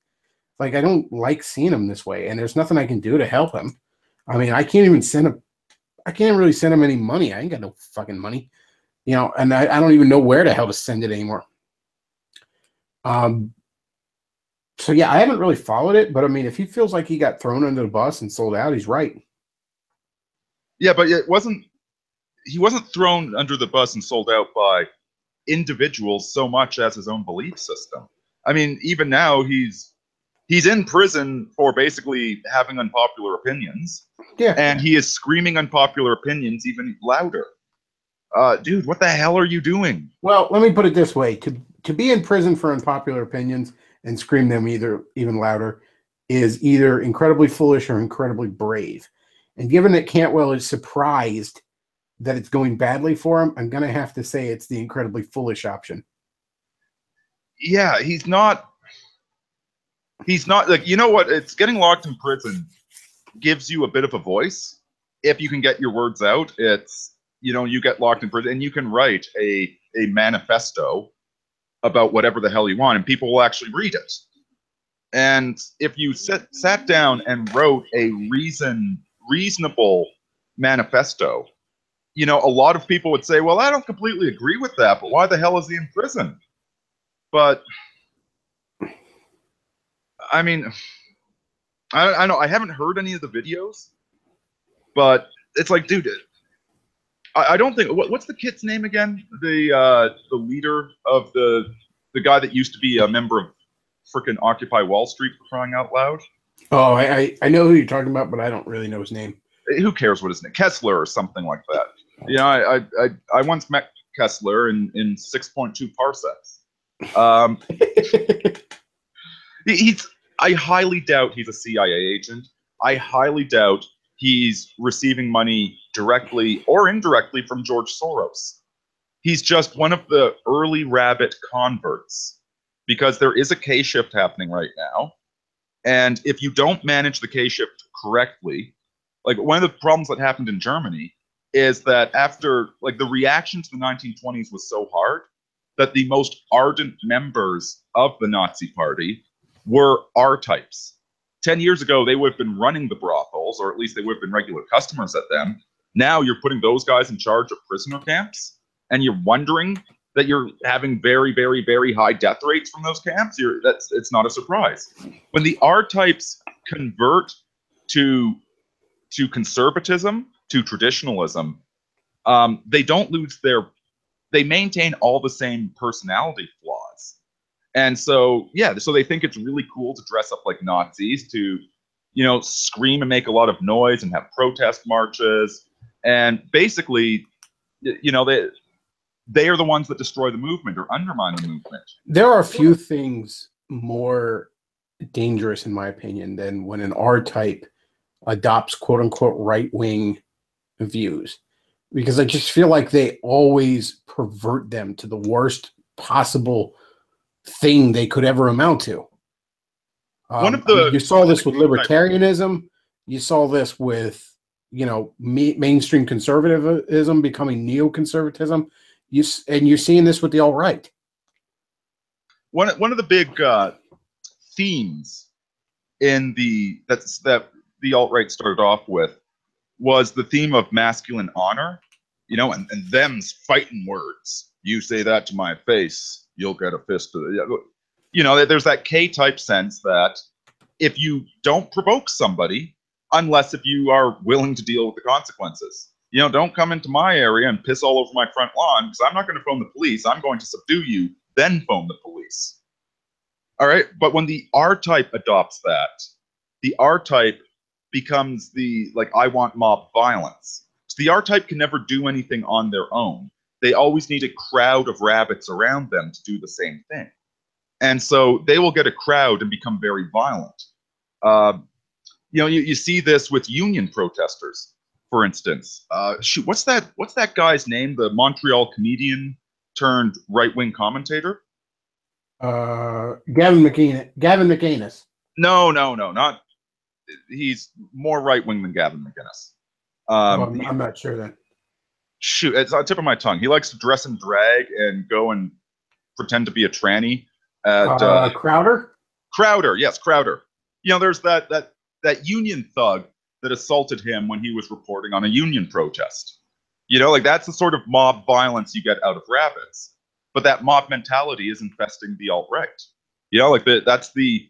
Like, I don't like seeing him this way, and there's nothing I can do to help him. I mean, I can't really send him any money. I ain't got no fucking money. You know, and I don't even know where the hell to send it anymore. So yeah, I haven't really followed it, but I mean, if he feels like he got thrown under the bus and sold out, he's right. Yeah, but he wasn't thrown under the bus and sold out by individuals so much as his own belief system. I mean, even now he's in prison for basically having unpopular opinions. Yeah. And he is screaming unpopular opinions even louder. Dude, what the hell are you doing? Well, let me put it this way. To be in prison for unpopular opinions and scream them even louder is either incredibly foolish or incredibly brave. And given that Cantwell is surprised that it's going badly for him, I'm going to have to say it's the incredibly foolish option. Yeah, he's not like, you know what? It's getting locked in prison gives you a bit of a voice. If you can get your words out, it's, you know, you get locked in prison and you can write a manifesto about whatever the hell you want and people will actually read it. And if you sat down and wrote a reasonable manifesto, you know, a lot of people would say, well, I don't completely agree with that, but why the hell is he in prison? But I mean, I know I haven't heard any of the videos, but it's like, dude, I don't think what's the kid's name again? The leader of the guy that used to be a member of frickin' Occupy Wall Street, for crying out loud. Oh, I know who you're talking about, but I don't really know his name. Who cares what his name? Kessler or something like that. You know, I once met Kessler in 6.2 parsecs. I highly doubt he's a CIA agent. I highly doubt he's receiving money directly or indirectly from George Soros. He's just one of the early rabbit converts because there is a K-shift happening right now. And if you don't manage the K-shift correctly, like one of the problems that happened in Germany is that after, like, the reaction to the 1920s was so hard that the most ardent members of the Nazi Party were R-types. 10 years ago, they would have been running the brothels, or at least they would have been regular customers at them. Now you're putting those guys in charge of prisoner camps, and you're wondering that you're having very, very, very high death rates from those camps. It's not a surprise. When the R-types convert to conservatism, to traditionalism, they don't lose they maintain all the same personality flaws. And so, yeah, so they think it's really cool to dress up like Nazis, to, scream and make a lot of noise and have protest marches. And basically, they are the ones that destroy the movement or undermine the movement. There are a few things more dangerous, in my opinion, than when an R-type adopts quote-unquote right-wing views, because I just feel like they always pervert them to the worst possible thing they could ever amount to. You saw this with libertarianism. You saw this with, mainstream conservatism becoming neoconservatism. And you're seeing this with the alt-right. One of the big themes in that the alt-right started off with was the theme of masculine honor, and them's fighting words. You say that to my face, you'll get a fist to the, there's that K-type sense that if you don't provoke somebody, unless if you are willing to deal with the consequences, don't come into my area and piss all over my front lawn, because I'm not going to phone the police. I'm going to subdue you, then phone the police. All right. But when the R-type adopts that, the R-type becomes I want mob violence. So the R-type can never do anything on their own. They always need a crowd of rabbits around them to do the same thing. And so they will get a crowd and become very violent. You see this with union protesters, for instance. What's that guy's name? The Montreal comedian turned right-wing commentator? Gavin McInnes. No, not. He's more right-wing than Gavin McInnes. I'm not sure then. Shoot, it's on the tip of my tongue. He likes to dress in drag and go and pretend to be a tranny. Crowder? Crowder, yes, Crowder. There's that union thug that assaulted him when he was reporting on a union protest. That's the sort of mob violence you get out of rabbits. But that mob mentality is infesting the alt-right. That's the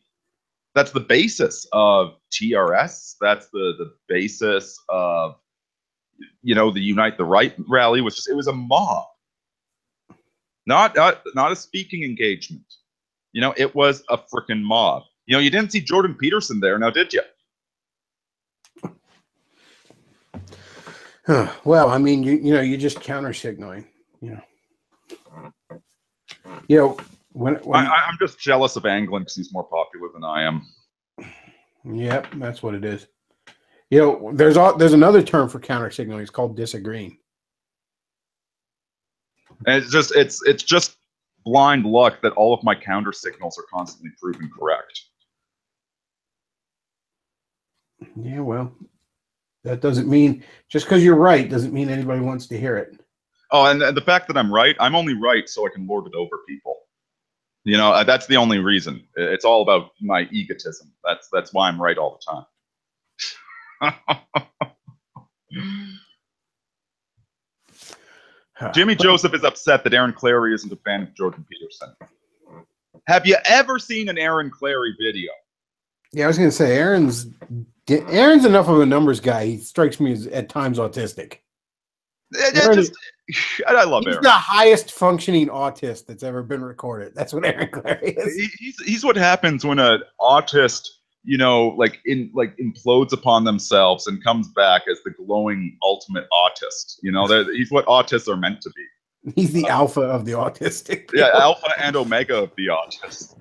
basis of TRS. That's the basis of, the Unite the Right rally. It was a mob, not a speaking engagement. It was a freaking mob. You didn't see Jordan Peterson there, now did you? Well, I mean, you're just counter signaling. When I'm just jealous of Anglin because he's more popular than I am. Yep, that's what it is. There's another term for counter signaling. It's called disagreeing. And it's just blind luck that all of my counter signals are constantly proven correct. Yeah, well, that doesn't mean, just because you're right doesn't mean anybody wants to hear it. Oh, and the fact that I'm right, I'm only right so I can lord it over people. That's the only reason. It's all about my egotism. That's why I'm right all the time. Jimmy Joseph is upset that Aaron Clary isn't a fan of Jordan Peterson. Have you ever seen an Aaron Clary video? Yeah, I was going to say, Aaron's enough of a numbers guy. He strikes me as at times autistic. I love Aaron. He's the highest functioning autist that's ever been recorded. That's what Aaron Clary is. He's what happens when an autist, implodes upon themselves and comes back as the glowing ultimate autist. He's what autists are meant to be. He's the alpha of the autistic people. Yeah, alpha and omega of the autist.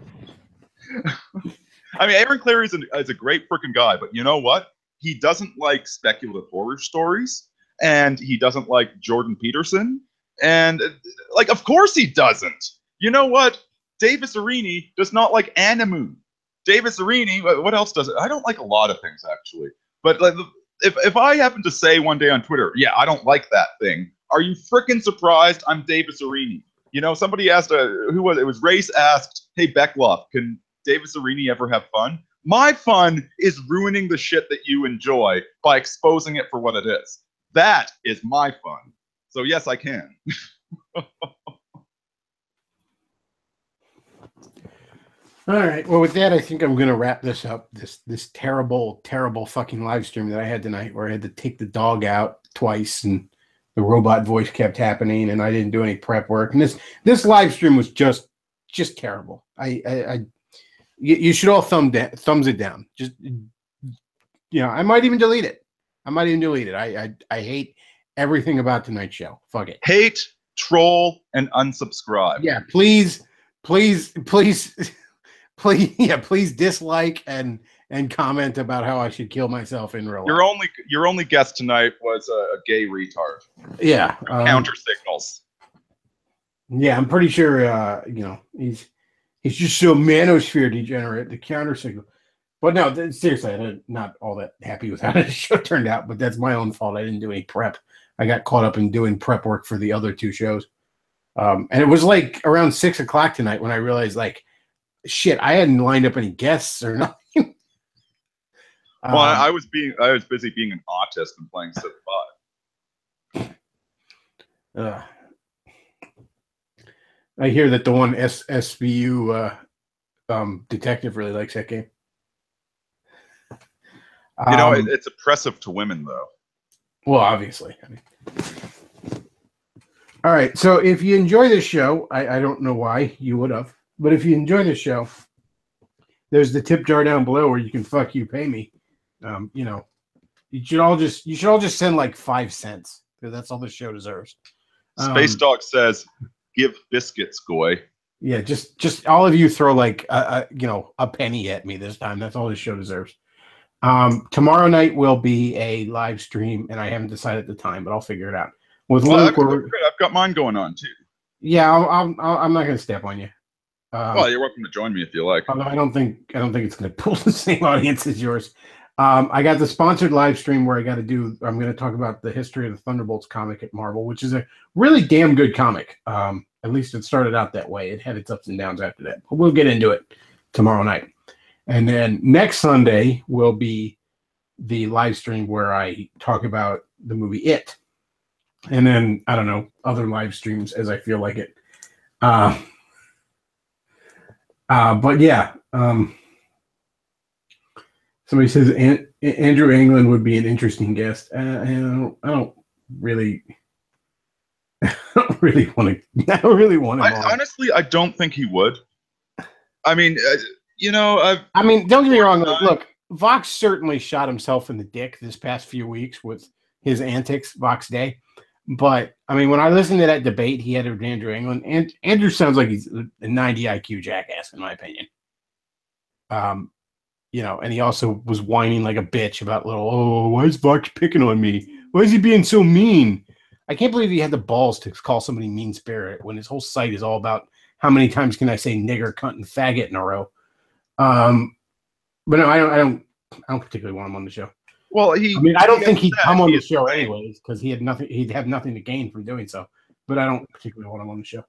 I mean, Aaron Clary is a great freaking guy, but you know what? He doesn't like speculative horror stories, and he doesn't like Jordan Peterson, and of course he doesn't. You know what? Davis Arini does not like Animu. Davis Arini, what else does it? I don't like a lot of things actually, but if I happen to say one day on Twitter, yeah, I don't like that thing, are you freaking surprised I'm Davis Arini? You know, somebody asked, who was it? It was Race asked, hey, Bechtloff, can Davis Arini ever have fun? My fun is ruining the shit that you enjoy by exposing it for what it is. That is my fun. So yes, I can. All right. Well, with that, I think I'm going to wrap this up. This terrible, terrible fucking live stream that I had tonight, where I had to take the dog out twice, and the robot voice kept happening, and I didn't do any prep work. And this live stream was just terrible. You should all thumbs it down. Just, I might even delete it. I hate everything about tonight's show. Fuck it. Hate, troll, and unsubscribe. Yeah, please, please dislike and comment about how I should kill myself in real life. Your only guest tonight was a gay retard. Yeah, counter signals. Yeah, I'm pretty sure. He's just so manosphere degenerate. The counter signal. But no, seriously, I'm not all that happy with how the show turned out. But that's my own fault. I didn't do any prep. I got caught up in doing prep work for the other two shows. And it was like around 6 o'clock tonight when I realized, like, shit, I hadn't lined up any guests or nothing. Well, I was busy being an autist and playing Civ 5. I hear that the one SVU detective really likes that game. It's oppressive to women, though. Well, obviously. All right. So if you enjoy this show, I don't know why you would have, but if you enjoy this show, there's the tip jar down below where you can pay me. You should all just send like 5 cents, because that's all this show deserves. Space Dog says, "Give biscuits, goy." Yeah, just all of you throw like a penny at me this time. That's all this show deserves. Tomorrow night will be a live stream, and I haven't decided the time, but I'll figure it out. With Luke, I've got mine going on too. Yeah, I'm not going to step on you. Well, you're welcome to join me if you like. Although I don't think it's going to pull the same audience as yours. I got the sponsored live stream where I'm going to talk about the history of the Thunderbolts comic at Marvel, which is a really damn good comic. At least it started out that way. It had its ups and downs after that, but we'll get into it tomorrow night. And then next Sunday will be the live stream where I talk about the movie It. And then, I don't know, other live streams as I feel like it. But yeah, somebody says Andrew Anglin would be an interesting guest. I don't really want him on. Honestly, I don't think he would. I mean, don't get me wrong. Look, Vox certainly shot himself in the dick this past few weeks with his antics, Vox Day. But I mean, when I listened to that debate he had with Andrew Anglin, and Andrew sounds like he's a 90 IQ jackass, in my opinion. And he also was whining like a bitch about why is Vox picking on me? Why is he being so mean? I can't believe he had the balls to call somebody mean spirit when his whole site is all about how many times can I say nigger, cunt, and faggot in a row. But no, I don't particularly want him on the show. Well, I don't think he'd come on the show anyways, because he'd have nothing to gain from doing so. But I don't particularly want him on the show.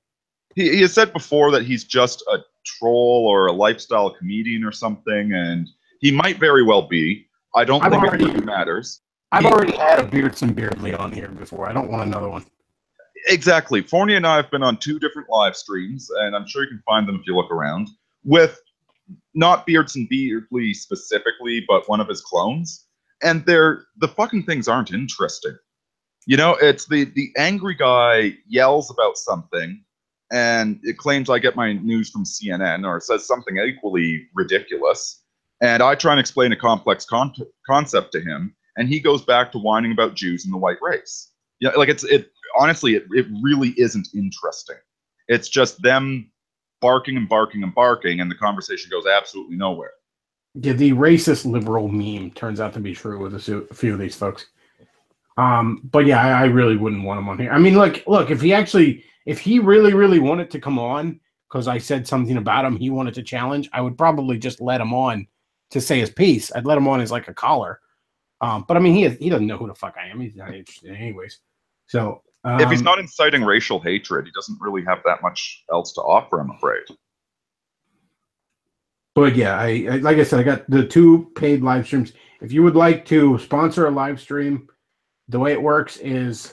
He has said before that he's just a troll or a lifestyle comedian or something, and he might very well be. I don't think it really matters. I've already had a Beardson Beardly on here before. I don't want another one. Exactly. Forney and I have been on 2 different live streams, and I'm sure you can find them if you look around, with not Beardson Beardly specifically, but one of his clones. And the fucking things aren't interesting. It's the angry guy yells about something, and it claims I get my news from CNN, or says something equally ridiculous. And I try and explain a complex concept to him, and he goes back to whining about Jews and the white race. Honestly, it really isn't interesting. It's just them barking and barking and barking, and the conversation goes absolutely nowhere. Yeah, the racist liberal meme turns out to be true with a few of these folks. But yeah, I really wouldn't want him on here. I mean, look, if he really wanted to come on because I said something about him, he wanted to challenge, I would probably just let him on to say his piece. I'd let him on as like a caller. But I mean, he doesn't know who the fuck I am. He's not interested anyways. So If he's not inciting racial hatred, he doesn't really have that much else to offer, I'm afraid. But yeah, I like I said, I got the 2 paid live streams. If you would like to sponsor a live stream, the way it works is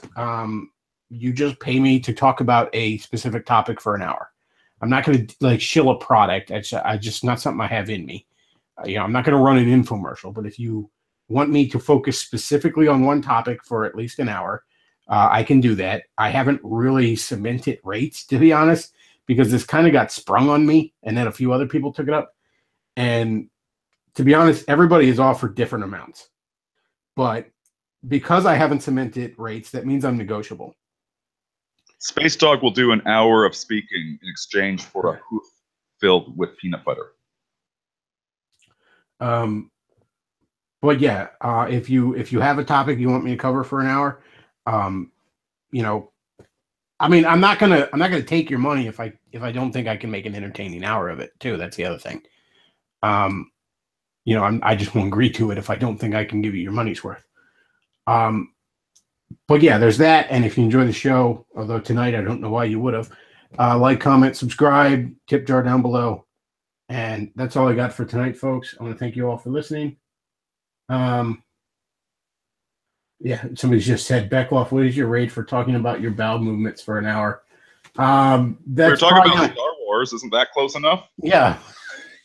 you just pay me to talk about a specific topic for an hour. I'm not going to like shill a product. I just not something I have in me. I'm not going to run an infomercial. But if you want me to focus specifically on one topic for at least an hour, I can do that. I haven't really cemented rates, to be honest, because this kind of got sprung on me, and then a few other people took it up. And to be honest, everybody is offered different amounts. But because I haven't cemented rates, that means I'm negotiable. Space Dog will do an hour of speaking in exchange for a hoof filled with peanut butter. But yeah, if you have a topic you want me to cover for an hour, I mean, I'm not gonna take your money if I don't think I can make an entertaining hour of it too. That's the other thing. I just won't agree to it if I don't think I can give you your money's worth. But yeah, there's that. And if you enjoy the show, although tonight I don't know why you would have, like, comment, subscribe, tip jar down below. And that's all I got for tonight, folks. I want to thank you all for listening. Yeah, somebody just said, Bechtloff, what is your rate for talking about your bowel movements for an hour? We're talking about Star Wars. Isn't that close enough? Yeah.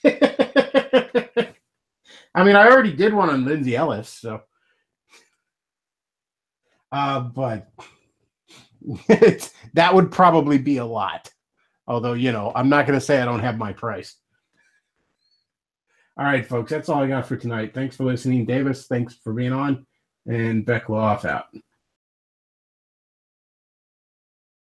I mean, I already did one on Lindsay Ellis, so. But that would probably be a lot. Although, I'm not going to say I don't have my price. All right, folks, that's all I got for tonight. Thanks for listening. Davis, thanks for being on. And Bechtloff out.